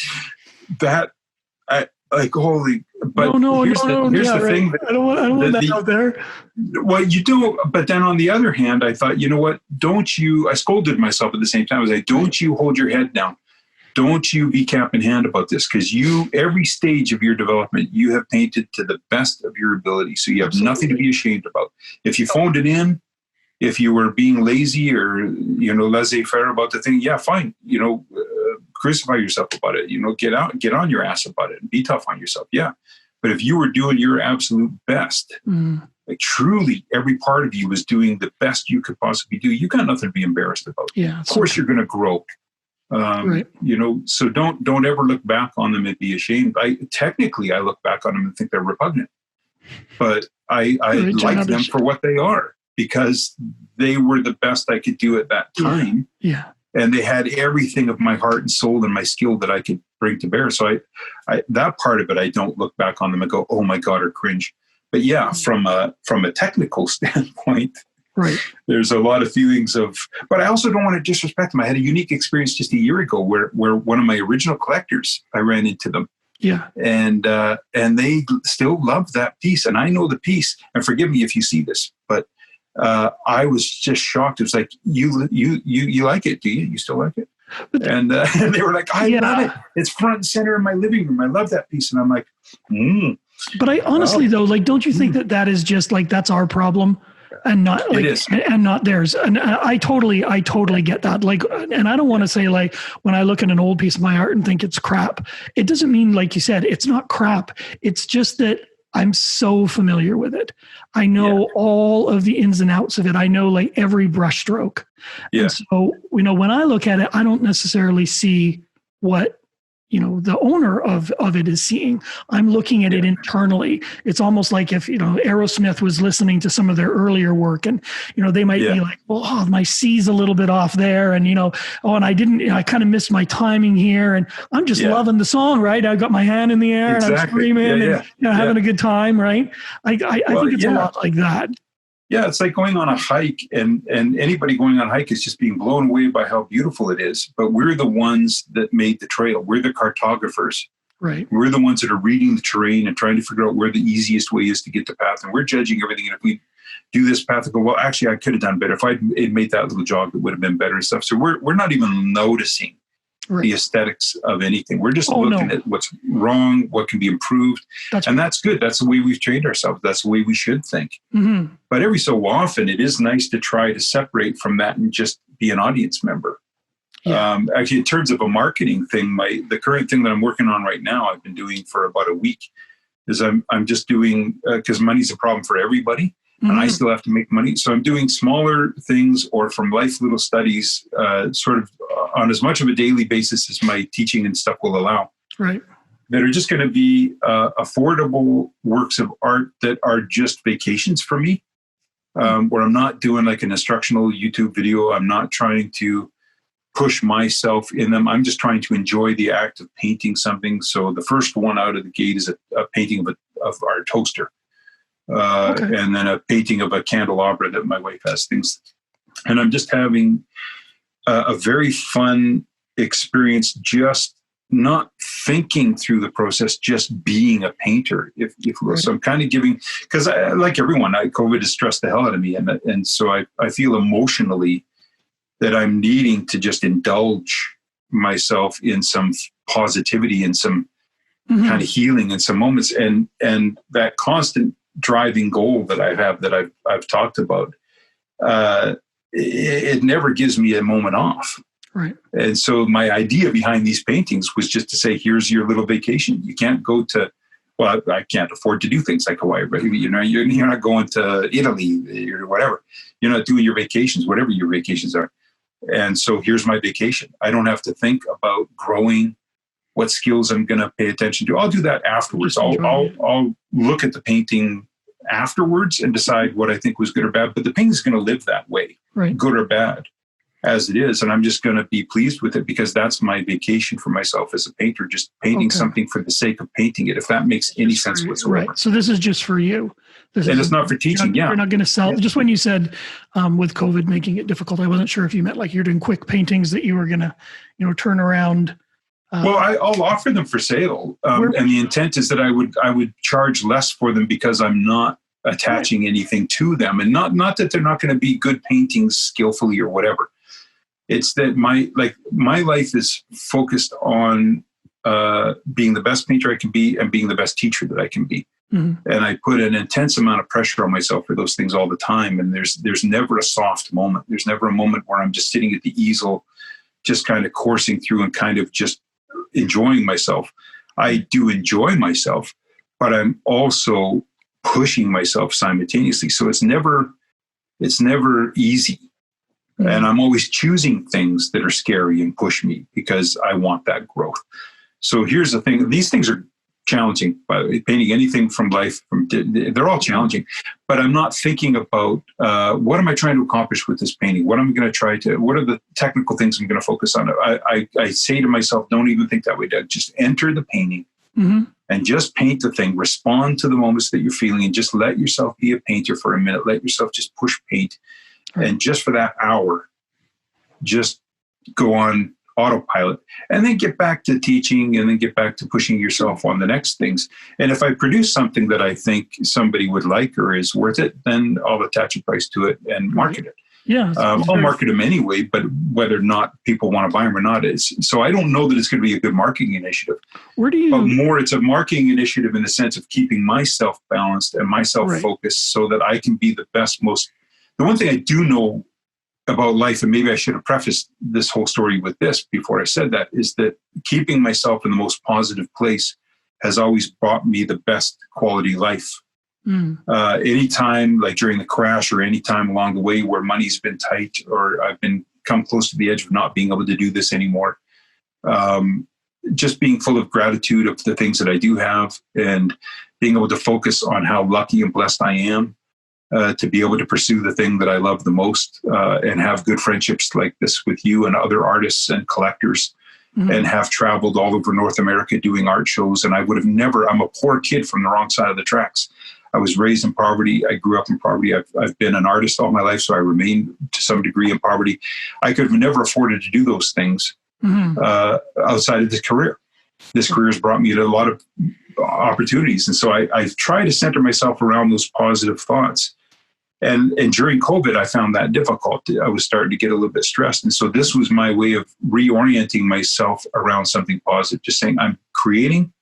Holy. But here's the thing. I don't want that out there. Well, you do, but then on the other hand, I thought, you know what? I scolded myself at the same time. I was like, don't you hold your head down. Don't you be cap in hand about this, because every stage of your development, you have painted to the best of your ability. So you have nothing to be ashamed about. If you phoned it in, if you were being lazy or, laissez-faire about the thing, fine. Crucify yourself about it. Get on your ass about it and be tough on yourself. Yeah. But if you were doing your absolute best, like truly every part of you was doing the best you could possibly do, you got nothing to be embarrassed about. Yeah. Of course you're going to grow. So don't ever look back on them and be ashamed. I look back on them and think they're repugnant, but I like them for what they are, because they were the best I could do at that time. Yeah. And they had everything of my heart and soul and my skill that I could bring to bear. So I that part of it, I don't look back on them and go, oh my God, or cringe. But from a technical standpoint, right, there's a lot of feelings but I also don't want to disrespect them. I had a unique experience just a year ago where one of my original collectors, I ran into them. Yeah. And they still love that piece. And I know the piece, and forgive me if you see this, but I was just shocked. It was like, you like it, do you? You still like it? And they were like, I love it. It's front and center in my living room. I love that piece. And I'm like, But I honestly though, like, don't you think that is just like, that's our problem and not like, and not theirs? And I totally get that. Like, and I don't want to say like, when I look at an old piece of my art and think it's crap, it doesn't mean, like you said, it's not crap. It's just that I'm so familiar with it. I know all of the ins and outs of it. I know like every brush stroke. Yeah. And so, when I look at it, I don't necessarily see what, the owner of it is seeing. I'm looking at it internally. It's almost like if, Aerosmith was listening to some of their earlier work and, they might be like, well, my C's a little bit off there. And, and I kind of missed my timing here. And I'm just loving the song, right? I got my hand in the air and I'm screaming and having a good time, right? I think it's a lot like that. Yeah, it's like going on a hike, and anybody going on a hike is just being blown away by how beautiful it is. But we're the ones that made the trail. We're the cartographers. Right. We're the ones that are reading the terrain and trying to figure out where the easiest way is to get the path. And we're judging everything. And if we do this path and go, well, actually, I could have done better. If I'd made that little jog, it would have been better and stuff. So we're not even noticing the aesthetics of anything. We're just looking at what's wrong, what can be improved. That's good. That's the way we've trained ourselves. That's the way we should think. Mm-hmm. But every so often, it is nice to try to separate from that and just be an audience member. Yeah. Actually, in terms of a marketing thing, the current thing that I'm working on right now, I've been doing for about a week, is I'm just doing, because money's a problem for everybody, and I still have to make money. So I'm doing smaller things or from life little studies, sort of on as much of a daily basis as my teaching and stuff will allow. Right. That are just going to be affordable works of art that are just vacations for me, where I'm not doing like an instructional YouTube video. I'm not trying to push myself in them. I'm just trying to enjoy the act of painting something. So the first one out of the gate is a painting of our toaster, and then a painting of a candelabra that my wife has things. And I'm just having a very fun experience, just not thinking through the process, just being a painter, if you will. So I'm kind of giving, because like everyone, COVID has stressed the hell out of me. And so I feel emotionally that I'm needing to just indulge myself in some positivity and some kind of healing in some moments. And that constant driving goal that I have, that I've talked about, it never gives me a moment off. Right. And so my idea behind these paintings was just to say, here's your little vacation. You can't go to, well, I can't afford to do things like Hawaii, but you're not going to Italy or whatever. You're not doing your vacations, whatever your vacations are. And so here's my vacation. I don't have to think about growing, what skills I'm going to pay attention to. I'll do that afterwards. I'll look at the painting afterwards and decide what I think was good or bad. But the painting is going to live that way, good or bad, as it is. And I'm just going to be pleased with it because that's my vacation for myself as a painter, just painting something for the sake of painting it, if that makes any sense whatsoever. Right. So this is just for you. And it's not for teaching. You're not going to sell. Just when you said with COVID making it difficult, I wasn't sure if you meant like you're doing quick paintings that you were going to, turn around. Well, I'll offer them for sale. And the intent is that I would charge less for them because I'm not attaching anything to them. And not that they're not going to be good paintings skillfully or whatever. It's that my life is focused on being the best painter I can be and being the best teacher that I can be. Mm-hmm. And I put an intense amount of pressure on myself for those things all the time. And there's never a soft moment. There's never a moment where I'm just sitting at the easel, just kind of coursing through and kind of just enjoying myself. I do enjoy myself, but I'm also pushing myself simultaneously. So it's never easy. Mm-hmm. And I'm always choosing things that are scary and push me because I want that growth. So here's the thing. These things are challenging, by the way. Painting anything from life, they're all challenging. But I'm not thinking about what am I trying to accomplish with this painting? What am I going to what are the technical things I'm going to focus on? I say to myself, don't even think that way, Doug. Just enter the painting and just paint the thing. Respond to the moments that you're feeling and just let yourself be a painter for a minute. Let yourself just push paint. Right. And just for that hour, just go on autopilot and then get back to teaching and then get back to pushing yourself on the next things. And if I produce something that I think somebody would like or is worth it, then I'll attach a price to it and market it. Yeah, I'll market them anyway, but whether or not people want to buy them or not is. So I don't know that it's going to be a good marketing initiative. But more, it's a marketing initiative in the sense of keeping myself balanced and myself focused so that I can be the best, most. The one thing I do know about life, and maybe I should have prefaced this whole story with this before I said that, is that keeping myself in the most positive place has always brought me the best quality life. Anytime, like during the crash or any time along the way where money's been tight or I've come close to the edge of not being able to do this anymore, just being full of gratitude of the things that I do have and being able to focus on how lucky and blessed I am to be able to pursue the thing that I love the most and have good friendships like this with you and other artists and collectors and have traveled all over North America doing art shows. And I would have never, I'm a poor kid from the wrong side of the tracks. I was raised in poverty. I grew up in poverty. I've been an artist all my life, so I remain to some degree in poverty. I could have never afforded to do those things outside of this career. This career has brought me to a lot of opportunities. And so I try to center myself around those positive thoughts And during COVID, I found that difficult. I was starting to get a little bit stressed. And so this was my way of reorienting myself around something positive, just saying I'm creating,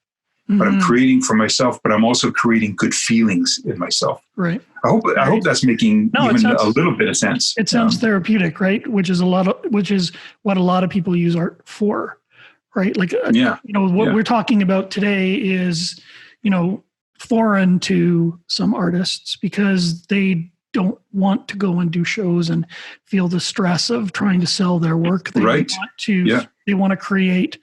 but I'm creating for myself, but I'm also creating good feelings in myself. Right. I hope that's making a little bit of sense. It sounds therapeutic, right? Which is what a lot of people use art for, right? Like, what we're talking about today is, foreign to some artists because they don't want to go and do shows and feel the stress of trying to sell their work. They want to create,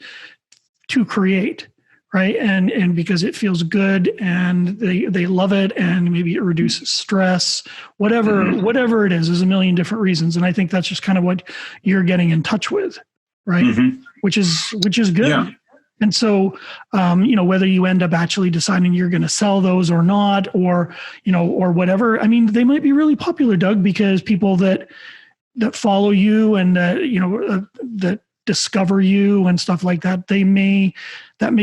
right? And because it feels good and they love it and maybe it reduces stress, whatever it is, there's a million different reasons. And I think that's just kind of what you're getting in touch with, right? Which is good. Yeah. And so, whether you end up actually deciding you're going to sell those or not, or whatever, I mean, they might be really popular, Doug, because people that follow you and, that discover you and stuff like that, that may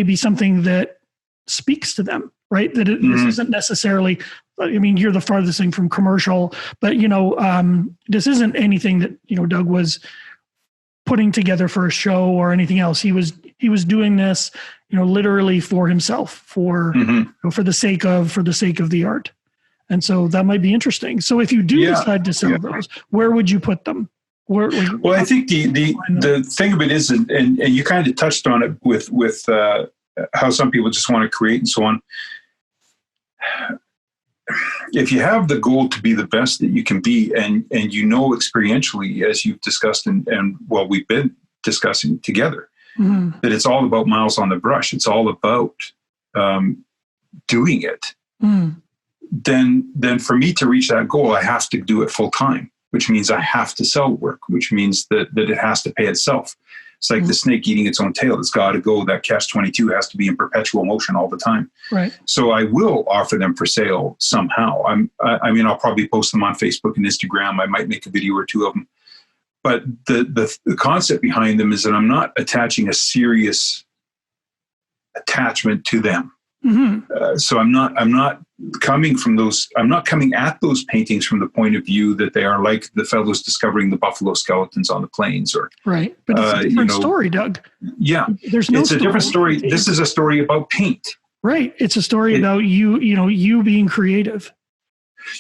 be something that speaks to them, right? That this isn't necessarily, I mean, you're the farthest thing from commercial, but, this isn't anything that, Doug was putting together for a show or anything else. He was doing this, literally for himself, for the sake of the art. And so that might be interesting. So if you do decide to sell those, where would you put them? Well, I think the thing of it is, and you kind of touched on it with how some people just want to create and so on. If you have the goal to be the best that you can be, and experientially, as you've discussed and we've been discussing together, that it's all about miles on the brush. It's all about doing it. Then for me to reach that goal, I have to do it full time, which means I have to sell work, which means that it has to pay itself. It's like the snake eating its own tail. It's got to go. That catch-22 has to be in perpetual motion all the time. Right. So I will offer them for sale somehow. I'll probably post them on Facebook and Instagram. I might make a video or two of them. But the concept behind them is that I'm not attaching a serious attachment to them. So I'm not coming from those. I'm not coming at those paintings from the point of view that they are like the fellows discovering the buffalo skeletons on the plains, or right. But it's a different story, Doug. Yeah, it's a different story. This is a story about paint. Right. It's a story about you being creative.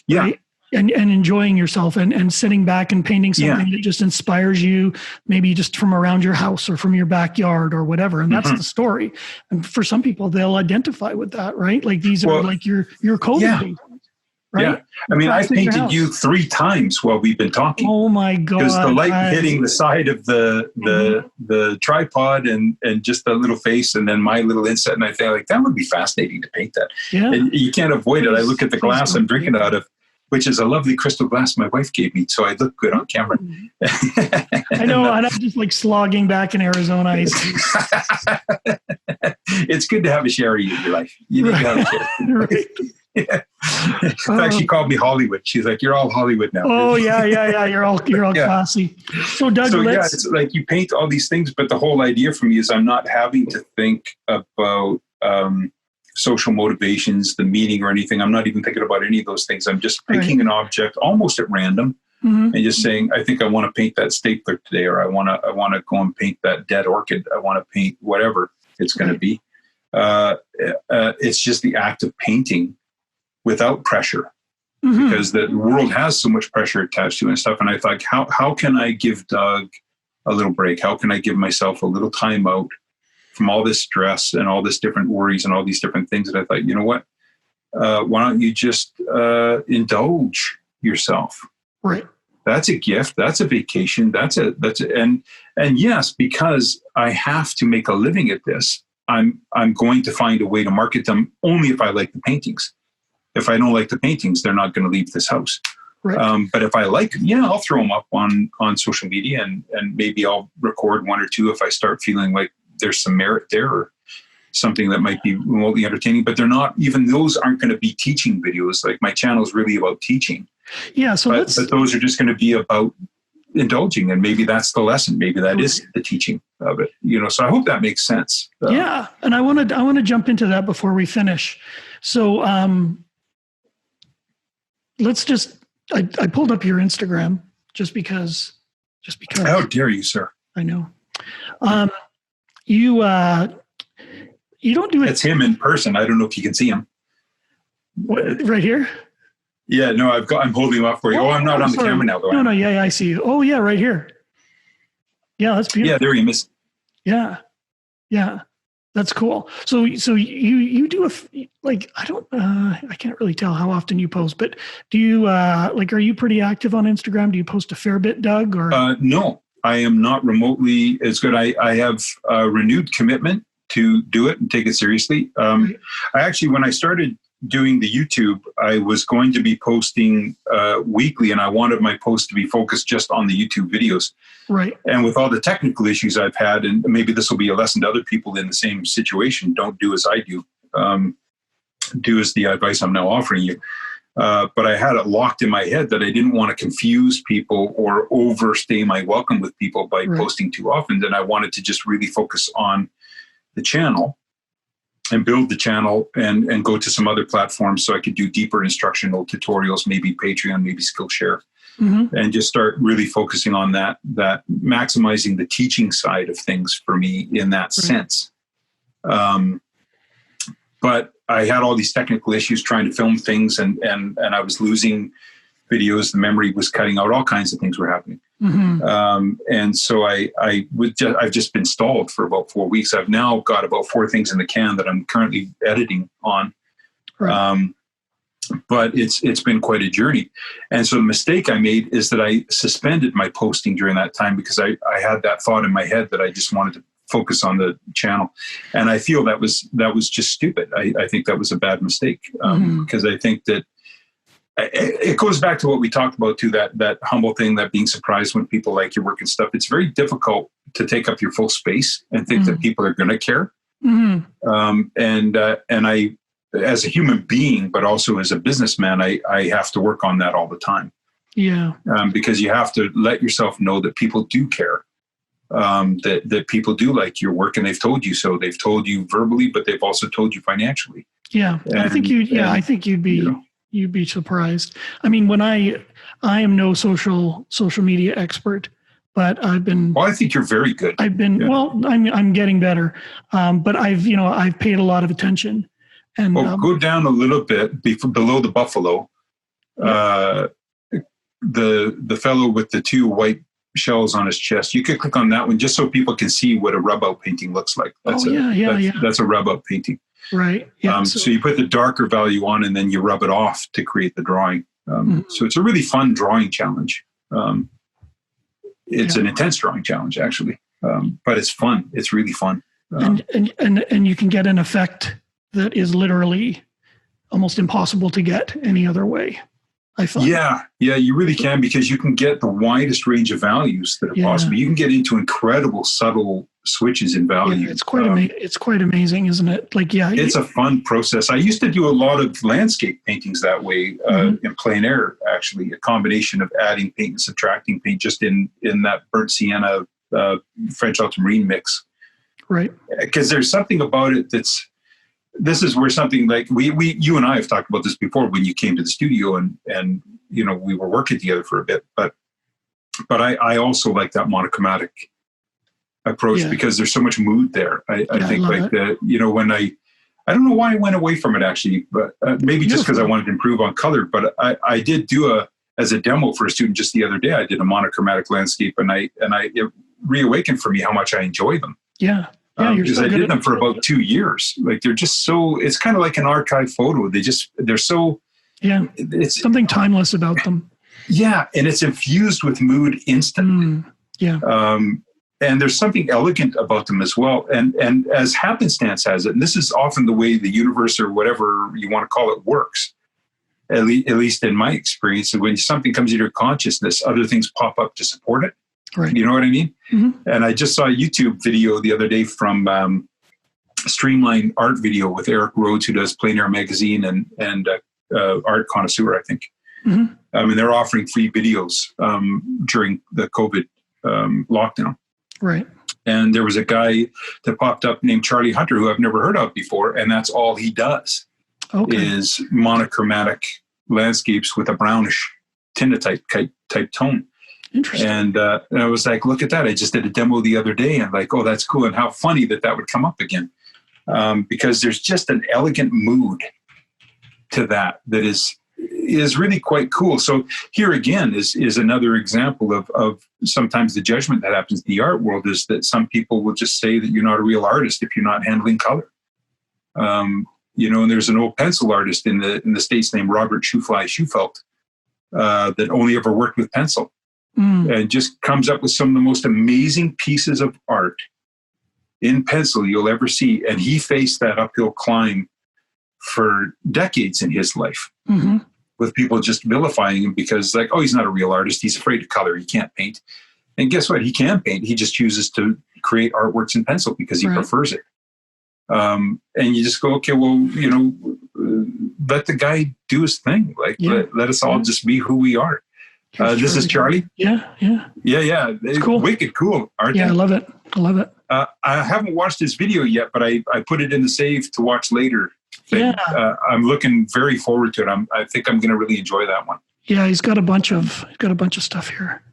Yeah. Right? And enjoying yourself and sitting back and painting something that just inspires you, maybe just from around your house or from your backyard or whatever. And that's the story. And for some people, they'll identify with that, right? Like these are like your COVID paintings, right? Yeah. I mean, I've painted you 3 times while we've been talking. Oh my God. Because the light hitting the side of the tripod and just the little face and then my little inset. And I think like, that would be fascinating to paint that. Yeah. And you can't avoid it. I look at the glass I'm drinking out of, which is a lovely crystal glass my wife gave me, so I look good on camera. I know, and I'm just like slogging back in Arizona ice. It's good to have a sherry in your life. You need to have a sherry. Right. Yeah. In fact, she called me Hollywood. She's like, "You're all Hollywood now." Oh yeah. You're all classy. So Doug, it's like you paint all these things, but the whole idea for me is I'm not having to think about social motivations, the meaning or anything. I'm not even thinking about any of those things. I'm just picking an object almost at random and just saying, I think I want to paint that stapler today, or I want to go and paint that dead orchid. I want to paint whatever it's going to be. It's just the act of painting without pressure because the world has so much pressure attached to it and stuff. And I thought, how can I give Doug a little break? How can I give myself a little time out from all this stress and all this different worries and all these different things? And I thought, you know what? Why don't you just indulge yourself? Right. That's a gift. That's a vacation. And yes, because I have to make a living at this, I'm going to find a way to market them only if I like the paintings. If I don't like the paintings, they're not going to leave this house. Right. But if I like them, I'll throw them up on social media and maybe I'll record 1 or 2 if I start feeling like there's some merit there or something that might be remotely entertaining, but they're not, even those aren't going to be teaching videos. Like my channel is really about teaching. Yeah. But those are just going to be about indulging. And maybe that's the lesson. Maybe that is the teaching of it, so I hope that makes sense. Yeah. And I want to jump into that before we finish. So let's just I pulled up your Instagram just because. How dare you, sir? I know. You don't do it. It's him in person. I don't know if you can see him. What, right here? Yeah, no, I'm holding him up for you. Oh, I'm not on the camera now, though. No, yeah, I see you. Oh, yeah, right here. Yeah, that's beautiful. Yeah, there you miss. Yeah, that's cool. So you do I can't really tell how often you post, but do you are you pretty active on Instagram? Do you post a fair bit, Doug? Or no, I am not remotely as good. I have a renewed commitment to do it and take it seriously. Right. I actually, when I started doing the YouTube, I was going to be posting weekly, and I wanted my posts to be focused just on the YouTube videos. Right. And with all the technical issues I've had, and maybe this will be a lesson to other people in the same situation, don't do as I do. Do as the advice I'm now offering you. But I had it locked in my head that I didn't want to confuse people or overstay my welcome with people by posting too often. And I wanted to just really focus on the channel and build the channel and go to some other platforms so I could do deeper instructional tutorials, maybe Patreon, maybe Skillshare, and just start really focusing on that maximizing the teaching side of things for me in that sense. But I had all these technical issues trying to film things and I was losing videos. The memory was cutting out. All kinds of things were happening. And so I've just been stalled for about 4 weeks. I've now got about 4 things in the can that I'm currently editing on. But it's been quite a journey. And so the mistake I made is that I suspended my posting during that time because I had that thought in my head that I just wanted to focus on the channel. And I feel that was just stupid. I think that was a bad mistake because I think that it goes back to what we talked about too, that humble thing, that being surprised when people like your work and stuff. It's very difficult to take up your full space and think that people are going to care. And I, as a human being, but also as a businessman, I have to work on that all the time. Yeah. Because you have to let yourself know that people do care. That people do like your work, and they've told you so. They've told you verbally, but they've also told you financially. Yeah, I think you'd be surprised. I mean, when I am no social media expert, but I've been. Well, I think you're very good. I've been I'm getting better, but I've paid a lot of attention. And go down a little bit below the buffalo. The fellow with the 2 white shells on his chest. You could click on that one just so people can see what a rub-out painting looks like. That's a rub-out painting. Right. Yeah. So you put the darker value on and then you rub it off to create the drawing. So it's a really fun drawing challenge. It's an intense drawing challenge, actually. But it's fun. It's really fun. And you can get an effect that is literally almost impossible to get any other way, I find. Yeah, you really can, because you can get the widest range of values that are possible. You can get into incredible subtle switches in value. Yeah, it's quite amazing, isn't it? It's a fun process. I used to do a lot of landscape paintings that way, in plein air, actually, a combination of adding paint and subtracting paint, just in that burnt sienna French ultramarine mix. Right. Because there's something about it this is where something like you and I have talked about this before when you came to the studio and we were working together for a bit, but I also like that monochromatic approach because there's so much mood there. I think when I don't know why I went away from it actually, but maybe just because I wanted to improve on color, but I did do as a demo for a student just the other day, I did a monochromatic landscape and it reawakened for me how much I enjoy them. Yeah. Because I did them for about 2 years. They're just so, it's kind of like an archive photo. They're so. Yeah. It's something timeless about them. Yeah. And it's infused with mood instantly. And there's something elegant about them as well. And as happenstance has it, and this is often the way the universe or whatever you want to call it works, at least in my experience, when something comes into your consciousness, other things pop up to support it. Right. You know what I mean? And I just saw a YouTube video the other day from Streamline Art Video with Eric Rhodes, who does Plein Air Magazine and Art Connoisseur, I think. And they're offering free videos during the COVID lockdown. Right. And there was a guy that popped up named Charlie Hunter, who I've never heard of before, and that's all he does is monochromatic landscapes with a brownish tinnitype type tone. Interesting. And I was like, look at that. I just did a demo the other day and like, oh, that's cool. And how funny that would come up again. Because there's just an elegant mood to that is really quite cool. So here again is another example of sometimes the judgment that happens in the art world is that some people will just say that you're not a real artist if you're not handling color. And there's an old pencil artist in the States named Robert Schufelt that only ever worked with pencil and just comes up with some of the most amazing pieces of art in pencil you'll ever see. And he faced that uphill climb for decades in his life. Mm-hmm. With people just vilifying him because like, oh, he's not a real artist. He's afraid of color. He can't paint. And guess what? He can paint. He just chooses to create artworks in pencil because he prefers it. And you just go, okay, well, let the guy do his thing. Like, let us all just be who we are. This is Charlie. Yeah. It's cool. Wicked cool, aren't they? I love it. I haven't watched this video yet, but I put it in the save to watch later thing. Yeah. I'm looking very forward to it. I think I'm going to really enjoy that one. Yeah, he's got a bunch of stuff here.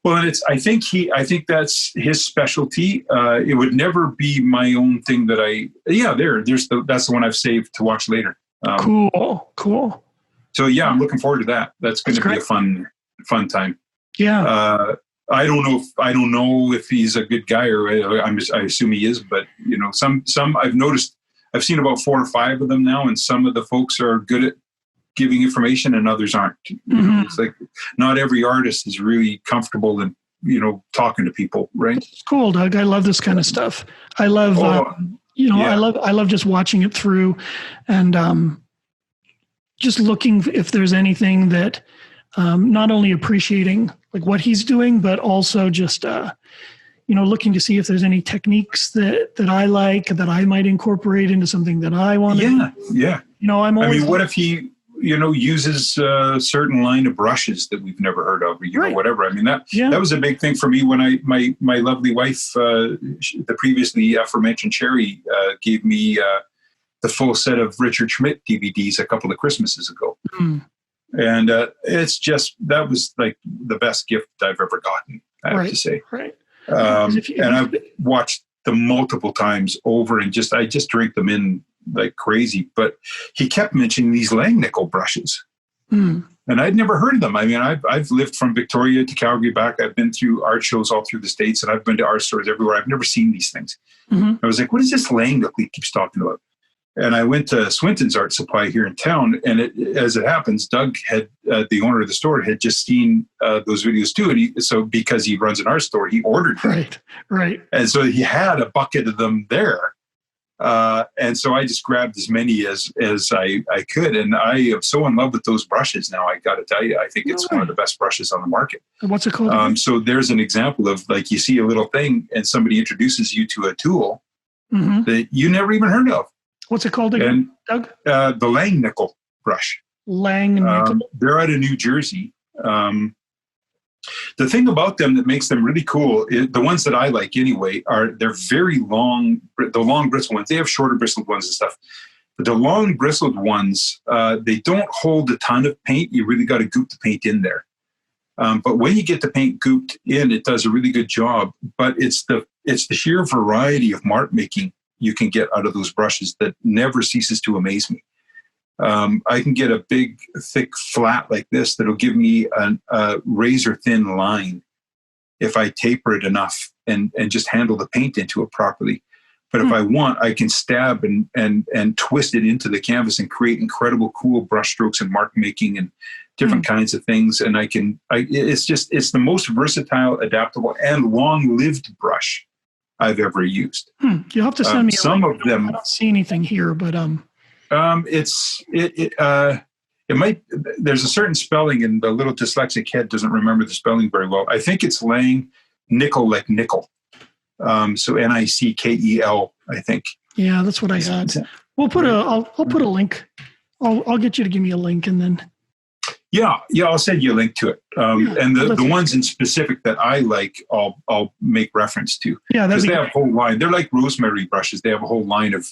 Well, and I think that's his specialty. It would never be my own thing that that's the one I've saved to watch later. Cool. So I'm looking forward to that. That's going to be a fun time. Yeah. I don't know if he's a good guy or I assume he is, but some I've noticed. I've seen about 4 or 5 of them now, and some of the folks are good at giving information and others aren't. Mm-hmm. It's like not every artist is really comfortable in, talking to people, right? It's cool, Doug. I love this kind of stuff. I love, I love just watching it through and just looking if there's anything that not only appreciating like what he's doing, but also just, looking to see if there's any techniques that I like that I might incorporate into something that I want to. Yeah. What if he, uses a certain line of brushes that we've never heard of, or whatever. I mean, that was a big thing for me when my lovely wife, the previously aforementioned Sherry, gave me the full set of Richard Schmidt DVDs a couple of Christmases ago. Mm. And that was like the best gift I've ever gotten, I have to say. Right. And I've watched them multiple times over and I just drink them in like crazy. But he kept mentioning these Langnickel brushes. Mm. And I'd never heard of them. I mean, I've lived from Victoria to Calgary back. I've been through art shows all through the States and I've been to art stores everywhere. I've never seen these things. Mm-hmm. I was like, what is this Langnickel he keeps talking about? And I went to Swinton's Art Supply here in town. And as it happens, Doug had, the owner of the store, had just seen those videos too. And so because he runs an art store, he ordered them. Right. And so he had a bucket of them there. And so I just grabbed as many as I could. And I am so in love with those brushes now. I got to tell you, I think it's one of the best brushes on the market. What's it called? So there's an example of like you see a little thing and somebody introduces you to a tool that you never even heard of. What's it called again, Doug? The Langnickel brush. Langnickel. They're out of New Jersey. The thing about them that makes them really cool, the ones that I like anyway, they're very long, the long bristled ones. They have shorter bristled ones and stuff. But the long bristled ones, they don't hold a ton of paint. You really got to goop the paint in there. But when you get the paint gooped in, it does a really good job. But it's the sheer variety of mark making you can get out of those brushes that never ceases to amaze me. I can get a big, thick flat like this that'll give me a razor thin line if I taper it enough and just handle the paint into it properly. But if I want, I can stab and twist it into the canvas and create incredible, cool brush strokes and mark making and different kinds of things. And it's the most versatile, adaptable, and long-lived brush I've ever used. You'll have to send me some of them. I don't see anything here, but it might. There's a certain spelling, and the little dyslexic head doesn't remember the spelling very well. I think it's nickel like nickel. So Nickel, I think. Yeah, that's what I had. We'll put I'll put a link. I'll get you to give me a link, and then. Yeah, I'll send you a link to it. And the ones in specific that I like, I'll make reference to. Yeah, because they have a whole line. They're like rosemary brushes. They have a whole line of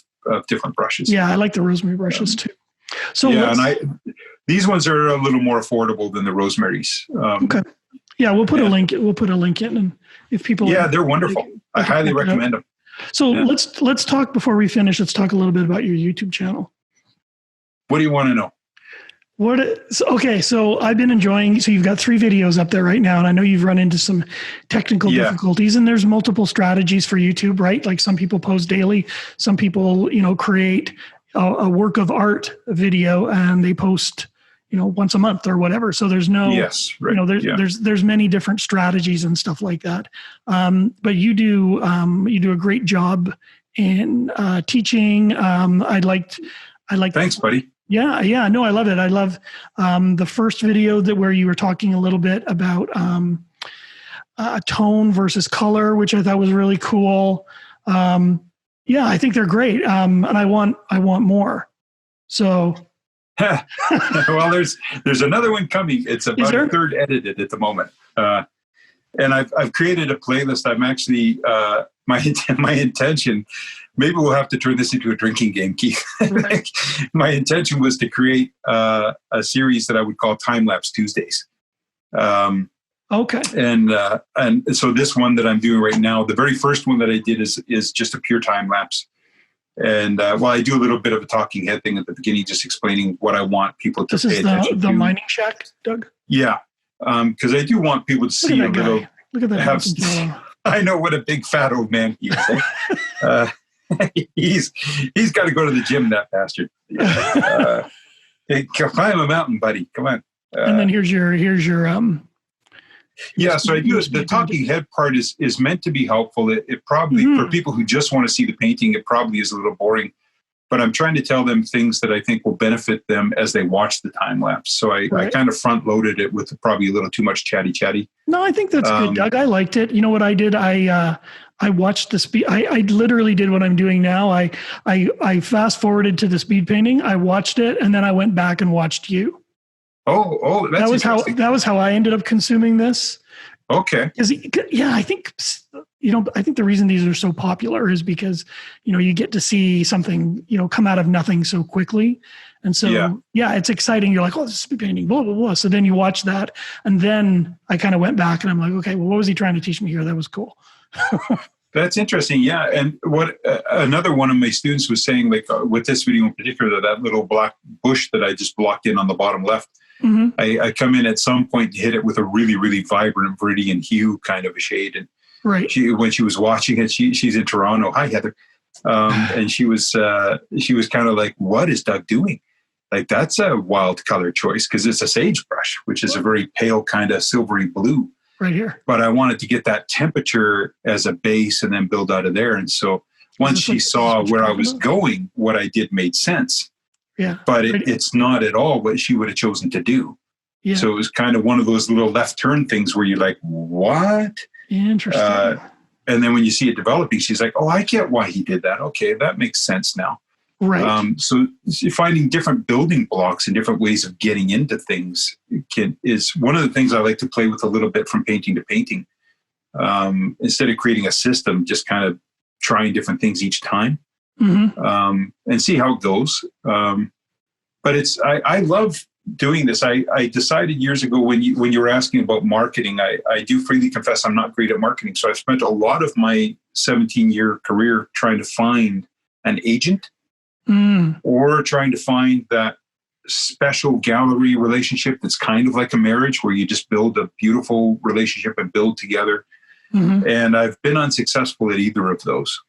different brushes. Yeah, I like the rosemary brushes too. So and These ones are a little more affordable than the Rosemary's. Okay. Yeah, we'll put a link. We'll put a link in, and if people, they're wonderful. I highly recommend them. So let's talk before we finish. Let's talk a little bit about your YouTube channel. What do you want to know? So I've been enjoying. So you've got 3 videos up there right now, and I know you've run into some technical difficulties. And there's multiple strategies for YouTube, right? Like some people post daily, some people, create a work of art video and they post, once a month or whatever. So there's no, there's many different strategies and stuff like that. But you do a great job in teaching. Thanks, buddy. Yeah. No, I love it. I love the first video where you were talking a little bit about tone versus color, which I thought was really cool. I think they're great. And I want more. So. Well, there's another one coming. It's about a third edited at the moment. And I've created a playlist. I'm actually, my intention, maybe we'll have to turn this into a drinking game, Keith. Right. My intention was to create a series that I would call Time Lapse Tuesdays. Okay. And so this one that I'm doing right now, the very first one that I did is just a pure time lapse. And I do a little bit of a talking head thing at the beginning, just explaining what I want people to pay attention to. This is the mining shack, Doug? Yeah. Because I do want people to see a little. Look at that. I know what a big fat old man he is. He's got to go to the gym, that bastard. Hey, climb a mountain, buddy. Come on. And then here's your so I do the talking head part is meant to be helpful. It probably for people who just want to see the painting, it probably is a little boring. But I'm trying to tell them things that I think will benefit them as they watch the time lapse. So I kind of front loaded it with probably a little too much chatty. No, I think that's good, Doug. I liked it. You know what I did? I watched the speed. I literally did what I'm doing now. I fast forwarded to the speed painting. I watched it, and then I went back and watched you. Oh, that was how I ended up consuming this. Okay. I think I think the reason these are so popular is because you get to see something come out of nothing so quickly, and so it's exciting. You're like, oh, this is speed painting, blah blah blah. So then you watch that, and then I kind of went back and I'm like, okay, well, what was he trying to teach me here? That was cool. That's interesting. Yeah. And what another one of my students was saying, like with this video in particular, that little black bush that I just blocked in on the bottom left. Mm-hmm. I come in at some point to hit it with a really, really vibrant Viridian hue kind of a shade. And when she was watching it, she's in Toronto. Hi, Heather. And she was kind of like, what is Doug doing? Like, that's a wild color choice because it's a sagebrush, which is a very pale kind of silvery blue. Right here. But I wanted to get that temperature as a base and then build out of there. And so once she saw where I was going, what I did made sense. Yeah. But it's not at all what she would have chosen to do. Yeah. So it was kind of one of those little left turn things where you're like, what? Interesting. And then when you see it developing, she's like, oh, I get why he did that. Okay, that makes sense now. Right. So finding different building blocks and different ways of getting into things is one of the things I like to play with a little bit from painting to painting. Instead of creating a system, just kind of trying different things each time. Mm-hmm. And see how it goes. But I love doing this. I decided years ago when you were asking about marketing, I do freely confess I'm not great at marketing. So I spent a lot of my 17-year career trying to find an agent or trying to find that special gallery relationship that's kind of like a marriage where you just build a beautiful relationship and build together. Mm-hmm. And I've been unsuccessful at either of those.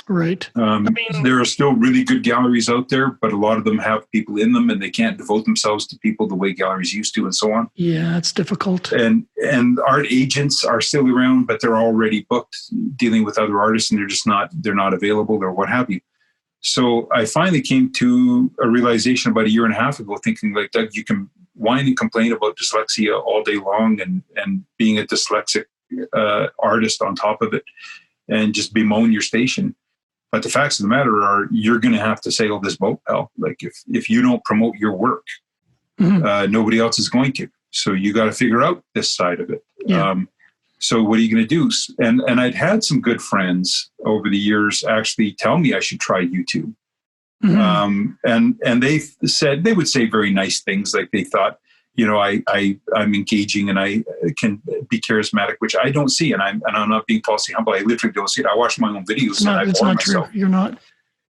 Right. There are still really good galleries out there, but a lot of them have people in them and they can't devote themselves to people the way galleries used to and so on. Yeah, it's difficult. And art agents are still around, but they're already booked dealing with other artists and they're not available or what have you. So I finally came to a realization about a year and a half ago, thinking like, Doug, you can whine and complain about dyslexia all day long and being a dyslexic artist on top of it and just bemoan your station. But the facts of the matter are you're going to have to sail this boat, pal. Like if you don't promote your work, nobody else is going to. So you got to figure out this side of it. Yeah. So what are you going to do? And I'd had some good friends over the years actually tell me I should try YouTube. And they said, they would say very nice things. Like they thought, I'm engaging and I can be charismatic, which I don't see. And I'm not being falsely humble. I literally don't see it. I watch my own videos. It's not true. You're not.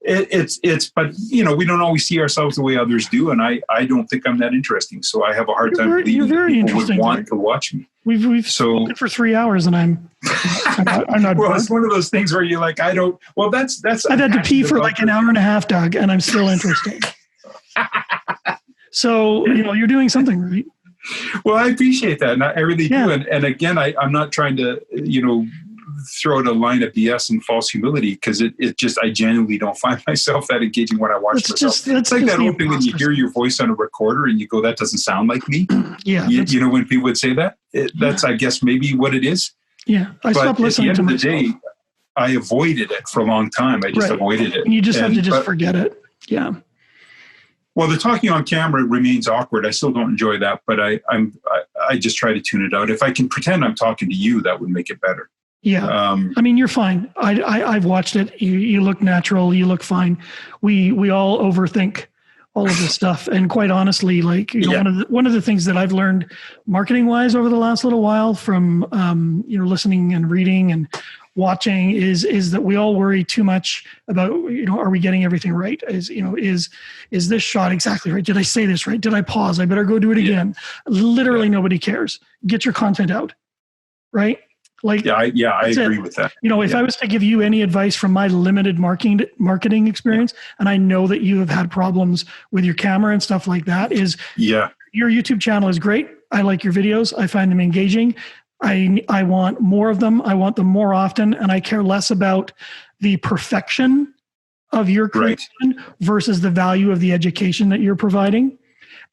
But we don't always see ourselves the way others do. And I don't think I'm that interesting. So I have a hard time believing people would want to watch me. We've spoken for 3 hours and I'm not. Well, it's one of those things where you're like, I've had to pee for like an hour and a half, Doug, and I'm still interested. So, you're doing something right. Well, I appreciate that. And I really do. And again, I'm not trying to, throw out a line of BS and false humility, because it just, I genuinely don't find myself that engaging when I watch myself. It's like that old thing when you hear your voice on a recorder and you go, that doesn't sound like me. Yeah. When people would say that, that's, I guess, maybe what it is. Yeah. I stopped listening to myself. At the end of the day, I avoided it for a long time. I just avoided it. And you just have to forget it. Yeah. Well, the talking on camera remains awkward. I still don't enjoy that, but I just try to tune it out. If I can pretend I'm talking to you, that would make it better. Yeah. You're fine. I've watched it. You look natural. You look fine. We all overthink all of this stuff. And quite honestly, one of the things that I've learned marketing wise over the last little while from, listening and reading and watching is that we all worry too much about, are we getting everything right? Is this shot exactly right? Did I say this right? Did I pause? I better go do it again. Literally nobody cares. Get your content out. Right? I agree with that. If I was to give you any advice from my limited marketing experience, and I know that you have had problems with your camera and stuff like that, your YouTube channel is great. I like your videos. I find them engaging. I want more of them. I want them more often. And I care less about the perfection of your creation versus the value of the education that you're providing.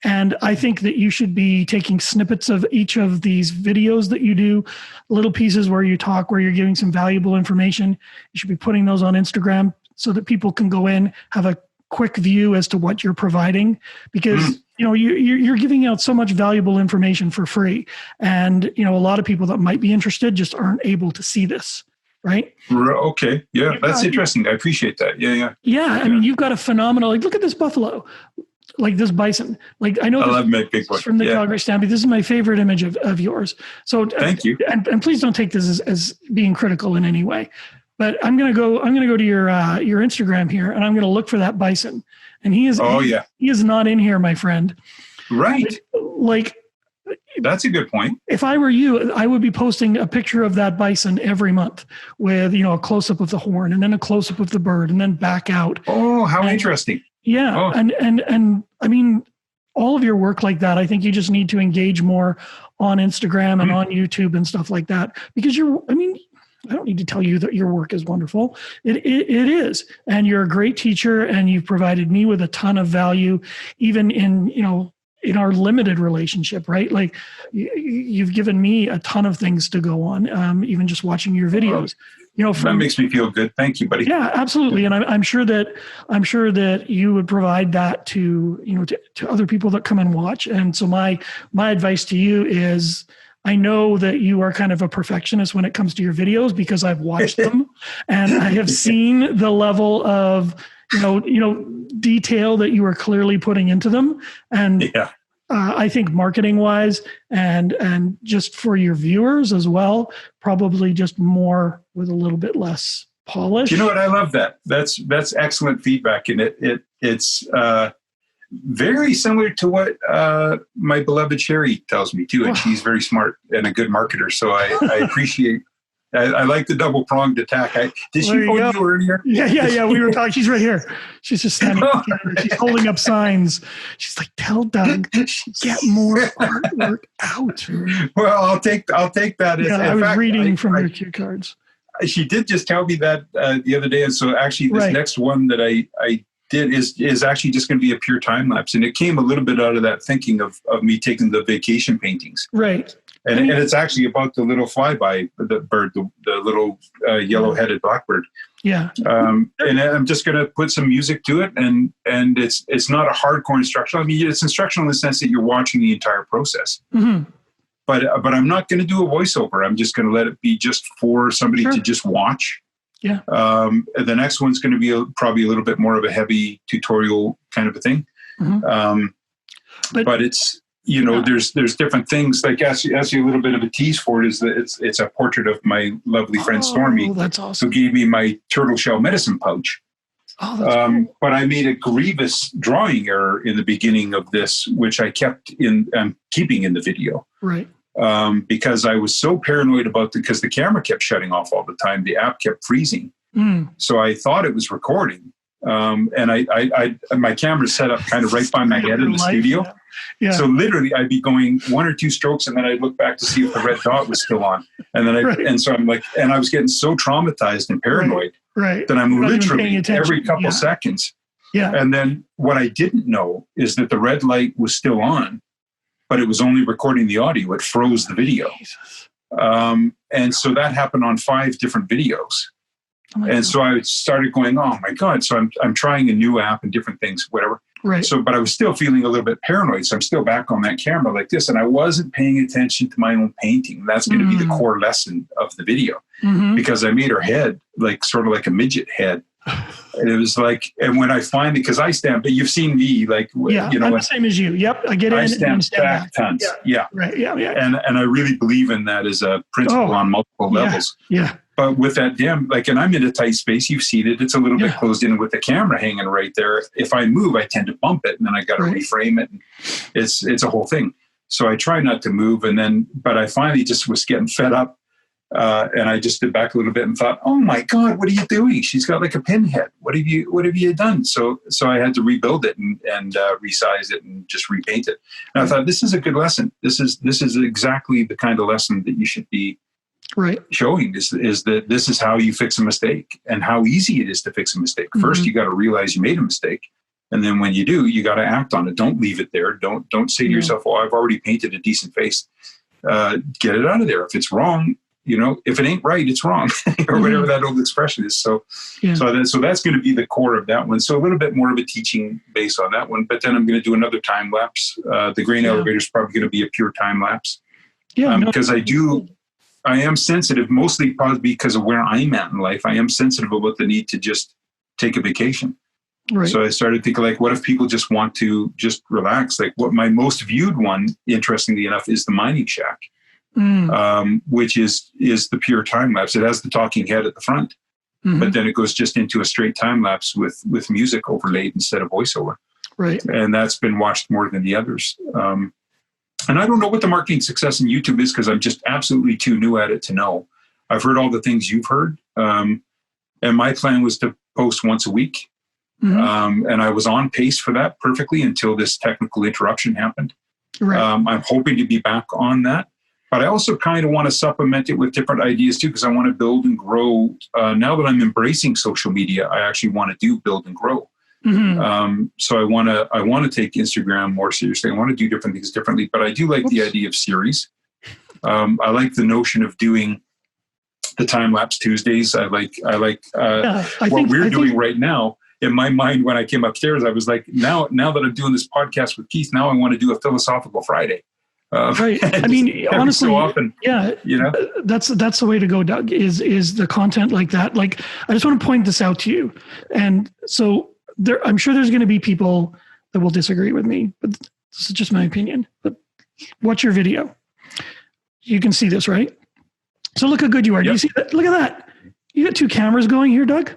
And I think that you should be taking snippets of each of these videos that you do, little pieces where you talk, where you're giving some valuable information. You should be putting those on Instagram so that people can go in, have a quick view as to what you're providing, because you're giving out so much valuable information for free. And, a lot of people that might be interested just aren't able to see this. Right? Okay. Yeah, that's interesting. I appreciate that. Yeah. Yeah. You've got a phenomenal, look at this buffalo. Like this bison, I love my big boy from the Calgary Stampede. This is my favorite image of yours. So thank you. And please don't take this as being critical in any way, but I'm going to go to your Instagram here, and I'm going to look for that bison. And he is not in here, my friend. Right. That's a good point. If I were you, I would be posting a picture of that bison every month with, a close up of the horn, and then a close up of the bird, and then back out. Oh, how interesting. Yeah. Oh. And all of your work like that, I think you just need to engage more on Instagram and on YouTube and stuff like that, because I don't need to tell you that your work is wonderful. It is. And you're a great teacher, and you've provided me with a ton of value, even in our limited relationship, right? Like you've given me a ton of things to go on, even just watching your videos. That makes me feel good. Thank you, buddy. Yeah, absolutely. And I'm sure that you would provide that to other people that come and watch. And so my advice to you is, I know that you are kind of a perfectionist when it comes to your videos, because I've watched them and I have seen the level of, detail that you are clearly putting into them. And I think marketing wise and just for your viewers as well, probably just more with a little bit less polish. You know what? I love that. That's excellent feedback. And it's very similar to what my beloved Sherry tells me too. And she's very smart and a good marketer. So I appreciate I like the double-pronged attack. Did she phone you earlier? Yeah. We were talking. She's right here. She's just standing there. She's holding up signs. She's like, tell Doug, get more artwork out. Well, I'll take that. I was reading from your cue cards. She did just tell me that the other day. And so actually this next one that I did is actually just going to be a pure time lapse. And it came a little bit out of that thinking of me taking the vacation paintings. Right. And it's actually about the little flyby, the bird, the little yellow-headed blackbird. Yeah. And I'm just going to put some music to it, and it's not a hardcore instructional. It's instructional in the sense that you're watching the entire process. Mm-hmm. But I'm not going to do a voiceover. I'm just going to let it be just for somebody to just watch. Yeah. The next one's going to be probably a little bit more of a heavy tutorial kind of a thing. But it's, there's different things. Like ask you a little bit of a tease for it is that it's a portrait of my lovely friend Stormy. That's awesome. Who gave me my turtle shell medicine pouch. Oh, that's cool. But I made a grievous drawing error in the beginning of this, which I'm keeping in the video. Right. Because I was so paranoid about because the camera kept shutting off all the time. The app kept freezing. So I thought it was recording. And my camera's set up kind of right by my head in the studio. Yeah. So literally I'd be going 1 or 2 strokes and then I'd look back to see if the red dot was still on. And then and so I'm like, and I was getting so traumatized and paranoid that I'm literally every couple seconds. Yeah. And then what I didn't know is that the red light was still on, but it was only recording the audio. It froze the video. And so that happened on 5 different videos. So I started going, oh my God. So I'm trying a new app and different things, whatever. Right. So, but I was still feeling a little bit paranoid. So I'm still back on that camera like this. And I wasn't paying attention to my own painting. That's going to be the core lesson of the video because I made her head like sort of like a midget head. And it was like, and when I finally, because I stamped, but you've seen me like, I'm the same as you. Yep. I get in. I stamp back tons. Yeah. Right. Yeah. And I really believe in that as a principle on multiple levels. Yeah. But with that and I'm in a tight space, you've seen it, it's a little bit closed in with the camera hanging right there. If I move, I tend to bump it and then I got to reframe it. And it's a whole thing. So I try not to move. But I finally just was getting fed up. And I just stood back a little bit and thought, oh my God, what are you doing? She's got like a pinhead. What have you done? So I had to rebuild it and resize it and just repaint it. And I thought, this is a good lesson. This is exactly the kind of lesson that you should be showing is that this is how you fix a mistake and how easy it is to fix a mistake. First, you got to realize you made a mistake. And then when you do, you got to act on it. Don't leave it there. Don't say to yourself, oh, I've already painted a decent face. Get it out of there. If it's wrong, if it ain't right, it's wrong or whatever that old expression is. So that's going to be the core of that one. So a little bit more of a teaching base on that one, but then I'm going to do another time lapse. The grain elevator is probably going to be a pure time lapse. Because I am sensitive, mostly probably because of where I'm at in life. I am sensitive about the need to just take a vacation. Right. So I started thinking, like, what if people just want to just relax? Like, what my most viewed one, interestingly enough, is the mining shack, which is the pure time lapse. It has the talking head at the front, but then it goes just into a straight time lapse with music overlaid instead of voiceover. Right. And that's been watched more than the others. And I don't know what the marketing success in YouTube is because I'm just absolutely too new at it to know. I've heard all the things you've heard. And my plan was to post once a week. And I was on pace for that perfectly until this technical interruption happened. Right. I'm hoping to be back on that. But I also kind of want to supplement it with different ideas too, because I want to build and grow. Now that I'm embracing social media, I actually want to do build and grow. So I want to take Instagram more seriously. I want to do different things differently, but I do like the idea of series. I like the notion of doing the time lapse Tuesdays. I like what we're doing right now. In my mind, when I came upstairs, I was like, now that I'm doing this podcast with Keith, now I want to do a philosophical Friday. Right. I mean, honestly, so often, that's the way to go, Doug, is the content like that. Like, I just want to point this out to you. And so I'm sure there's going to be people that will disagree with me, but this is just my opinion. But watch your video. You can see this, right? So look how good you are. Yep. Do you see that? Look at that. You got 2 cameras going here, Doug?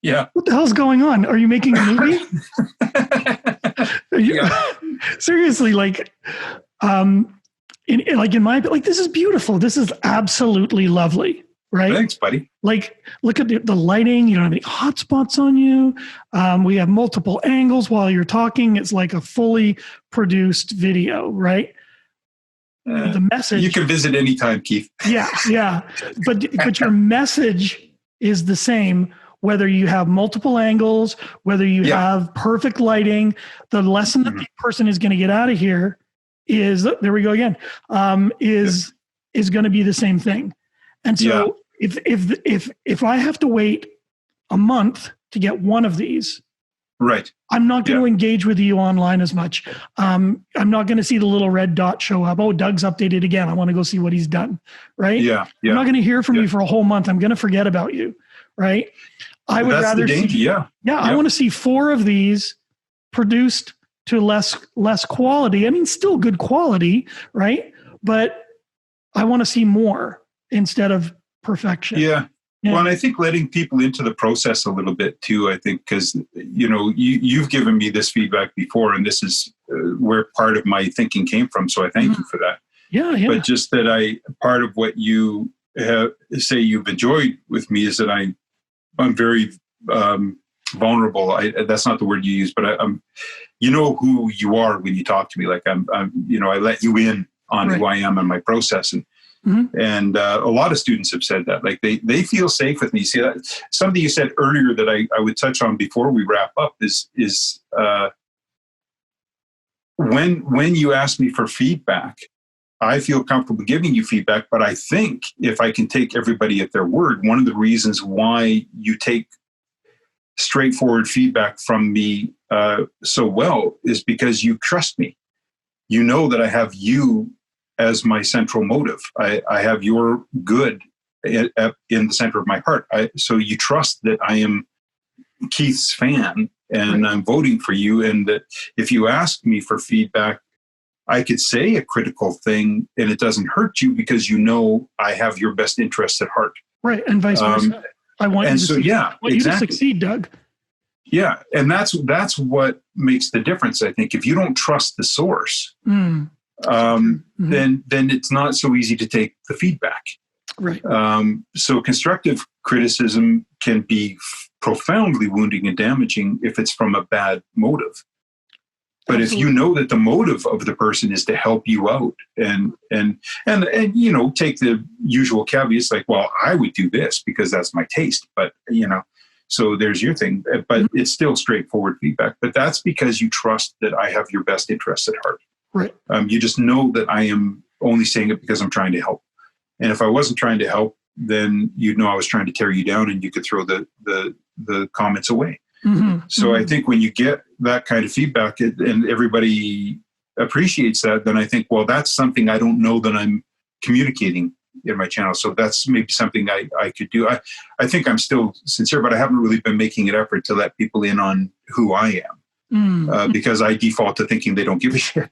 Yeah. What the hell's going on? Are you making a movie? Seriously, like, in my, like, this is beautiful. This is absolutely lovely. Right? Thanks, buddy. Like, look at the lighting. You don't have any hot spots on you. We have multiple angles while you're talking. It's like a fully produced video, right? The message. You can visit anytime, Keith. Yeah. But your message is the same, whether you have multiple angles, whether you have perfect lighting. The lesson that the person is going to get out of here is, there we go again, is going to be the same thing. And so if I have to wait a month to get one of these, right, I'm not going to engage with you online as much. I'm not going to see the little red dot show up. Oh, Doug's updated again. I want to go see what he's done. Right? Yeah. I'm not going to hear from you for a whole month. I'm going to forget about you. right? I would That's rather the danger. see, yeah. I want to see 4 of these produced to less quality. I mean, still good quality, right? But I want to see more instead of perfection. Yeah. Well, and I think letting people into the process a little bit too, I think, because, you've given me this feedback before, and this is where part of my thinking came from. So I thank you for that. Yeah. But just that part of what you say you've enjoyed with me is that I'm very vulnerable. That's not the word you use, but I'm, who you are when you talk to me. Like I let you in on who I am and my process. And a lot of students have said that, like they feel safe with me. See, that something you said earlier that I would touch on before we wrap up is when you ask me for feedback, I feel comfortable giving you feedback. But I think if I can take everybody at their word, one of the reasons why you take straightforward feedback from me so well is because you trust me. You know that I have you as my central motive. I have your good in the center of my heart. So you trust that I am Keith's fan and I'm voting for you. And that if you ask me for feedback, I could say a critical thing and it doesn't hurt you because I have your best interests at heart. Right. And vice versa. I want you to succeed, Doug. Yeah. And that's what makes the difference, I think. If you don't trust the source, then it's not so easy to take the feedback. Right. So constructive criticism can be profoundly wounding and damaging if it's from a bad motive. But Absolutely. If you know that the motive of the person is to help you out and take the usual caveats like, well, I would do this because that's my taste, but so there's your thing, but it's still straightforward feedback. But that's because you trust that I have your best interests at heart. Right. You just know that I am only saying it because I'm trying to help. And if I wasn't trying to help, then you'd know I was trying to tear you down and you could throw the comments away. So I think when you get that kind of feedback and everybody appreciates that, then I think, well, that's something I don't know that I'm communicating in my channel. So that's maybe something I could do. I think I'm still sincere, but I haven't really been making an effort to let people in on who I am. Because I default to thinking they don't give a shit.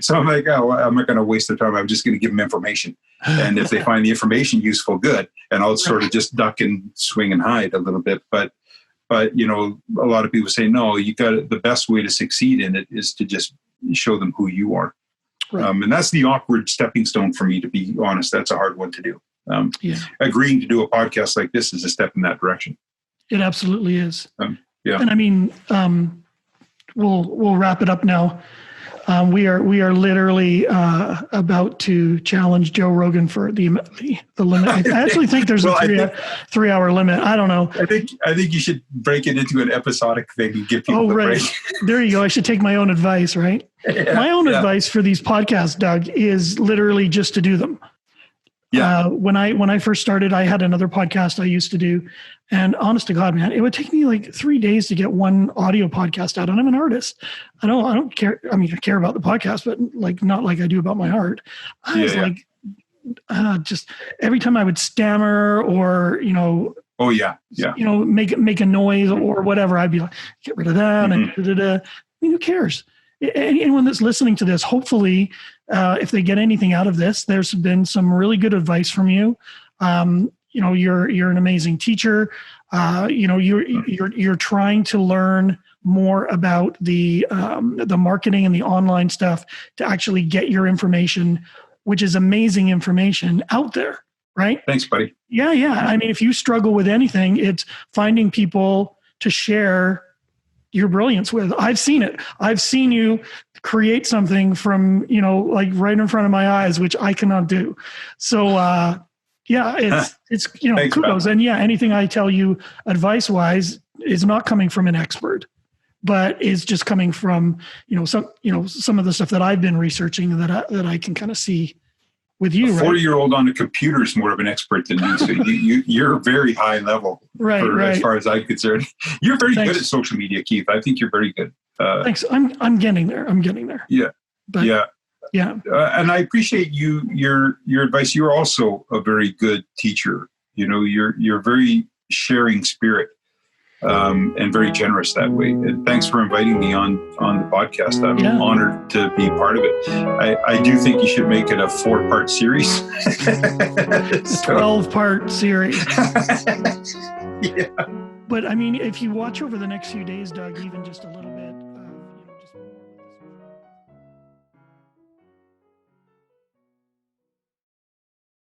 So I'm like, oh, I'm not going to waste their time. I'm just going to give them information. And if they find the information useful, good. And I'll sort of just duck and swing and hide a little bit. But a lot of people say, no, the best way to succeed in it is to just show them who you are. Right. And that's the awkward stepping stone for me, to be honest. That's a hard one to do. Agreeing to do a podcast like this is a step in that direction. It absolutely is. Yeah. And I mean, we'll wrap it up now. We are literally about to challenge Joe Rogan for the limit. I actually think there's a 3-hour limit. I don't know. I think you should break it into an episodic thing and give people a break. There you go. I should take my own advice, right? My own advice for these podcasts, Doug, is literally just to do them. Yeah. When I first started, I had another podcast I used to do, and honest to God, man, it would take me like 3 days to get one audio podcast out. And I'm an artist. I don't care. I mean, I care about the podcast, but like not like I do about my art. I was like, just every time I would stammer or make a noise or whatever, I'd be like, get rid of that and I mean, who cares? Anyone that's listening to this, hopefully, if they get anything out of this, there's been some really good advice from you. You're an amazing teacher. You're trying to learn more about the marketing and the online stuff to actually get your information, which is amazing information, out there, right? Thanks, buddy. Yeah. I mean, if you struggle with anything, it's finding people to share your brilliance with. I've seen it. I've seen you create something from, like right in front of my eyes, which I cannot do. So, it's Thanks, kudos. man. And anything I tell you advice wise is not coming from an expert, but is just coming from, some of the stuff that I've been researching that I can kind of see with you. A 4-year-old on a computer is more of an expert than you. So you're very high level, right. As far as I'm concerned. You're very good at social media, Keith. I think you're very good. Thanks. I'm getting there. Yeah. But, and I appreciate your advice. You're also a very good teacher. you're very sharing spirit, and very generous that way. And thanks for inviting me on the podcast. I'm honored to be part of it. I do think you should make it a 4-part series. 12-part series. Yeah. But I mean, if you watch over the next few days, Doug, even just a little bit.